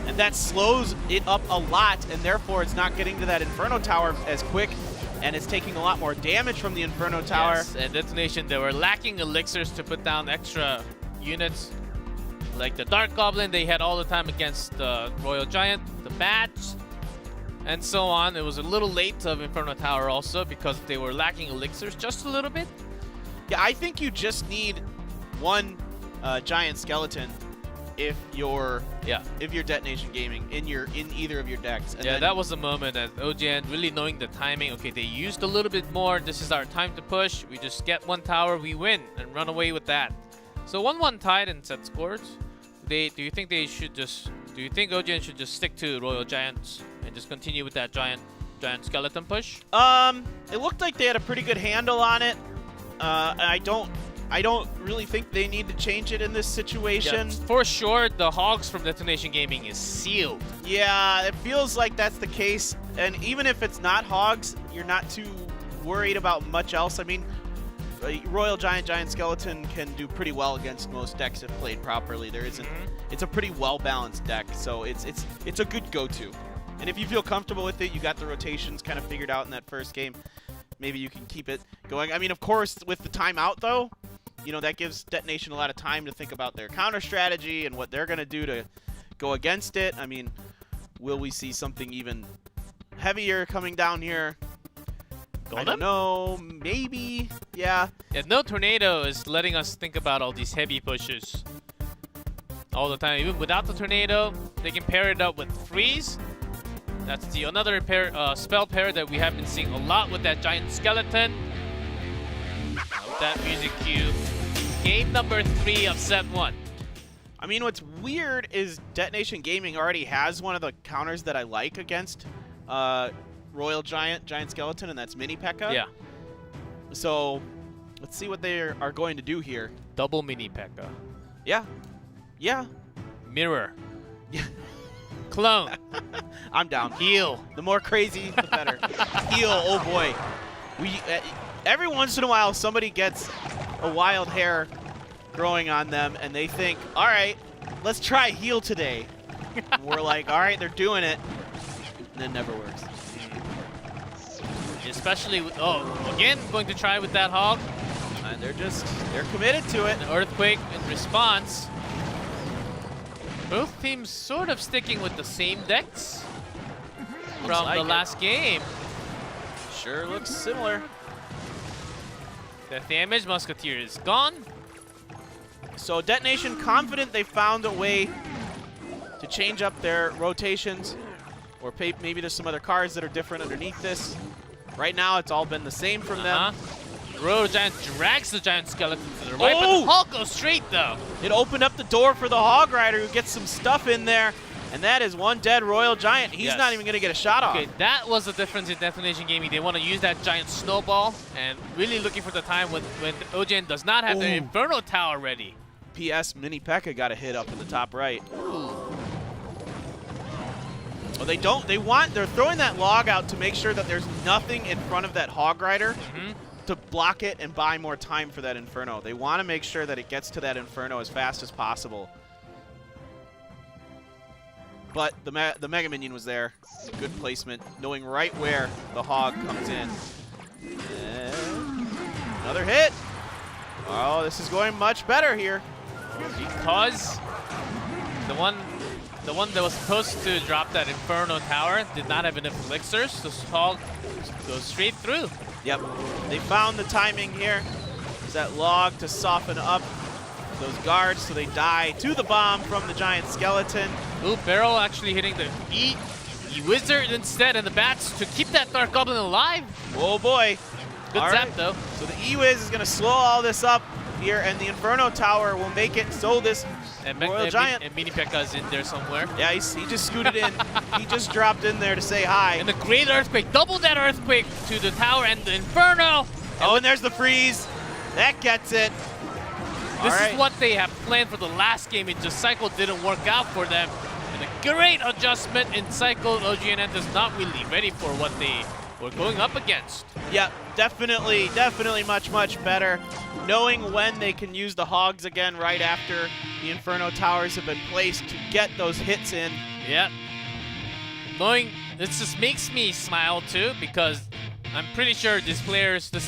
And that slows it up a lot, and therefore it's not getting to that Inferno Tower as quick, and it's taking a lot more damage from the Inferno Tower. Yes, and Detonation, they were lacking elixirs to put down extra units. Like the Dark Goblin, they had all the time against the Royal Giant, the Bats, and so on. It was a little late of Inferno Tower also because they were lacking elixirs just a little bit. Yeah, I think you just need one giant skeleton if you're Detonation Gaming in either of your decks. And yeah, that was the moment that OGN really knowing the timing. Okay, they used a little bit more. This is our time to push. We just get one tower, we win, and run away with that. So 1-1 tied in set scores. Do you think OGN should just stick to Royal Giants and just continue with that giant skeleton push? It looked like they had a pretty good handle on it. I don't really think they need to change it in this situation. Yeah, for sure, the Hogs from Detonation Gaming is sealed. Yeah, it feels like that's the case. And even if it's not Hogs, you're not too worried about much else. I mean, Royal Giant Skeleton can do pretty well against most decks if played properly. There isn't. It's a pretty well-balanced deck, so it's a good go-to. And if you feel comfortable with it, you got the rotations kind of figured out in that first game, maybe you can keep it going. I mean, of course, with the timeout, though, you know, that gives Detonation a lot of time to think about their counter strategy and what they're going to do to go against it. I mean, will we see something even heavier coming down here? I don't know. Maybe. Yeah. Yeah, no tornado is letting us think about all these heavy pushes all the time. Even without the tornado, they can pair it up with freeze. That's another spell pair that we have been seeing a lot with that giant skeleton. With that music cue. Game number 3 of set 1. I mean, what's weird is Detonation Gaming already has one of the counters that I like against Royal Giant Skeleton, and that's Mini P.E.K.K.A. Yeah. So let's see what they are going to do here. Double Mini P.E.K.K.A. Yeah. Yeah. Mirror. Yeah. Clone. I'm down. Heal. The more crazy, the better. Heal. Oh boy. Every once in a while, somebody gets a wild hair growing on them, and they think, "All right, let's try heal today." We're like, "All right, they're doing it," and it never works. Especially with, again, going to try with that Hog. And they're committed to it. An Earthquake in response. Both teams sort of sticking with the same decks from the last game. Sure looks similar. Death damage, Musketeer is gone. So Detonation confident they found a way to change up their rotations, or maybe there's some other cards that are different underneath this. Right now, it's all been the same from them. Royal Giant drags the giant skeleton to the right, but the Hog goes straight, though. It opened up the door for the Hog Rider, who gets some stuff in there, and that is one dead Royal Giant. He's not even going to get a shot off. Okay, that was the difference in Detonation Gaming. They want to use that giant snowball, and really looking for the time when OGN does not have the Inferno Tower ready. P.S. Mini P.E.K.K.A. got a hit up in the top right. Well, they don't. They're throwing that log out to make sure that there's nothing in front of that Hog Rider to block it and buy more time for that Inferno. They want to make sure that it gets to that Inferno as fast as possible. But the Mega Minion was there. Good placement, knowing right where the Hog comes in. And another hit. Oh, this is going much better here. Because the one that was supposed to drop that Inferno Tower did not have enough elixirs, so Hog goes straight through. Yep, they found the timing here. There's that log to soften up those guards so they die to the bomb from the giant skeleton. Ooh, Barrel actually hitting the E-Wizard instead, and the bats to keep that Dark Goblin alive. Oh boy. Good zap though. So the E-Wiz is going to slow all this up here, and the Inferno Tower will make it so this Royal Giant. And Mini P.E.K.K.A.'s in there somewhere. Yeah, he just scooted in. He just dropped in there to say hi. And the Great Earthquake, double that Earthquake to the tower and the Inferno. Oh, and there's the freeze. That gets it. This is what they have planned for the last game. It just Cycle didn't work out for them. And a great adjustment in Cycle. OGN is not really ready for what they were going up against. Yeah, definitely much better. Knowing when they can use the Hogs again right after the Inferno Towers have been placed to get those hits in. Yeah. Knowing this just makes me smile too, because I'm pretty sure this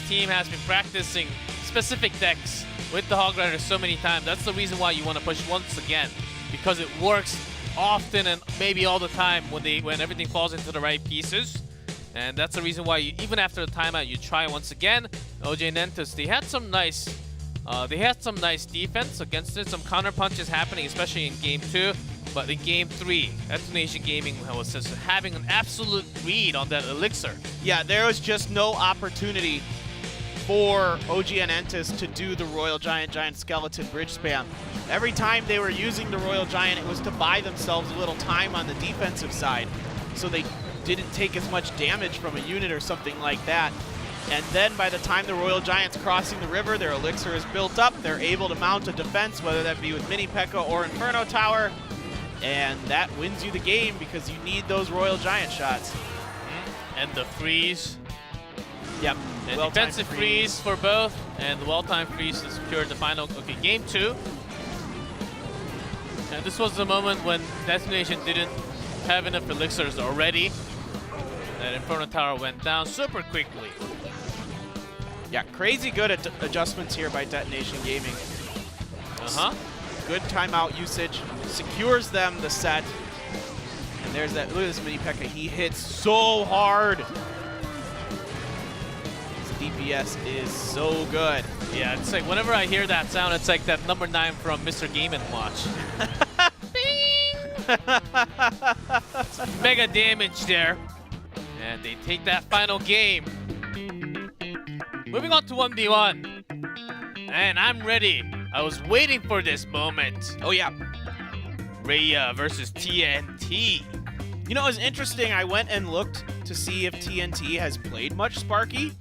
team has been practicing specific decks with the Hog Rider so many times. That's the reason why you want to push once again, because it works often and maybe all the time when everything falls into the right pieces. And that's the reason why even after the timeout, you try once again. OJ Nentus, they had some nice They had some nice defense against it, some counter punches happening, especially in Game 2. But in Game 3, Destination Gaming was just having an absolute read on that elixir. Yeah, there was just no opportunity for OG and Entis to do the Royal Giant Skeleton bridge spam. Every time they were using the Royal Giant, it was to buy themselves a little time on the defensive side, so they didn't take as much damage from a unit or something like that. And then by the time the Royal Giant's crossing the river, their elixir is built up, they're able to mount a defense, whether that be with Mini P.E.K.K.A. or Inferno Tower, and that wins you the game because you need those Royal Giant shots. And the freeze. Yep. And defensive freeze for both, and the well-timed freeze to secure the final. Okay, Game 2. And this was the moment when Destination didn't have enough elixirs already. That Inferno Tower went down super quickly. Yeah, crazy good adjustments here by Detonation Gaming. Good timeout usage, secures them the set. And there's that, look at this Mini P.E.K.K.A. He hits so hard. His DPS is so good. Yeah, it's like whenever I hear that sound, it's like that number 9 from Mr. Game & Watch. Mega damage there. And they take that final game. Moving on to 1v1. And I'm ready. I was waiting for this moment. Oh yeah. Rhea versus TNT. You know, it was interesting. I went and looked to see if TNT has played much Sparky,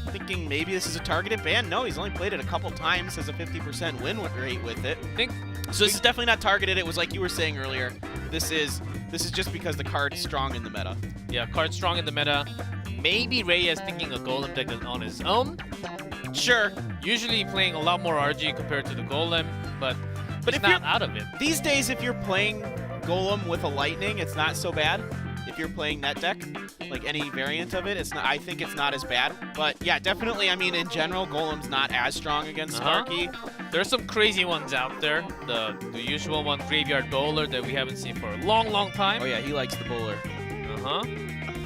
thinking maybe this is a targeted ban. No, he's only played it a couple times, has a 50% win rate with it. So this is definitely not targeted. It was like you were saying earlier. This is just because the card's strong in the meta. Yeah, card's strong in the meta. Maybe Rhea is thinking a Golem deck on his own. Sure. Usually playing a lot more RG compared to the Golem, but if not you're out of it. These days, if you're playing Golem with a Lightning, it's not so bad. If you're playing net deck, like any variant of it, I think it's not as bad. But yeah, definitely, I mean, in general, Golem's not as strong against Sparky. There's some crazy ones out there. The usual one, Graveyard Bowler, that we haven't seen for a long, long time. Oh yeah, he likes the Bowler.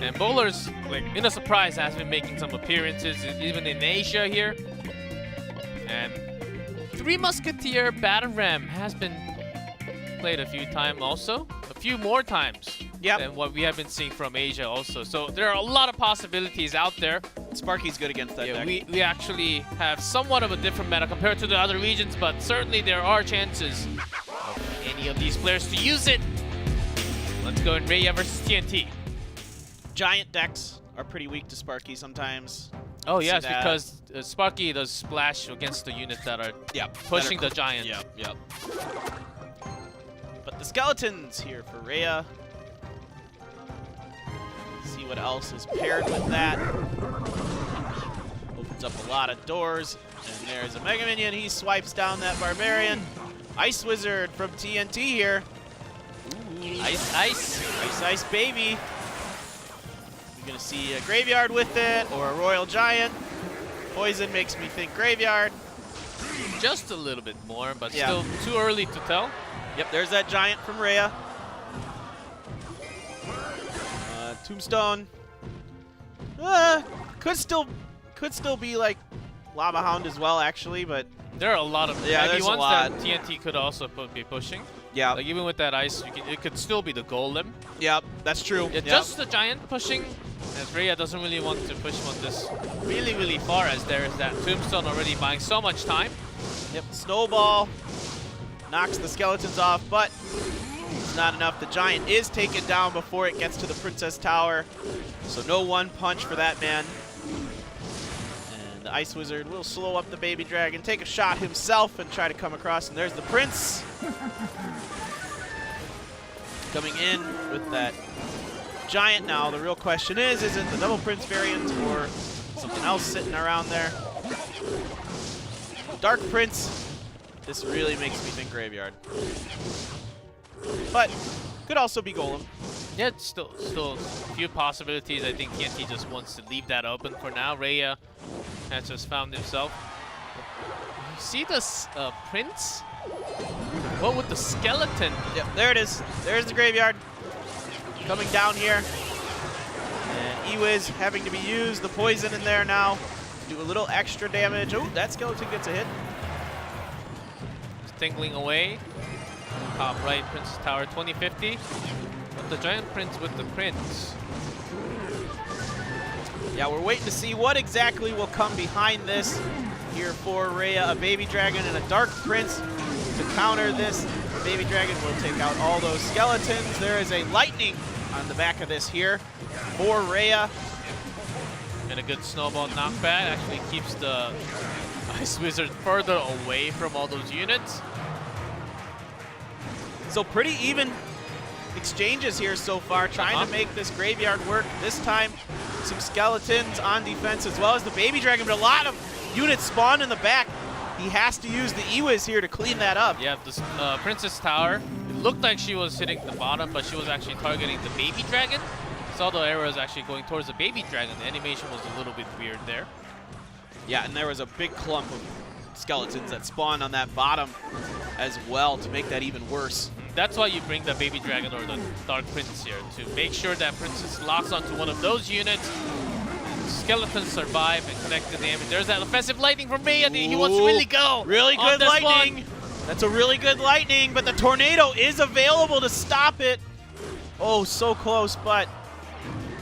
And Bowler's, like, in a surprise, has been making some appearances, even in Asia here. And Three Musketeer Battle Ram has been played a few times also. A few more times than what we have been seeing from Asia also. So there are a lot of possibilities out there. Sparky's good against that deck. We actually have somewhat of a different meta compared to the other regions, but certainly there are chances of any of these players to use it. Let's go in Rhea versus TNT. Giant decks are pretty weak to Sparky sometimes. Oh yes, because Sparky does splash against the units that are pushing the giant. Yep. But the skeletons here for Rhea. See what else is paired with that. Opens up a lot of doors. And there's a Mega Minion. He swipes down that Barbarian. Ice Wizard from TNT here. Ooh. Ice, baby. You're going to see a Graveyard with it, or a Royal Giant. Poison makes me think Graveyard. Just a little bit more, but still too early to tell. Yep, there's that Giant from Rhea. Tombstone. Could still be like Lava Hound as well, actually, but there are a lot of there's ones a lot. that TNT could also be pushing. Yeah, like even with that ice, it could still be the Golem. Yep, that's true. Yeah, just the Giant pushing, as Rhea doesn't really want to push on this really far, as there is that Tombstone already buying so much time. Yep, Snowball knocks the skeletons off, but it's not enough. The Giant is taken down before it gets to the Princess Tower, so no one punch for that man. And the Ice Wizard will slow up the Baby Dragon, take a shot himself, and try to come across, and there's the Prince. Coming in with that Giant now. The real question is it the Double Prince variant or something else sitting around there? Dark Prince. This really makes me think Graveyard. But could also be Golem. Yeah, it's still a few possibilities. I think TNT just wants to leave that open for now. Rhea has just found himself. You see this Prince? What with the skeleton? Yep, there it is. There's the Graveyard. Coming down here. And E-Wiz having to be used. The poison in there now. Do a little extra damage. Oh, that skeleton gets a hit. tingling away. Top right, Princess Tower 2050. But the Giant Prince with the Prince. Yeah, we're waiting to see what exactly will come behind this. Here for Rhea, a Baby Dragon and a Dark Prince to counter this. The Baby Dragon will take out all those skeletons. There is a lightning on the back of this here for Rhea. And a good snowball knockback actually keeps the Ice Wizard further away from all those units. So pretty even exchanges here so far, trying to make this graveyard work. This time, some skeletons on defense as well as the Baby Dragon, but a lot of units spawn in the back. He has to use the E-Wiz here to clean that up. Yeah, this Princess Tower, it looked like she was hitting the bottom, but she was actually targeting the Baby Dragon. Saw the arrows actually going towards the Baby Dragon. The animation was a little bit weird there. Yeah, and there was a big clump of skeletons that spawned on that bottom as well to make that even worse. That's why you bring the Baby Dragon or the Dark Prince here, to make sure that Princess locks onto one of those units. Skeletons survive and connect the damage. There's that offensive lightning from Rhea. He wants to really go. Really good lightning. That's a really good lightning, but the tornado is available to stop it. Oh, so close, but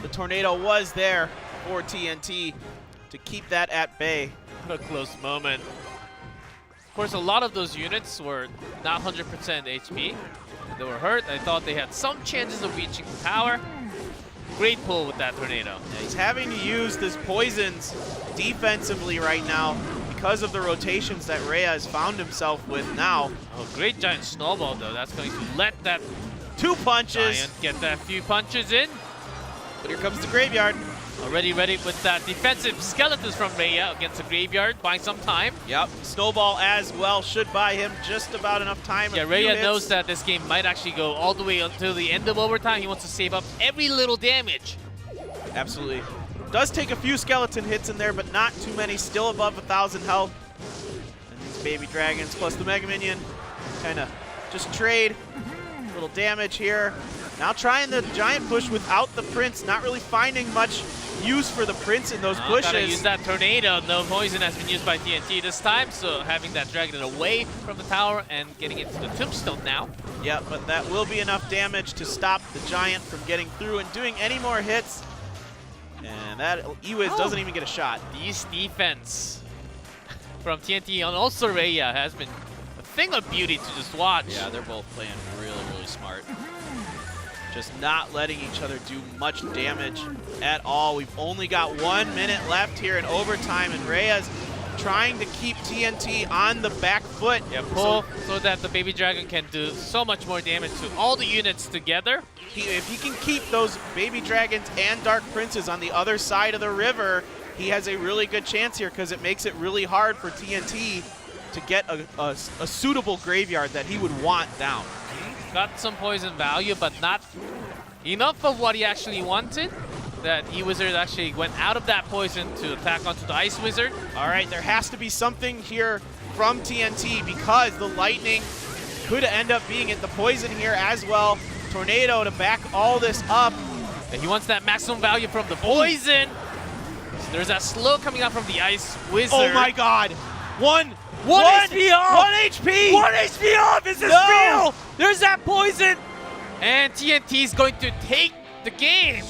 the tornado was there for TNT to keep that at bay. What a close moment. Of course, a lot of those units were not 100% HP. They were hurt. I thought they had some chances of reaching the tower. Great pull with that tornado. Yeah, he's having to use this poisons defensively right now because of the rotations that Rhea has found himself with now. Oh, great giant snowball, though. That's going to let that 2 punches. Giant get that few punches in. But here comes the graveyard. Already ready with that defensive skeletons from Rhea against the graveyard, buying some time. Yep, snowball as well should buy him just about enough time. Yeah, Rhea knows that this game might actually go all the way until the end of overtime. He wants to save up every little damage. Absolutely. Does take a few skeleton hits in there, but not too many. Still above 1,000 health. And these Baby Dragons plus the Mega Minion kind of just trade. Little damage here. Now trying the giant push without the Prince. Not really finding much use for the Prince in those pushes. Gotta use that tornado. No poison has been used by TNT this time, so having that dragon away from the tower and getting into the tombstone now. Yeah, but that will be enough damage to stop the giant from getting through and doing any more hits. And that E-Wiz doesn't even get a shot. This defense from TNT and also Rhea has been a thing of beauty to just watch. Yeah, they're both playing really, really smart. Just not letting each other do much damage at all. We've only got 1 minute left here in overtime, and Rhea's trying to keep TNT on the back foot. Yeah, pull so that the Baby Dragon can do so much more damage to all the units together. If he can keep those Baby Dragons and Dark Princes on the other side of the river, he has a really good chance here because it makes it really hard for TNT to get a suitable graveyard that he would want down. Got some poison value, but not enough of what he actually wanted. That E-Wizard actually went out of that poison to attack onto the Ice Wizard. All right, there has to be something here from TNT because the lightning could end up being it. The poison here as well. Tornado to back all this up. And he wants that maximum value from the poison. So there's that slow coming out from the Ice Wizard. Oh my God. One HP off! 1 HP! 1 HP off! Is this real? There's that poison! And TNT is going to take the game.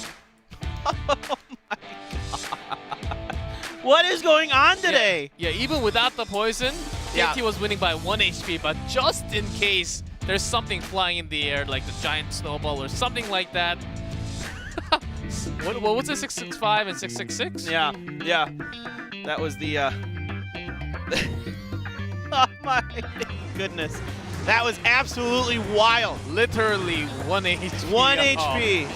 Oh my God. What is going on today? Yeah, even without the poison, TNT was winning by 1 HP, but just in case there's something flying in the air, like the giant snowball or something like that. What was it, 665 and 666? Yeah. That was the... Oh my goodness. That was absolutely wild. Literally 1 HP. 1 HP.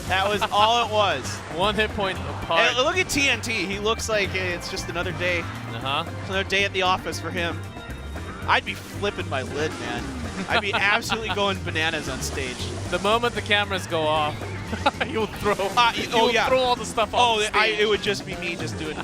That was all it was. 1 hit point apart. And look at TNT. He looks like it's just another day. Another day at the office for him. I'd be flipping my lid, man. I'd be absolutely going bananas on stage. The moment the cameras go off, you'll throw. Throw all the stuff off the stage. It would just be me just doing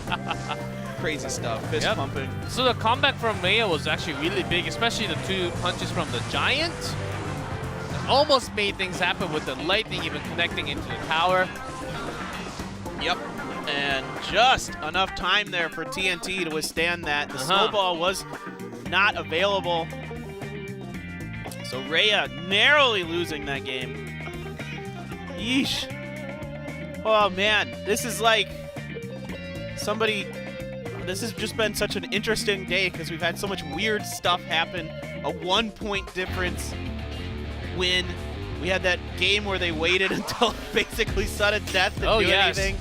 crazy stuff, fist pumping. So the comeback from Rhea was actually really big, especially the 2 punches from the Giant. It almost made things happen with the lightning even connecting into the tower. Yep. And just enough time there for TNT to withstand that. The snowball was not available So Rhea narrowly losing that game. Yeesh. Oh man, this is like somebody. This has just been such an interesting day because we've had so much weird stuff happen. A 1-point difference win. We had that game where they waited until basically sudden death to do anything.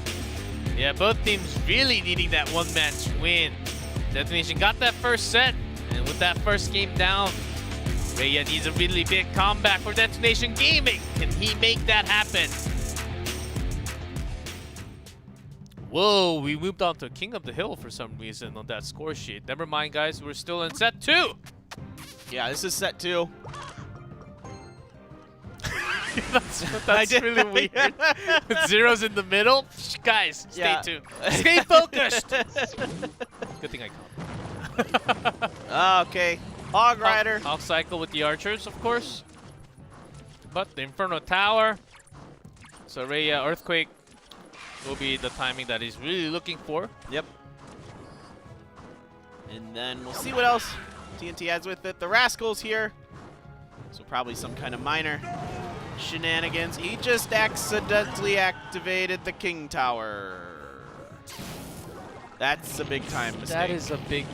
Yeah, both teams really needing that one-match win. Detonation got that first set, and with that first game down, Rhea needs a really big comeback for Detonation Gaming. Can he make that happen? Whoa, we moved on to King of the Hill for some reason on that score sheet. Never mind, guys. We're still in set 2. Yeah, this is set 2. that's really weird. With zeros in the middle. Guys, stay tuned. Stay focused. Good thing I caught. Okay. Hog Rider. Hog cycle with the archers, of course. But the Inferno Tower. So Rhea Earthquake will be the timing that he's really looking for. Yep. And then we'll see what else TNT has with it. The Rascal's here. So probably some kind of minor shenanigans. He just accidentally activated the King Tower. That's a big time mistake. That is a big...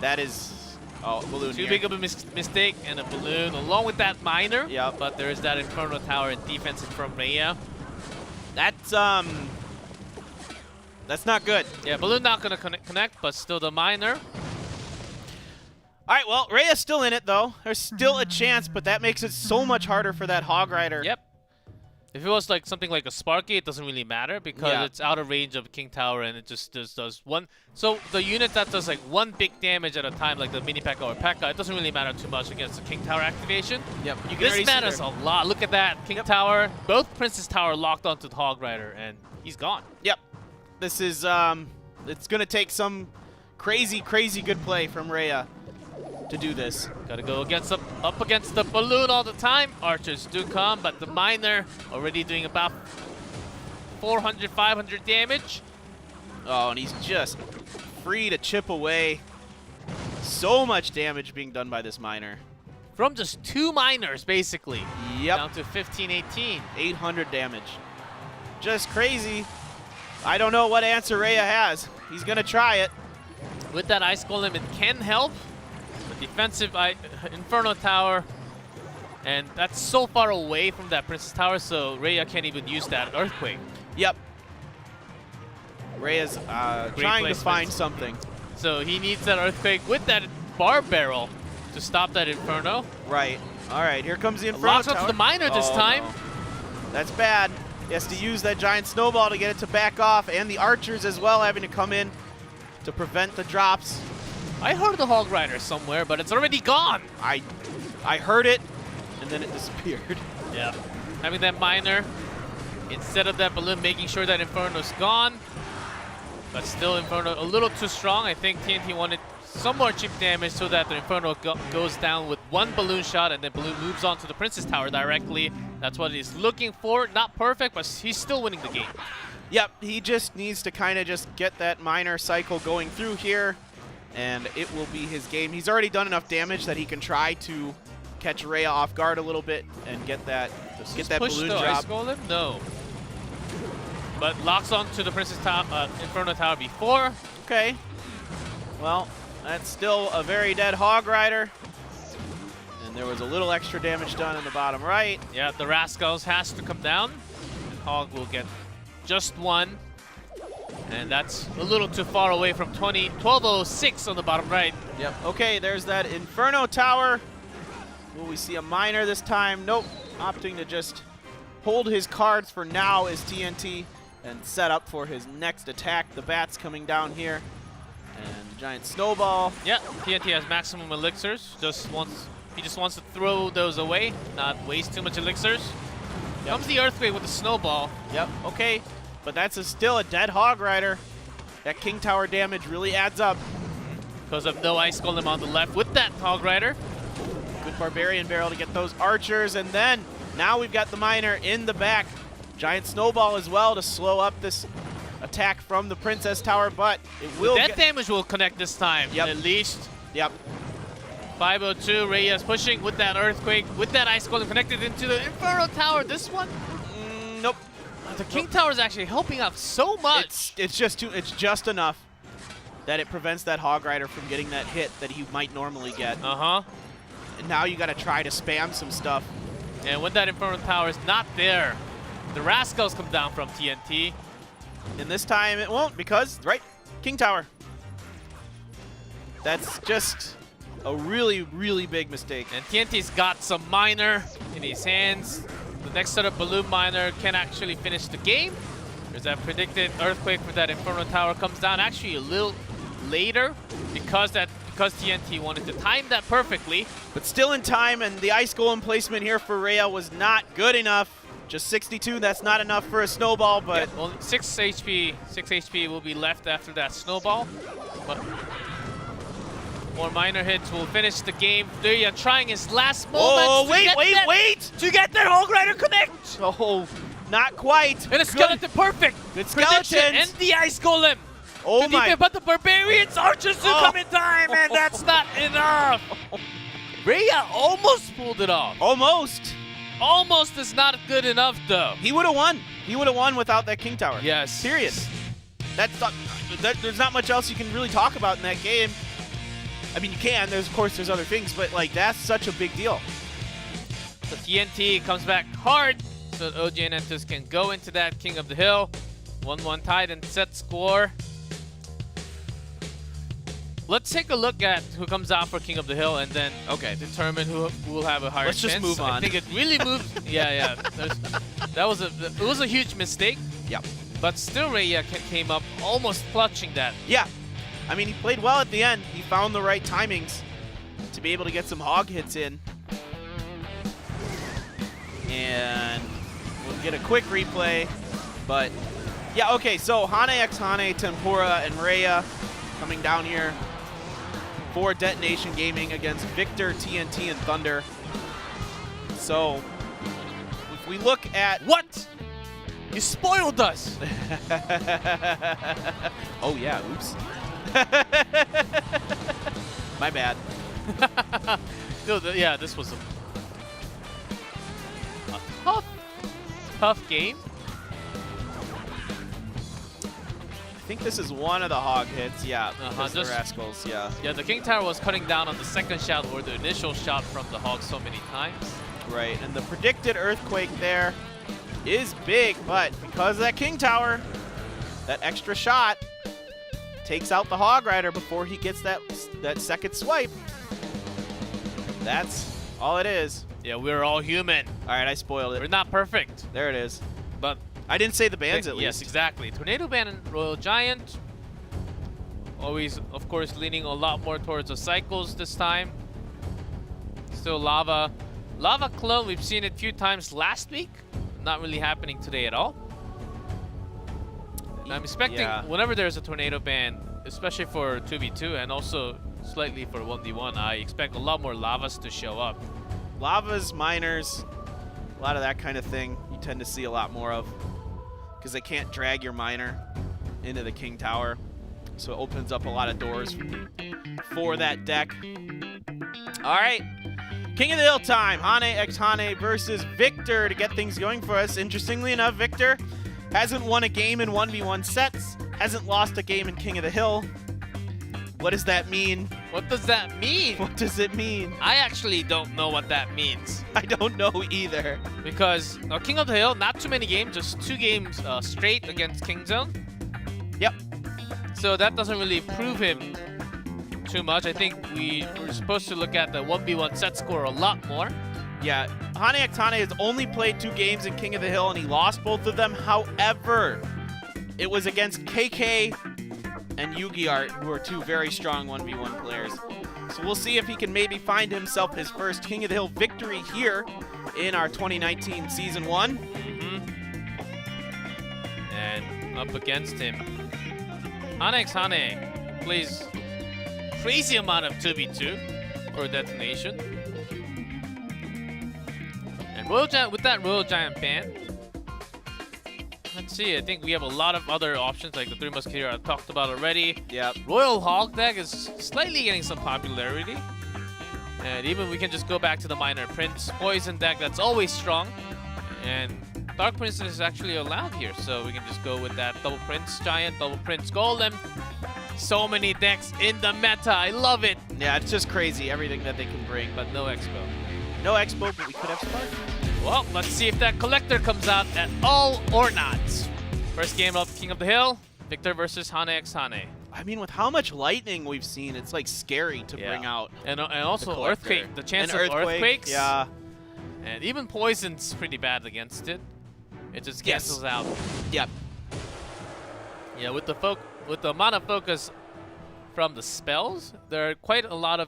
That is... Oh, balloon Too big of a mistake and a balloon along with that minor. Yep. But there is that Inferno Tower and defense from Rhea. That's not good. Yeah, balloon not gonna connect, but still the minor. All right, well, Rhea's still in it though. There's still a chance, but that makes it so much harder for that Hog Rider. Yep. If it was like something like a Sparky, it doesn't really matter because it's out of range of King Tower and it just does one. So the unit that does like one big damage at a time, like the Mini P.E.K.K.A. or P.E.K.K.A., it doesn't really matter too much against the King Tower activation. Yep. You can This matters a lot. Look at that. King Tower, both Princess Tower locked onto the Hog Rider and he's gone. Yep. This is, it's going to take some crazy, crazy good play from Rhea to do this. Gotta go up against the balloon all the time. Archers do come, but the minor already doing about 400, 500 damage. Oh, and he's just free to chip away. So much damage being done by this minor. From just 2 minors, basically. Yep. Down to 15, 18. 800 damage. Just crazy. I don't know what answer Rhea has. He's going to try it. With that Ice Golem, it can help. The defensive Inferno Tower. And that's so far away from that Princess Tower, so Rhea can't even use that Earthquake. Yep. Rhea's trying to find something. So he needs that Earthquake with that Bar Barrel to stop that Inferno. Right. All right, here comes the Inferno Locks Tower. onto the minor this time. No. That's bad. He has to use that giant snowball to get it to back off, and the archers as well having to come in to prevent the drops. I heard the Hog Rider somewhere, but it's already gone. I heard it, and then it disappeared. Yeah. Having that minor instead of that balloon, making sure that Inferno's gone. But still Inferno a little too strong. I think TNT wanted some more cheap damage so that the Inferno goes down with 1 balloon shot and then balloon moves on to the Princess Tower directly. That's what he's looking for. Not perfect, but he's still winning the game. Yep, he just needs to kind of just get that minor cycle going through here, and it will be his game. He's already done enough damage that he can try to catch Rhea off guard a little bit and get that balloon drop. Ice Golem? No. But locks onto the Princess Tower, Inferno Tower before. Okay. Well, that's still a very dead Hog Rider. And there was a little extra damage done in the bottom right. Yeah, the Rascals has to come down. And Hog will get just 1. And that's a little too far away from 1206 on the bottom right. Yep. Okay, there's that Inferno Tower. Will we see a minor this time? Nope. Opting to just hold his cards for now is TNT and set up for his next attack. The bats coming down here. And the giant snowball. Yeah, TNT has maximum elixirs. He just wants to throw those away, not waste too much elixirs. Yep. Comes the Earthquake with the snowball. Yep, okay. But that's still a dead Hog Rider. That King Tower damage really adds up. Because of no Ice Golem on the left with that Hog Rider. Good Barbarian Barrel to get those archers. And then, now we've got the minor in the back. Giant snowball as well to slow up this attack from the Princess Tower, but it will that damage will connect this time, yep. at least. Yep. 502, Reyes pushing with that Earthquake, with that Ice Golem connected into the Inferno Tower. This one? Nope. The King Tower is actually helping out so much. It's just enough that it prevents that Hog Rider from getting that hit that he might normally get. And now you got to try to spam some stuff. And when that Inferno Tower is not there, the Rascals come down from TNT. And this time it won't because, right, King Tower. That's just a really, really big mistake. And TNT's got some Miner in his hands. The next set of Balloon Miner can actually finish the game. There's that predicted Earthquake for that Inferno Tower comes down actually a little later because TNT wanted to time that perfectly. But still in time, and the Ice Golem placement here for Royale was not good enough. Just 62, that's not enough for a snowball, but... Yeah, only 6 HP will be left after that snowball. But more Miner hits will finish the game. There trying his last moment. Oh, wait! To get that Hog Rider connect! Oh, not quite. And a skeleton perfect. Good Prediction skeletons. and the Ice Golem. Oh my. But the Barbarians Archers do come in time, and that's not enough. Rhea almost pulled it off. Almost. Almost is not good enough, though. He would have won. He would have won without that King Tower. Yes. Period. There's not much else you can really talk about in that game. I mean, you can. Of course, there's other things, but like that's such a big deal. So TNT comes back hard, so OG and Entus can go into that King of the Hill. 1-1 tied and set score. Let's take a look at who comes out for King of the Hill and then determine who will have a higher chance. Let's just move on. I think it really moves. yeah. It was a huge mistake. Yep. But still, Rhea came up almost clutching that. Yeah. I mean, he played well at the end. He found the right timings to be able to get some hog hits in. And we'll get a quick replay. But, yeah, okay, so Hane x Hane, Tempura, and Rhea coming down here for Detonation Gaming against Victor, TNT, and Thunder. So, if we look at... What? You spoiled us! Oh, yeah, oops. My bad. No, yeah, this was a tough game. I think this is one of the hog hits, yeah. Just the Rascals, yeah. Yeah, the King Tower was cutting down on the second shot or the initial shot from the hog so many times. Right, and the predicted Earthquake there is big, but because of that King Tower, that extra shot takes out the Hog Rider before he gets that second swipe. That's all it is. Yeah, we're all human. All right, I spoiled it. We're not perfect. There it is. But I didn't say the bans at least. Yes, exactly. Tornado Ban and Royal Giant. Always, of course, leaning a lot more towards the cycles this time. Still Lava. Lava Clone, we've seen it a few times last week. Not really happening today at all. And I'm expecting whenever there's a Tornado Ban, especially for 2v2 and also slightly for 1v1, I expect a lot more Lavas to show up. Lavas, Miners, a lot of that kind of thing you tend to see a lot more of because they can't drag your Miner into the King Tower. So it opens up a lot of doors for that deck. All right. King of the Hill time. Hane x Hane versus Victor to get things going for us. Interestingly enough, Victor hasn't won a game in 1v1 sets, hasn't lost a game in King of the Hill. What does that mean? What does that mean? What does it mean? I actually don't know what that means. I don't know either. Because King of the Hill, not too many games, just 2 games straight against King Zone. Yep. So that doesn't really prove him too much. I think we're supposed to look at the 1v1 set score a lot more. Yeah, Hane x Hane has only played 2 games in King of the Hill, and he lost both of them. However, it was against KK and Yugi Art, who are 2 very strong 1v1 players. So we'll see if he can maybe find himself his first King of the Hill victory here in our 2019 Season 1. And up against him, Hane x Hane plays crazy amount of 2v2 for Detonation. And Royal Giant, with that Royal Giant ban, let's see, I think we have a lot of other options like the 3 Musketeer I talked about already. Yep. Royal Hog deck is slightly getting some popularity. And even we can just go back to the Minor Prince Poison deck that's always strong. And Dark Prince is actually allowed here, so we can just go with that Double Prince Giant, Double Prince Golem. So many decks in the meta, I love it. Yeah, it's just crazy, everything that they can bring. But no Expo. No Expo, but we could have Spark. Well, let's see if that Collector comes out at all or not. First game of King of the Hill, Victor versus Hane x Hane. I mean, with how much lightning we've seen, it's like scary to bring out. And also Earthquake, the chance of earthquakes. Yeah. And even Poison's pretty bad against it. It just cancels out. Yep. Yeah, with the amount of focus from the spells, there are quite a lot of.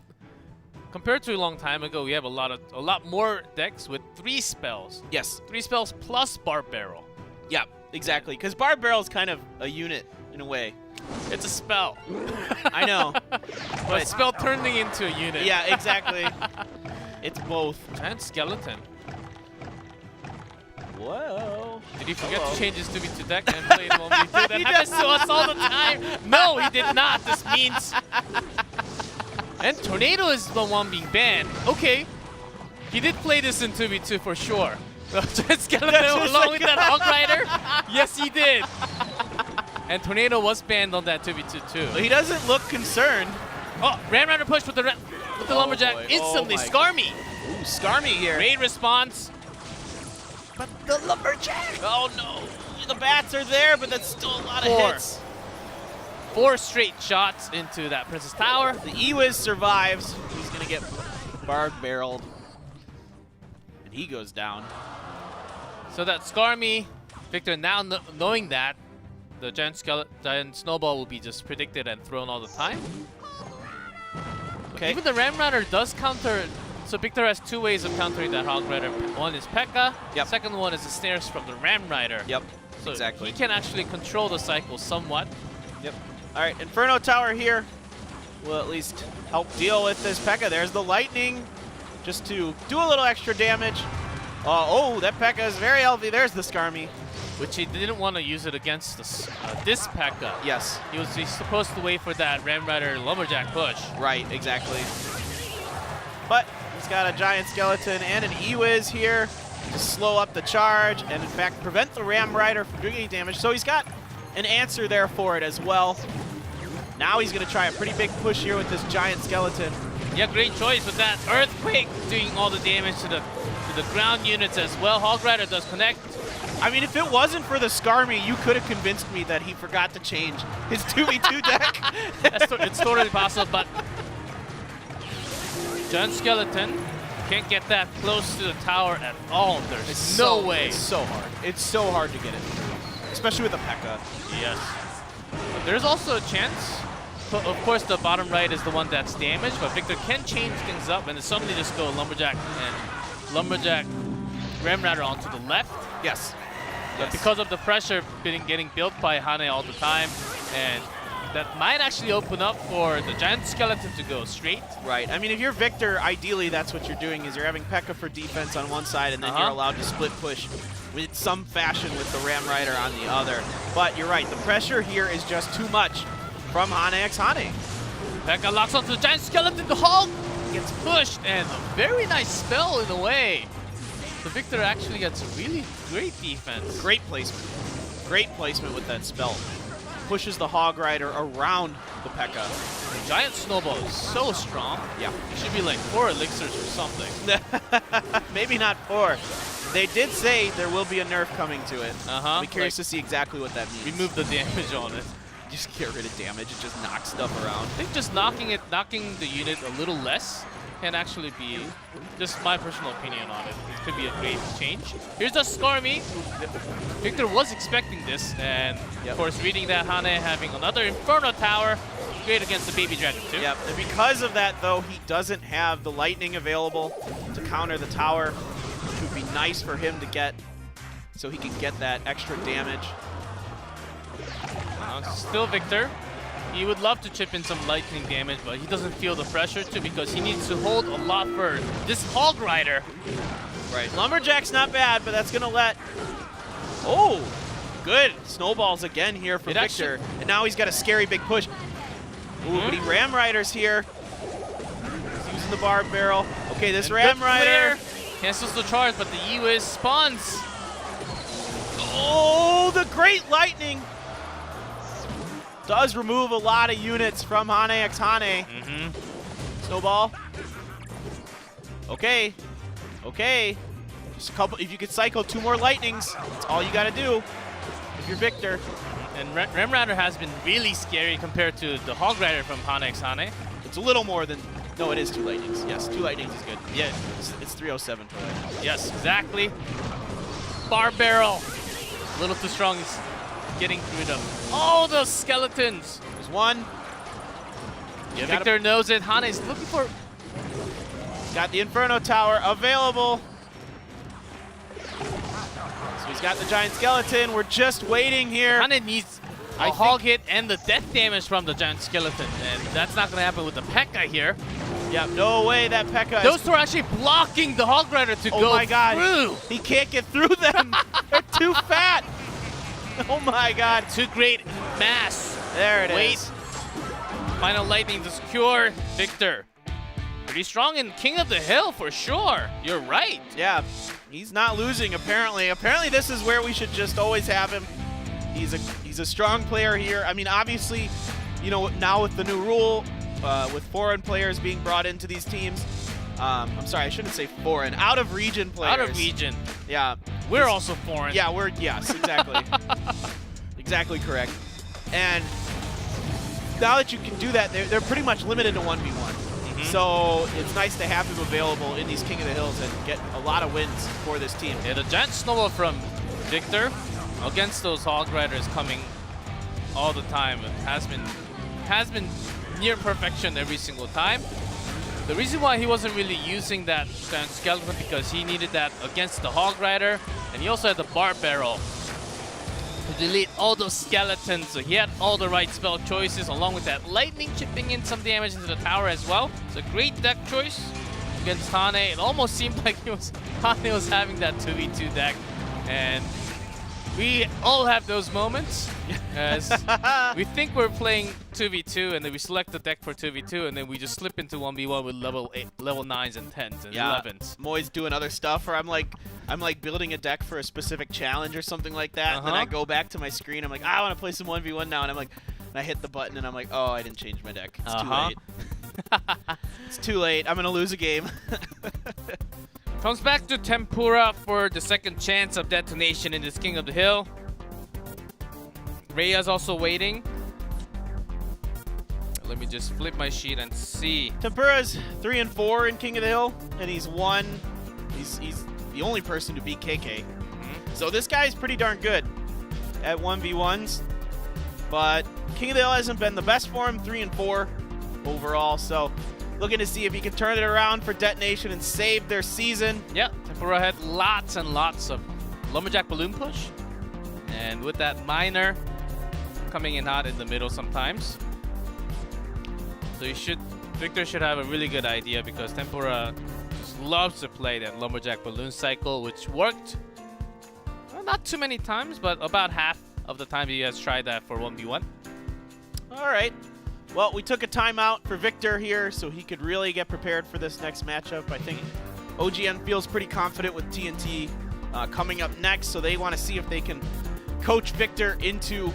Compared to a long time ago, we have a lot more decks with 3 spells. Yes. 3 spells plus Barb Barrel. Yeah, exactly. Because Barb Barrel is kind of a unit in a way. It's a spell. I know. But a spell turning into a unit. Yeah, exactly. It's both. Giant Skeleton. Whoa. Did he forget to change his 2v2 deck and play 1v2? That happens to us all the time. No, he did not. This means... And Tornado is the one being banned. Okay. He did play this in 2v2 for sure. The Giant Skeleton along with that Hog Rider? Yes, he did. And Tornado was banned on that 2v2 too. But he doesn't look concerned. Oh, Ram Rider push with the Lumberjack. Boy. Instantly, Oh Skarmy. Ooh, Skarmy here. Raid response. But the Lumberjack. Oh no. The bats are there, but that's still a lot of hits. 4 straight shots into that Princess Tower. The Ewiz survives. He's going to get Barb Barreled. And he goes down. So that Skarmy, Victor now knowing that, the Giant Snowball will be just predicted and thrown all the time. Okay. Even the Ram Rider does counter. So Victor has 2 ways of countering that Hog Rider. One is P.E.K.K.A. Yep. Second one is the snares from the Ram Rider. Yep. So exactly. he can actually control the cycle somewhat. Yep. All right, Inferno Tower here will at least help deal with this P.E.K.K.A. There's the lightning, just to do a little extra damage. Oh, that P.E.K.K.A. is very healthy. There's the Skarmy. Which he didn't want to use it against this P.E.K.K.A. Yes. He's supposed to wait for that Ram Rider Lumberjack push. Right, exactly. But he's got a Giant Skeleton and an Ewiz here to slow up the charge and, in fact, prevent the Ram Rider from doing any damage. So he's got an answer there for it as well. Now he's going to try a pretty big push here with this Giant Skeleton. Yeah, great choice with that Earthquake doing all the damage to the ground units as well. Hog Rider does connect. I mean, if it wasn't for the Skarmy, you could have convinced me that he forgot to change his 2v2 deck. It's totally possible, but Giant Skeleton can't get that close to the tower at all. There's no way. It's so hard. It's so hard to get it through, especially with a P.E.K.K.A. Yes. But there's also a chance. Of course, the bottom right is the one that's damaged, but Victor can change things up and suddenly just go Lumberjack Ram Rider onto the left. Yes. But because of the pressure getting built by Hane all the time, and that might actually open up for the Giant Skeleton to go straight. Right. I mean, if you're Victor, ideally that's what you're doing, is you're having P.E.K.K.A. for defense on one side, and then you're allowed to split push with some fashion with the Ram Rider on the other. But you're right, the pressure here is just too much from Hane x Hane. P.E.K.K.A. locks onto the Giant Skeleton, the Hulk gets pushed, and a very nice spell in a way. So Victor actually gets really great defense. Great placement. Great placement with that spell. Pushes the Hog Rider around the P.E.K.K.A. The Giant Snowball is so strong. Yeah. It should be like 4 elixirs or something. Maybe not 4. They did say there will be a nerf coming to it. I'll be curious to see exactly what that means. Remove the damage on it. Just get rid of damage. It just knocks stuff around. I think just knocking the unit a little less can actually be just my personal opinion on it. It could be a great change. Here's the Skarmy. Victor was expecting this, and of course, reading that Hane having another Inferno Tower, great against the Baby Dragon too. Yep, and because of that, though, he doesn't have the lightning available to counter the tower, which would be nice for him to get, so he can get that extra damage. Still Victor. He would love to chip in some lightning damage, but he doesn't feel the pressure to because he needs to hold a lot for this Hog Rider. Right. Lumberjack's not bad, but that's going to let... Oh, good. Snowballs again here for Victor. And now he's got a scary big push. Ooh, but he Ram Riders here. He's using the barb barrel. Okay, this And Ram good Rider. flare. Cancels the charge, but the E-Wiz spawns. Oh, the Great Lightning does remove a lot of units from Hane x Hane. Snowball. Okay. Okay. Just a couple. If you could cycle 2 more lightnings, that's all you got to do if you're Victor. And Ram Rider has been really scary compared to the Hog Rider from Hane x Hane. It's a little more than. No, it is 2 lightnings. Yes, 2 lightnings is good. Yeah, it's 307 for that. Yes, exactly. Barb barrel. A little too strong. He's getting through them. Oh, those skeletons. There's one. Yeah, Victor knows it. Hane is looking for. Got the Inferno Tower available. So he's got the giant skeleton. We're just waiting here. Hane needs a hog hit and the death damage from the giant skeleton, and that's not going to happen with the P.E.K.K.A. here. Yeah, no way that P.E.K.K.A. Those two are actually blocking the Hog Rider to go through. Oh my god, he can't get through them. They're too fat. Oh my god. Too great mass. There it Wait. is. Final lightning to secure Victor. Pretty strong in King of the Hill for sure. You're right. Yeah, he's not losing apparently. Apparently this is where we should just always have him. He's a strong player here. I mean, obviously, you know, now with the new rule, with foreign players being brought into these teams, I'm sorry, I shouldn't say foreign. Out of region players. Out of region. Yeah. We're also foreign. Yeah, yes, exactly. Exactly correct. And now that you can do that, they're pretty much limited to 1v1. So it's nice to have him available in these King of the Hills and get a lot of wins for this team. Yeah, the giant snowball from Victor against those Hog Riders coming all the time. It has been near perfection every single time. The reason why he wasn't really using that giant skeleton because he needed that against the Hog Rider, and he also had the barb barrel to delete all those skeletons. So he had all the right spell choices, along with that lightning chipping in some damage into the tower as well. It's a great deck choice against Hane. It almost seemed like Hane was having that 2v2 deck, and we all have those moments as we think we're playing 2v2 and then we select the deck for 2v2 and then we just slip into 1v1 with level 9s and 10s and 11s. I'm always doing other stuff, or I'm like building a deck for a specific challenge or something like that, and then I go back to my screen, I'm like, I want to play some 1v1 now, and I'm like, and I hit the button and I'm like, oh, I didn't change my deck. It's too late. It's too late. I'm going to lose a game. Comes back to Tempura for the second chance of detonation in this King of the Hill. Rhea's also waiting. Let me just flip my sheet and see. Tempura's 3-4 in King of the Hill, and he's the only person to beat KK. So this guy's pretty darn good at 1v1s, but King of the Hill hasn't been the best for him, 3-4 overall. So looking to see if he can turn it around for Detonation and save their season. Yeah, Tempura had lots and lots of Lumberjack Balloon Push. And with that Miner coming in hot in the middle sometimes. So Victor should have a really good idea because Tempura just loves to play that Lumberjack Balloon cycle, which worked not too many times, but about half of the time he has tried that for 1v1. All right. Well, we took a timeout for Victor here so he could really get prepared for this next matchup. I think OGN feels pretty confident with TNT coming up next, so they want to see if they can coach Victor into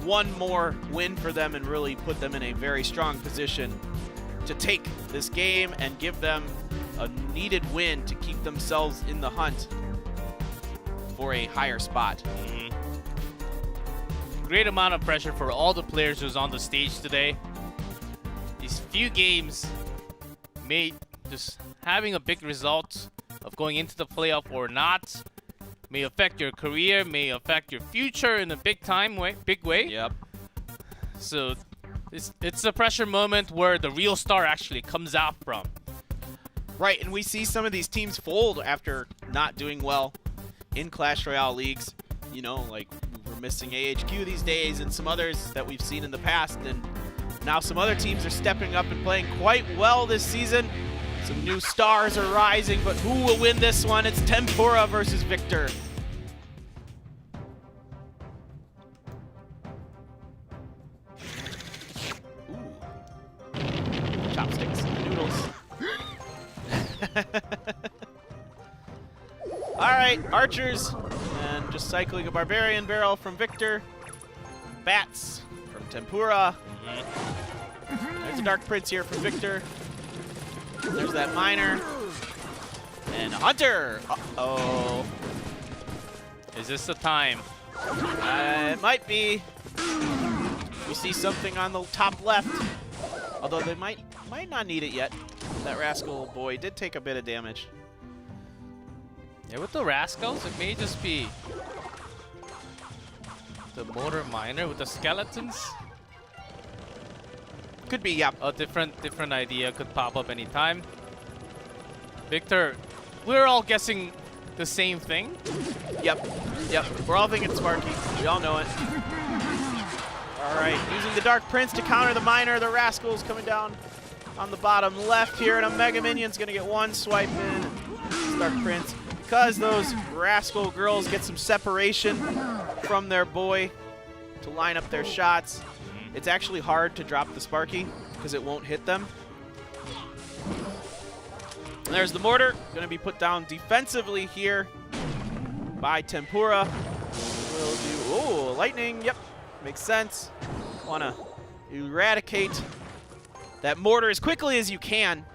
one more win for them and really put them in a very strong position to take this game and give them a needed win to keep themselves in the hunt for a higher spot. Great amount of pressure for all the players who's on the stage today. These few games made just having a big result of going into the playoff or not may affect your career, may affect your future in a big way. Yep. So it's a pressure moment where the real star actually comes out from. Right, and we see some of these teams fold after not doing well in Clash Royale leagues. You know, like we're missing AHQ these days and some others that we've seen in the past. And now some other teams are stepping up and playing quite well this season. Some new stars are rising, but who will win this one? It's Tempura versus Victor. Ooh. Chopsticks, noodles. right, archers, and just cycling a barbarian barrel from Victor. Bats from Tempura. There's a Dark Prince here from Victor. There's that miner. And Hunter! Uh-oh. Is this the time? It might be. We see something on the top left. Although they might not need it yet. That rascal boy did take a bit of damage. Yeah, with the rascals, it may just be the mortar miner with the skeletons. Could be, yeah. A different idea could pop up anytime. Victor, we're all guessing the same thing. Yep. We're all thinking Sparky. We all know it. All right, using the Dark Prince to counter the miner. The rascal's coming down on the bottom left here, and a Mega Minion's gonna get one swipe in. It's Dark Prince. Because those rascal girls get some separation from their boy to line up their shots, it's actually hard to drop the Sparky because it won't hit them. And there's the mortar, going to be put down defensively here by Tempura. We'll do, oh, lightning, yep, makes sense. Want to eradicate that mortar as quickly as you can.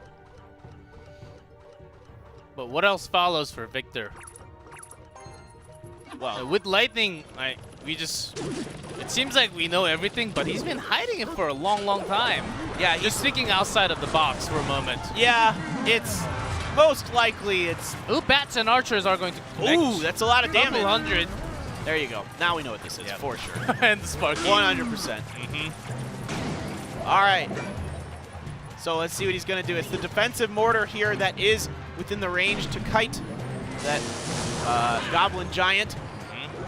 But what else follows for Victor? Well, with lightning, it seems like we know everything, but he's been hiding it for a long time. Yeah, just thinking outside of the box for a moment. Yeah, it's most likely it's. Ooh, bats and archers are going to connect. Ooh, that's a lot of damage. 100. There you go. Now we know what this is for sure. And the Sparky. 100%. All right. So let's see what he's going to do. It's the defensive mortar here that is within the range to kite that Goblin Giant.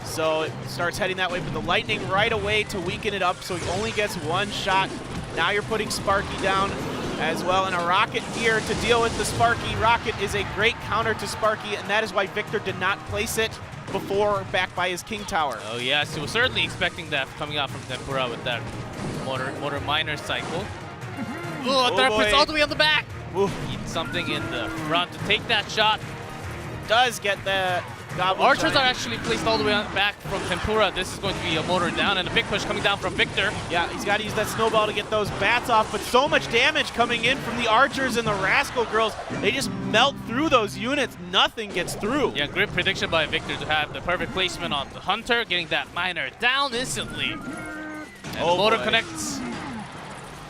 So it starts heading that way, but the lightning right away to weaken it up so he only gets one shot. Now you're putting Sparky down as well, and a rocket here to deal with the Sparky. Rocket is a great counter to Sparky, and that is why Victor did not place it before back by his King Tower. Oh yes, he was certainly expecting that coming out from Tempura with that mortar miner cycle. Oh, Dark Prince all the way on the back. Ooh. Need something in the front to take that shot. Does get the Goblin Archers Giant. are actually placed all the way on back from Tempura. This is going to be a mortar down and a big push coming down from Victor. Yeah, he's got to use that snowball to get those bats off, but so much damage coming in from the archers and the rascal girls. They just melt through those units. Nothing gets through. Yeah, great prediction by Victor to have the perfect placement on the Hunter, getting that miner down instantly. And the mortar connects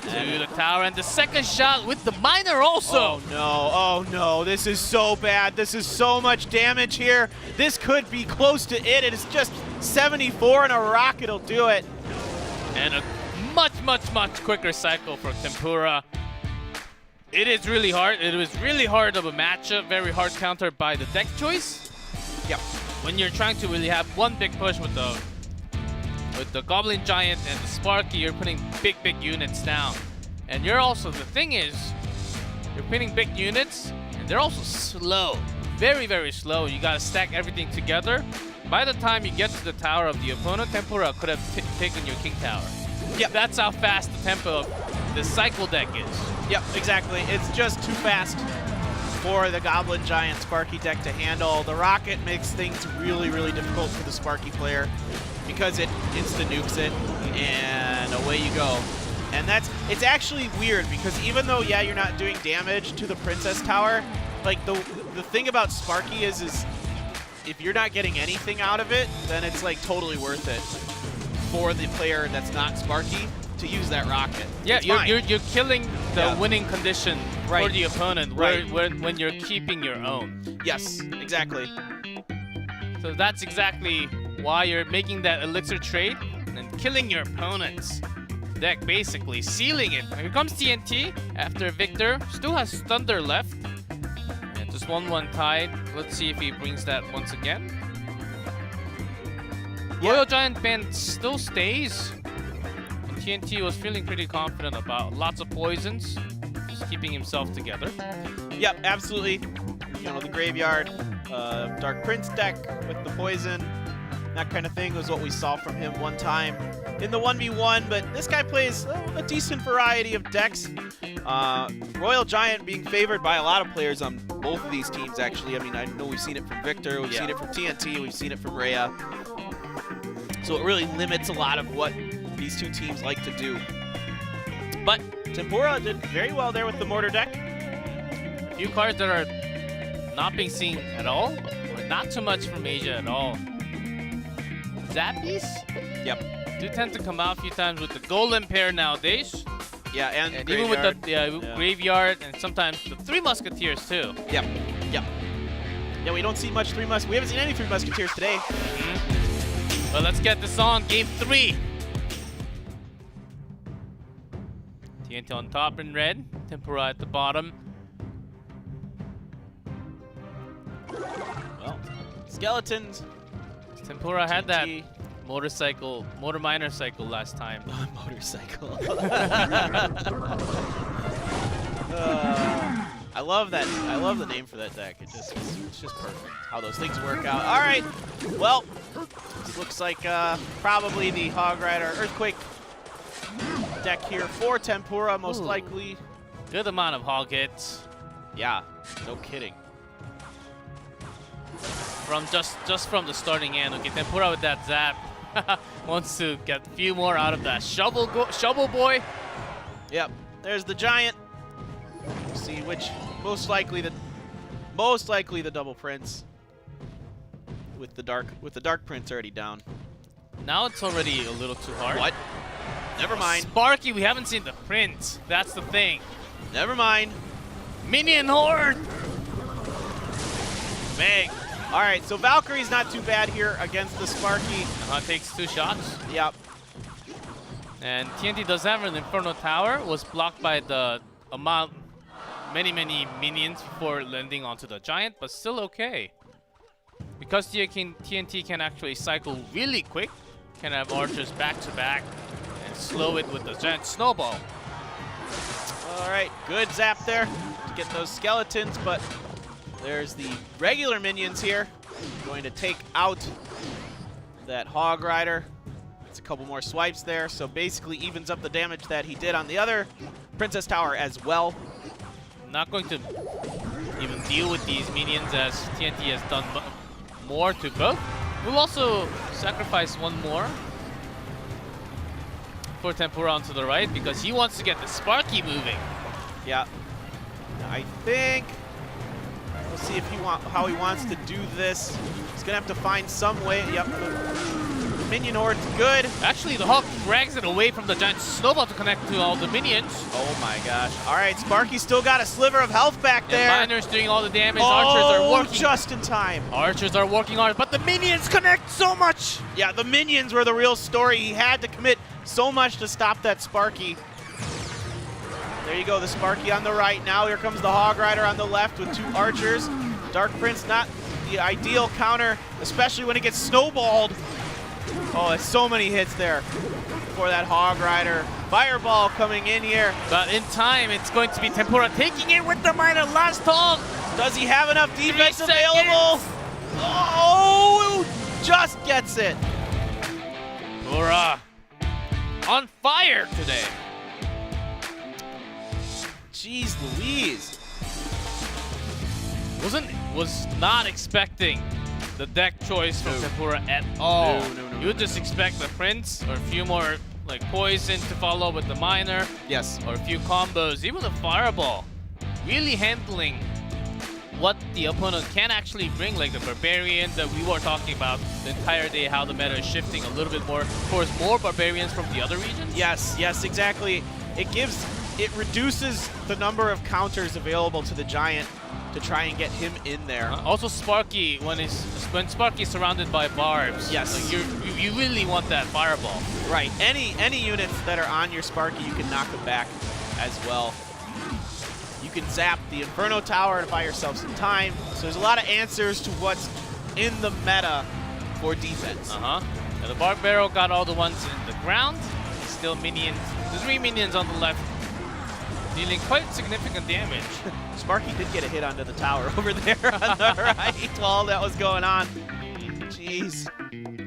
to the tower, and the second shot with the miner also. Oh no, this is so bad. This is so much damage here. This could be close to it. It is just 74 and a rocket will do it. And a much quicker cycle for Tempura. It is really hard. It was really hard of a matchup, very hard counter by the deck choice. Yep. When you're trying to really have one big push with the Goblin Giant and the Sparky, you're putting big units down. And you're also, the thing is, you're putting big units, and they're also slow. Very slow. You gotta stack everything together. By the time you get to the tower of the opponent, Tempura could have taken your King Tower. Yep. That's how fast the tempo of the cycle deck is. Yep, exactly. It's just too fast for the Goblin Giant Sparky deck to handle. The rocket makes things really difficult for the Sparky player because it insta-nukes it, and away you go. And it's actually weird because even though, yeah, you're not doing damage to the Princess Tower, like the thing about Sparky is if you're not getting anything out of it, then it's like totally worth it for the player that's not Sparky to use that rocket. Yeah, you're killing the winning condition Right. for the opponent Right. when you're keeping your own. Yes, exactly. So that's exactly why you're making that elixir trade and killing your opponent's deck, basically sealing it. Here comes TNT after Victor. Still has Thunder left. And just 1-1 tied. Let's see if he brings that once again. Royal Giant Band still stays. And TNT was feeling pretty confident about lots of poisons. Just keeping himself together. Yep, absolutely. You know, the graveyard, Dark Prince deck with the poison, that kind of thing was what we saw from him one time in the 1v1, but this guy plays a decent variety of decks. Royal Giant being favored by a lot of players on both of these teams, actually. I mean, I know we've seen it from Victor, we've seen it from TNT, we've seen it from Rhea. So it really limits a lot of what these two teams like to do. But Tempura did very well there with the mortar deck. A few cards that are not being seen at all, or not too much from Asia at all. Zappies? Yep. Do tend to come out a few times with the golden pair nowadays. Yeah, and even with the graveyard and sometimes the Three Musketeers too. Yep. Yep. Yeah, we don't see much we haven't seen any Three Musketeers today. But let's get this on. Game 3. TNT on top in red. Tempura at the bottom. Well, skeletons. Tempura had that motor miner cycle last time. Motorcycle. I love that. I love the name for that deck. It's just perfect how those things work out. All right. Well, this looks like probably the Hog Rider Earthquake deck here for Tempura, most likely. Good amount of hog hits. Yeah, no kidding. From just from the starting end. Okay, Tempura with that zap wants to get a few more out of that shovel boy. Yep. There's the giant. We'll see which most likely the double prince with the dark prince already down. Now it's already a little too hard. What? Never mind. Sparky, we haven't seen the prince. That's the thing. Never mind. Minion horde. Bang. All right, so Valkyrie's not too bad here against the Sparky. Takes 2 shots. Yep. And TNT does have an Inferno Tower. Was blocked by the many minions before landing onto the giant, but still okay. Because TNT can actually cycle really quick, can have archers back to back and slow it with the giant snowball. All right, good zap there to get those skeletons, but there's the regular minions here. Going to take out that Hog Rider. It's a couple more swipes there, so basically evens up the damage that he did on the other Princess Tower as well. Not going to even deal with these minions as TNT has done more to both. We'll also sacrifice one more for Tempura onto the right because he wants to get the Sparky moving. Yeah. I think we'll see if how he wants to do this. He's gonna have to find some way. Yep. Minion horde's good. Actually, the Hawk drags it away from the giant snowball to connect to all the minions. Oh my gosh. All right, Sparky's still got a sliver of health back there. And Miner's doing all the damage. Oh, Archers are working. Just in time. Archers are working hard, but the minions connect so much. Yeah, the minions were the real story. He had to commit so much to stop that Sparky. There you go, the Sparky on the right. Now here comes the Hog Rider on the left with 2 archers. Dark Prince not the ideal counter, especially when it gets snowballed. Oh, it's so many hits there for that Hog Rider. Fireball coming in here. But in time, it's going to be Tempura taking it with the miner. Last hog. Does he have enough defense available? Oh, just gets it. Tempura on fire today. Jeez Louise. Was not expecting the deck choice from Tempura at all. You would just expect the Prince or a few more like poison to follow with the miner. Yes. Or a few combos. Even the fireball. Really handling what the opponent can actually bring, like the barbarian that we were talking about the entire day, how the meta is shifting a little bit more towards more barbarians from the other regions. Yes, yes, exactly. It reduces the number of counters available to the giant to try and get him in there. Also Sparky, when Sparky's surrounded by barbs, yes, like you really want that fireball. Right. Any units that are on your Sparky, you can knock them back as well. You can zap the Inferno Tower to buy yourself some time. So there's a lot of answers to what's in the meta for defense. And the Barb Barrel got all the ones in the ground. Still minions. The 3 minions on the left dealing quite significant damage. Sparky did get a hit onto the tower over there on the right while that was going on. Jeez.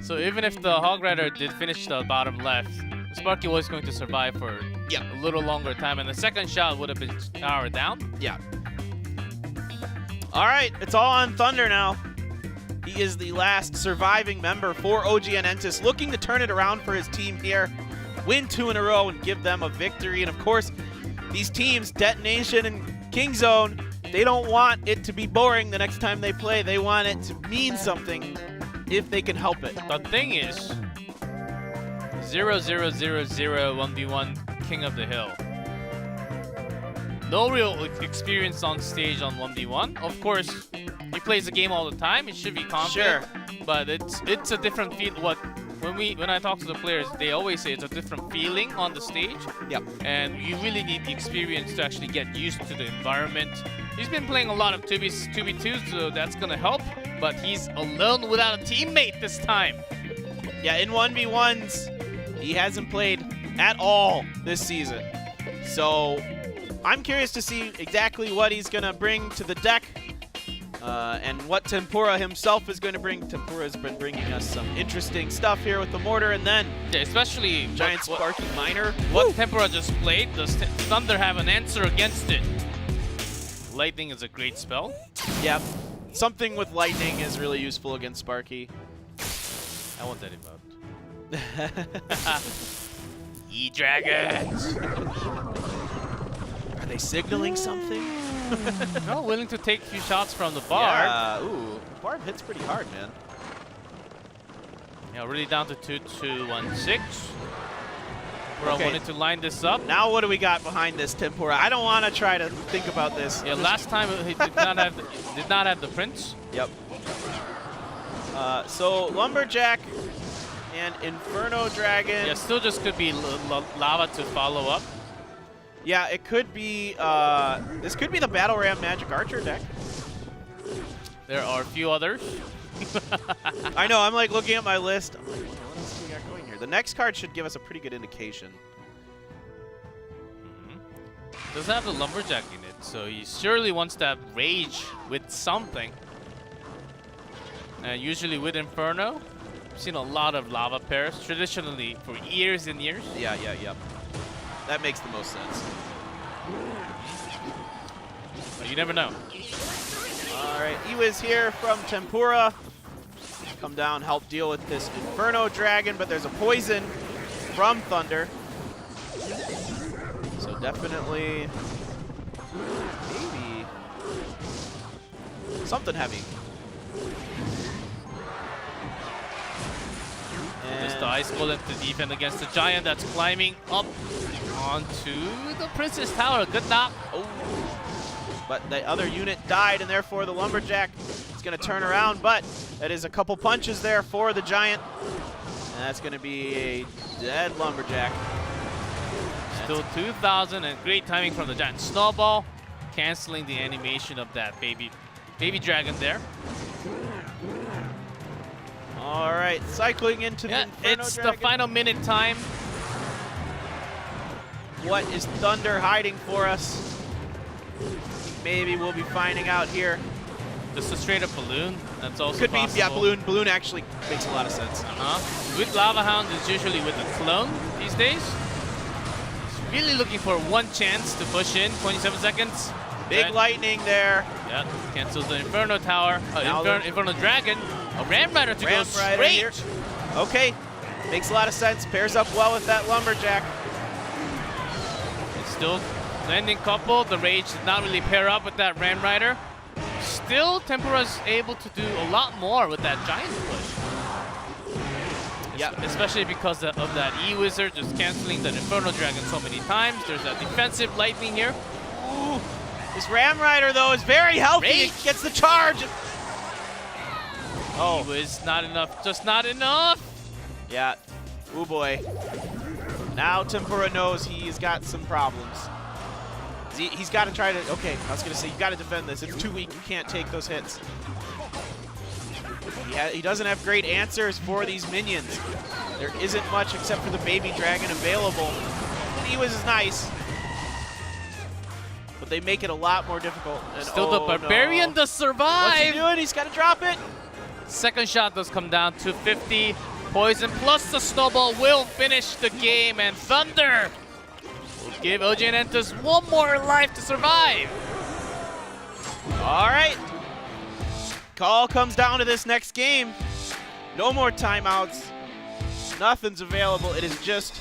So even if the Hog Rider did finish the bottom left, Sparky was going to survive for a little longer time, and the second shot would have been tower down. Yeah. All right, it's all on Thunder now. He is the last surviving member for OG Entis, looking to turn it around for his team here, win 2 in a row, and give them a victory. And of course, these teams, Detonation and Kingzone, they don't want it to be boring the next time they play. They want it to mean something if they can help it. The thing is, 0-0-0-0 1v1 King of the Hill. No real experience on stage on 1v1. Of course, he plays the game all the time. It should be confident. Sure. But it's a different feel. When I talk to the players, they always say it's a different feeling on the stage. Yep. And you really need the experience to actually get used to the environment. He's been playing a lot of 2v2s, so that's gonna help. But he's alone without a teammate this time. Yeah, in 1v1s, he hasn't played at all this season. So I'm curious to see exactly what he's gonna bring to the deck. And what Tempura himself is going to bring. Tempura has been bringing us some interesting stuff here with the mortar, and then especially Giant Sparky Miner. What Tempura just played, does Thunder have an answer against it? Lightning is a great spell. Yeah, something with lightning is really useful against Sparky. I want that emote. E-Dragons! Are they signaling something? No, willing to take a few shots from the Bard. Yeah, ooh, Bard hits pretty hard, man. Yeah, really down to 2-2-1-6. Tempura Okay. wanted to line this up. Now what do we got behind this Tempura? I don't want to try to think about this. Yeah, last time he did not have the Prince. Yep. So Lumberjack and Inferno Dragon. Yeah, still just could be lava to follow up. Yeah, it could be, this could be the Battle Ram Magic Archer deck. There are a few others. I know, I'm like looking at my list. I'm like, what else do we got going here? The next card should give us a pretty good indication. Doesn't have the Lumberjack in it, so he surely wants that Rage with something. And usually with Inferno, I've seen a lot of lava pairs, traditionally for years and years. Yeah. That makes the most sense. But you never know. All right, Iwa's here from Tempura. Come down, help deal with this Inferno Dragon, but there's a poison from Thunder. So definitely, maybe something heavy. Just the Ice Golem to defend against the Giant that's climbing up onto the Princess Tower. Good knock. Oh. But the other unit died, and therefore the Lumberjack is going to turn around, but that is a couple punches there for the Giant. And that's going to be a dead Lumberjack. Still 2,000, and great timing from the Giant. Snowball, canceling the animation of that baby dragon there. All right, cycling into the Inferno it's Dragon. the final minute time. What is Thunder hiding for us? Maybe we'll be finding out here. Just a straight up balloon. That's also Could possible. be, yeah, balloon. Balloon actually makes a lot of sense. With Lava Hound is usually with a clone these days. He's really looking for one chance to push in. 27 seconds. Big lightning there. Yeah, cancels the Inferno Tower. Now Inferno Dragon. A Ram Rider to go straight. Here. Okay, makes a lot of sense. Pairs up well with that Lumberjack. It's still landing couple. The Rage did not really pair up with that Ram Rider. Still, Tempura's able to do a lot more with that Giant push. Yeah, especially because of that E-Wizard just canceling that Inferno Dragon so many times. There's that defensive lightning here. Ooh, this Ram Rider though is very healthy. Rage. It gets the charge. Oh, was not enough. Just not enough. Yeah. Oh boy. Now Tempura knows he's got some problems. He's got to try to. Okay, I was gonna say you got to defend this. It's too weak. You can't take those hits. He doesn't have great answers for these minions. There isn't much except for the baby dragon available. Ewas is nice, but they make it a lot more difficult. And Still the Barbarian does survive. What's he doing? He's got to drop it. Second shot does come down to 50. Poison plus the Snowball will finish the game, and Thunder will give OG Entis one more life to survive. All right, all comes down to this next game. No more timeouts. Nothing's available. It is just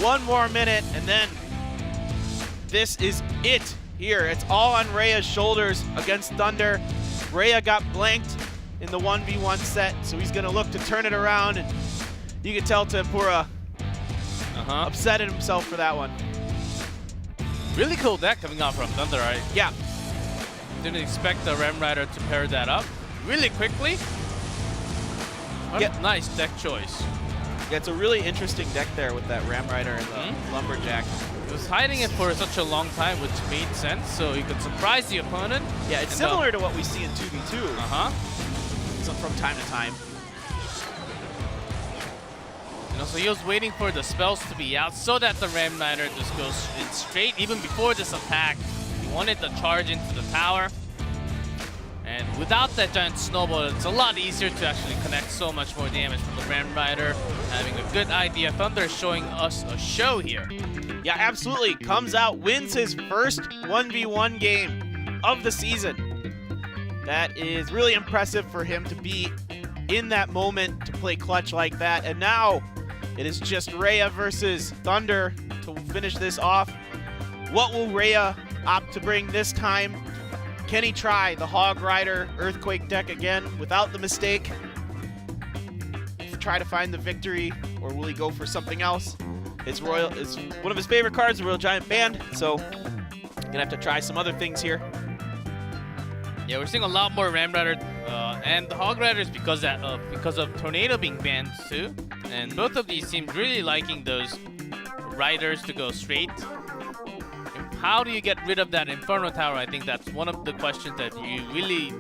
1 more minute, and then this is it here. It's all on Rhea's shoulders against Thunder. Rhea got blanked in the 1v1 set, so he's going to look to turn it around, and you can tell Tempura upset at himself for that one. Really cool deck coming out from Thunder, right? Yeah. Didn't expect the Ram Rider to pair that up really quickly. Yeah. Nice deck choice. Yeah, it's a really interesting deck there with that Ram Rider and the Lumberjack. He was hiding it for such a long time, which made sense, so he could surprise the opponent. Yeah, it's similar to what we see in 2v2. So from time to time. You know, so he was waiting for the spells to be out so that the Ram Rider just goes in straight, even before this attack. He wanted to charge into the tower. And without that giant snowball, it's a lot easier to actually connect so much more damage from the Ram Rider. Having a good idea. Thunder is showing us a show here. Yeah, absolutely. Comes out, wins his first 1v1 game of the season. That is really impressive for him to be in that moment to play clutch like that. And now it is just Rhea versus Thunder to finish this off. What will Rhea opt to bring this time? Can he try the Hog Rider Earthquake deck again without the mistake? Try to find the victory, or will he go for something else? It's Royal. It's one of his favorite cards, the Royal Giant Band. So gonna have to try some other things here. Yeah, we're seeing a lot more Ram Rider and the Hog Riders because of Tornado being banned too. And both of these teams really liking those riders to go straight. How do you get rid of that Inferno Tower? I think that's one of the questions that you really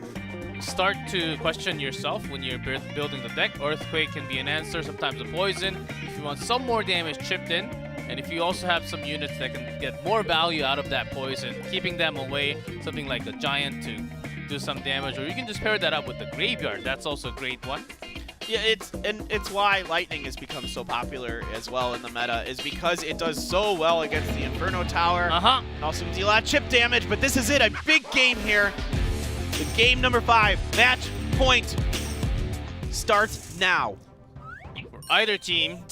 start to question yourself when you're building the deck. Earthquake can be an answer, sometimes a poison. If you want some more damage chipped in, and if you also have some units that can get more value out of that poison, keeping them away, something like a Giant to do some damage, or you can just pair that up with the Graveyard. That's also a great one. Yeah, it's why Lightning has become so popular as well in the meta, is because it does so well against the Inferno Tower. And also deal a lot of chip damage, but this is it, a big game here. The game number 5, match point, starts now. For either team.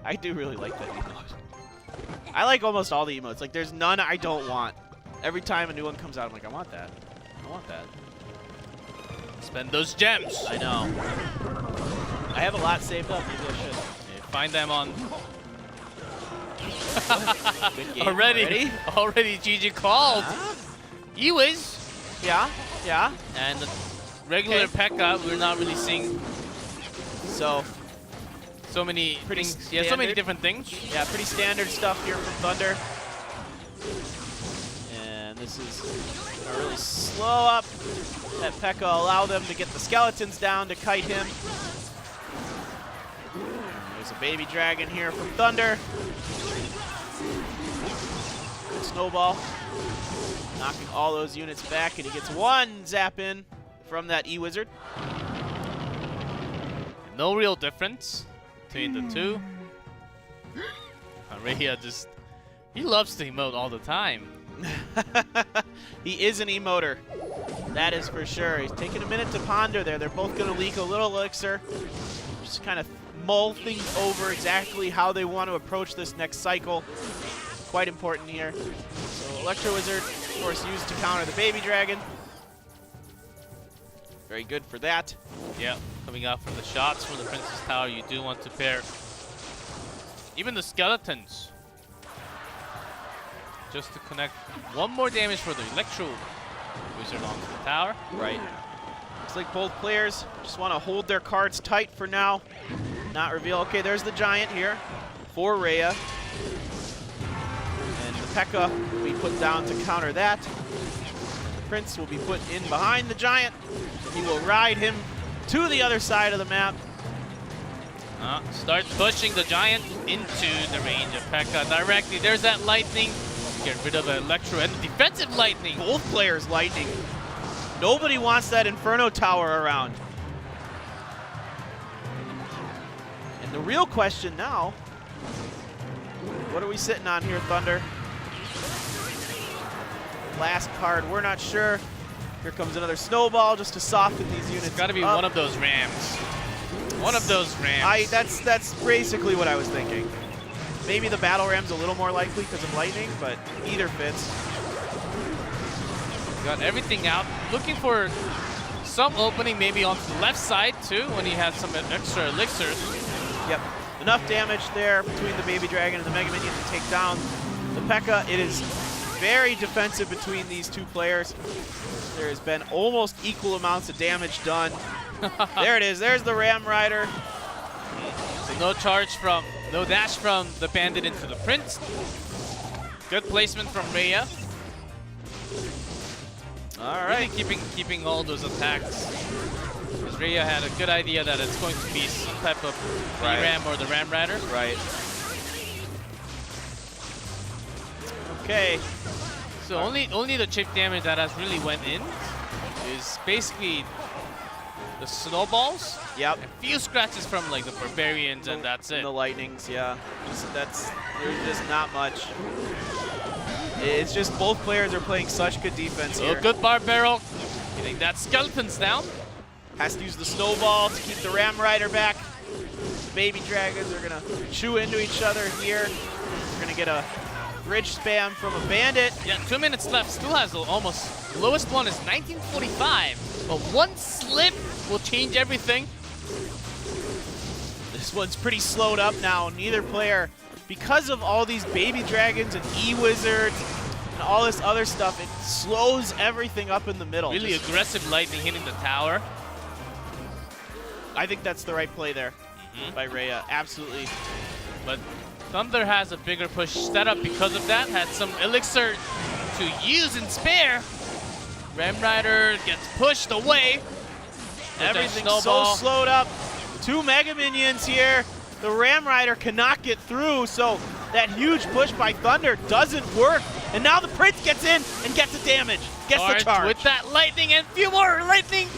I do really like that emote. I like almost all the emotes. Like, there's none I don't want. Every time a new one comes out, I'm like, I want that. I want that. Spend those gems. I know. I have a lot saved up. Maybe I should. Yeah, find them on. Good game. Already GG called. E-Wiz. Yeah. And the regular P.E.K.K.A. we're not really seeing so many things. Yeah, so many different things. Yeah, pretty standard stuff here from Thunder. And this is gonna really slow up that P.E.K.K.A. allow them to get the skeletons down to kite him. There's a baby dragon here from Thunder. Good snowball. Knocking all those units back, and he gets one zap in from that E-Wizard. No real difference between the two. Rhea just, he loves to emote all the time. He is an emoter. That is for sure. He's taking a minute to ponder there. They're both going to leak a little elixir. Just kind of mull things over exactly how they want to approach this next cycle. Quite important here. So Electro Wizard, of course, used to counter the baby dragon. Very good for that. Yeah, coming out from the shots from the Princess Tower, you do want to pair even the skeletons. Just to connect one more damage for the Electro Wizard onto the tower. Right. Looks like both players just want to hold their cards tight for now. Not reveal. Okay, there's the Giant here for Rhea. And the P.E.K.K.A. will be put down to counter that. The Prince will be put in behind the Giant. He will ride him to the other side of the map. Starts pushing the Giant into the range of P.E.K.K.A. directly. There's that Lightning. Get rid of Electro and the defensive Lightning. Both players Lightning. Nobody wants that Inferno Tower around. And the real question now, what are we sitting on here, Thunder? last card, we're not sure. Here comes another snowball just to soften these units. It's got to be one of those rams. One of those rams. That's basically what I was thinking. Maybe the battle ram's a little more likely because of lightning, but either fits. Got everything out. Looking for some opening maybe on the left side too when he has some extra elixirs. Yep. Enough damage there between the Baby Dragon and the Mega Minion to take down the P.E.K.K.A. It is very defensive between these two players. There has been almost equal amounts of damage done. There it is. There's the Ram Rider. So no dash from the Bandit into the Prince. Good placement from Rhea. All right. Really keeping all those attacks. Because Rhea had a good idea that it's going to be some type of Ram or the Ram Rider. Right. Okay. So only the chip damage that has really went in is basically the snowballs. Yep. A few scratches from like the barbarians and that's it. And the lightnings, yeah. There's just not much. It's just both players are playing such good defense here. Good bar barrel. Getting that skeleton's down. Has to use the snowball to keep the Ram Rider back. The Baby Dragons are gonna chew into each other here. We're gonna get a bridge spam from a Bandit. Yeah, 2 minutes left. Still has almost lowest one is 1945. But one slip will change everything. This one's pretty slowed up now. Neither player, because of all these Baby Dragons and E-Wizards and all this other stuff, it slows everything up in the middle. Really aggressive lightning hitting the tower. I think that's the right play there by Rhea. Absolutely. But Thunder has a bigger push setup because of that. Had some elixir to use and spare. Ram Rider gets pushed away. Everything's so slowed up. 2 Mega Minions here. The Ram Rider cannot get through, so that huge push by Thunder doesn't work. And now the Prince gets in and gets the damage. Gets the charge. With that lightning and few more lightning.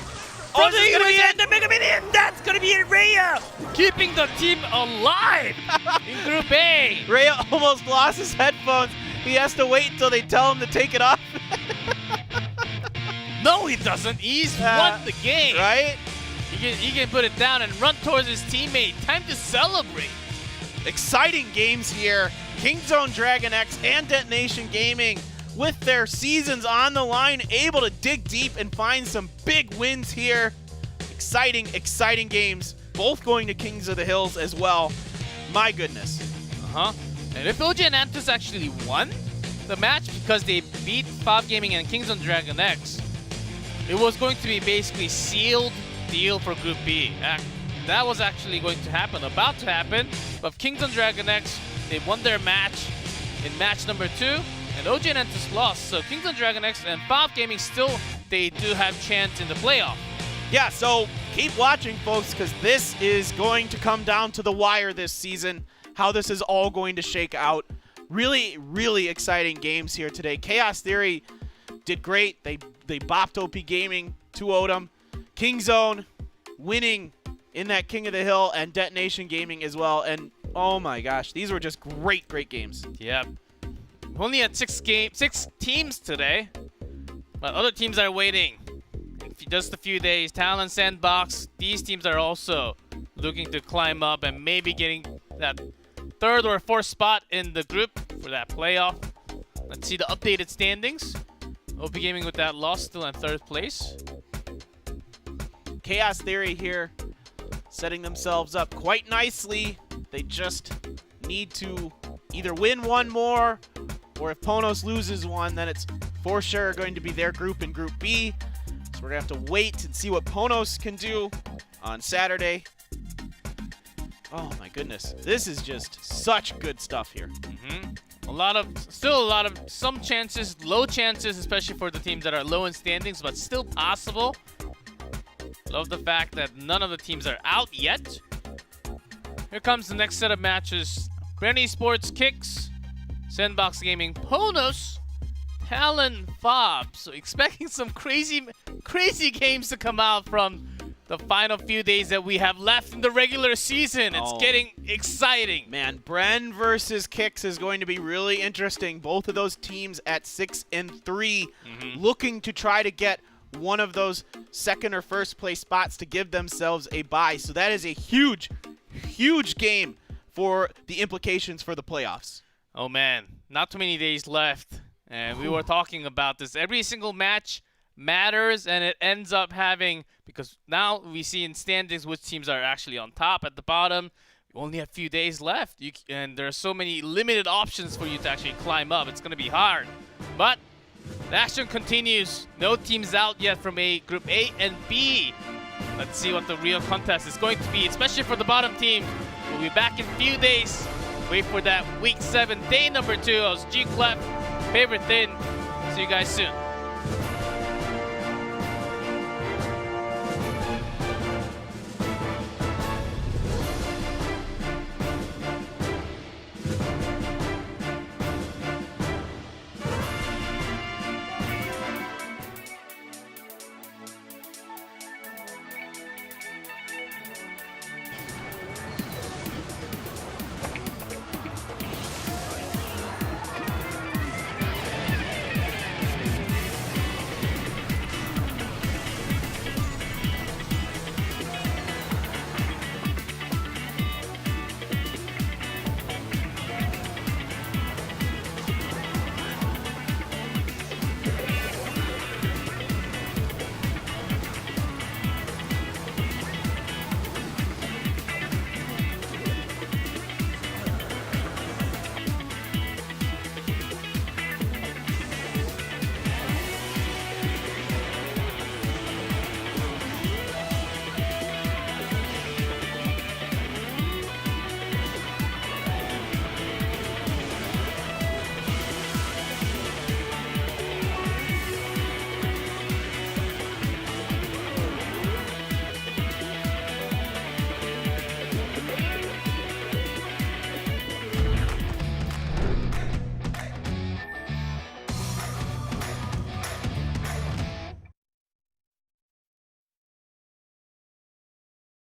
Oh, this is gonna be it. The Mega Minion. That's gonna be it, Rhea. Keeping the team alive in Group A. Rhea almost lost his headphones. He has to wait until they tell him to take it off. No, he doesn't. He's won the game. Right? He can put it down and run towards his teammate. Time to celebrate. Exciting games here. Kingzone Dragon X and Detonation Gaming with their seasons on the line, able to dig deep and find some big wins here. Exciting, exciting games. Both going to Kings of the Hills as well. My goodness. And if OG and Antus actually won the match because they beat OP.GAMING and Kingzone Dragon X, it was going to be basically sealed deal for Group B. That was actually going to happen, about to happen. But Kingzone Dragon X, they won their match in match number 2, and OG and Antus lost. So Kingzone Dragon X and OP.GAMING still, they do have chance in the playoff. Yeah, so keep watching, folks, because this is going to come down to the wire this season, how this is all going to shake out. Really, really exciting games here today. Chaos Theory did great. They bopped OP.GAMING, 2-0'd them. Kingzone winning in that King of the Hill, and Detonation Gaming as well. And oh my gosh, these were just great, great games. Yep. We only had 6 teams today, but other teams are waiting. In just a few days, Talon, Sandbox, these teams are also looking to climb up and maybe getting that 3rd or 4th spot in the group for that playoff. Let's see the updated standings. OP.GAMING with that loss still in 3rd place. Chaos Theory here setting themselves up quite nicely. They just need to either win one more, or if Ponos loses one, then it's for sure going to be their group in Group B. So we're going to have to wait and see what Ponos can do on Saturday. Oh my goodness. This is just such good stuff here. Still a lot of some chances, low chances, especially for the teams that are low in standings, but still possible. Love the fact that none of the teams are out yet. Here comes the next set of matches. Granny Sports Kicks, Sandbox Gaming Ponos, Talon Fob. So expecting some crazy games to come out from the final few days that we have left in the regular season. It's getting exciting. Man, Bren versus Kicks is going to be really interesting. Both of those teams at 6-3, looking to try to get one of those second or first place spots to give themselves a bye. So that is a huge, huge game for the implications for the playoffs. Oh man, not too many days left. And we were talking about this. Every single match matters, and it ends up having, because now we see in standings which teams are actually on top at the bottom. We only have a few days left, and there are so many limited options for you to actually climb up. It's going to be hard. But the action continues. No teams out yet from Group A and B. Let's see what the real contest is going to be, especially for the bottom team. We'll be back in a few days. Wait for that Week 7, day number 2 of G-Clef, Favorite Thin. See you guys soon.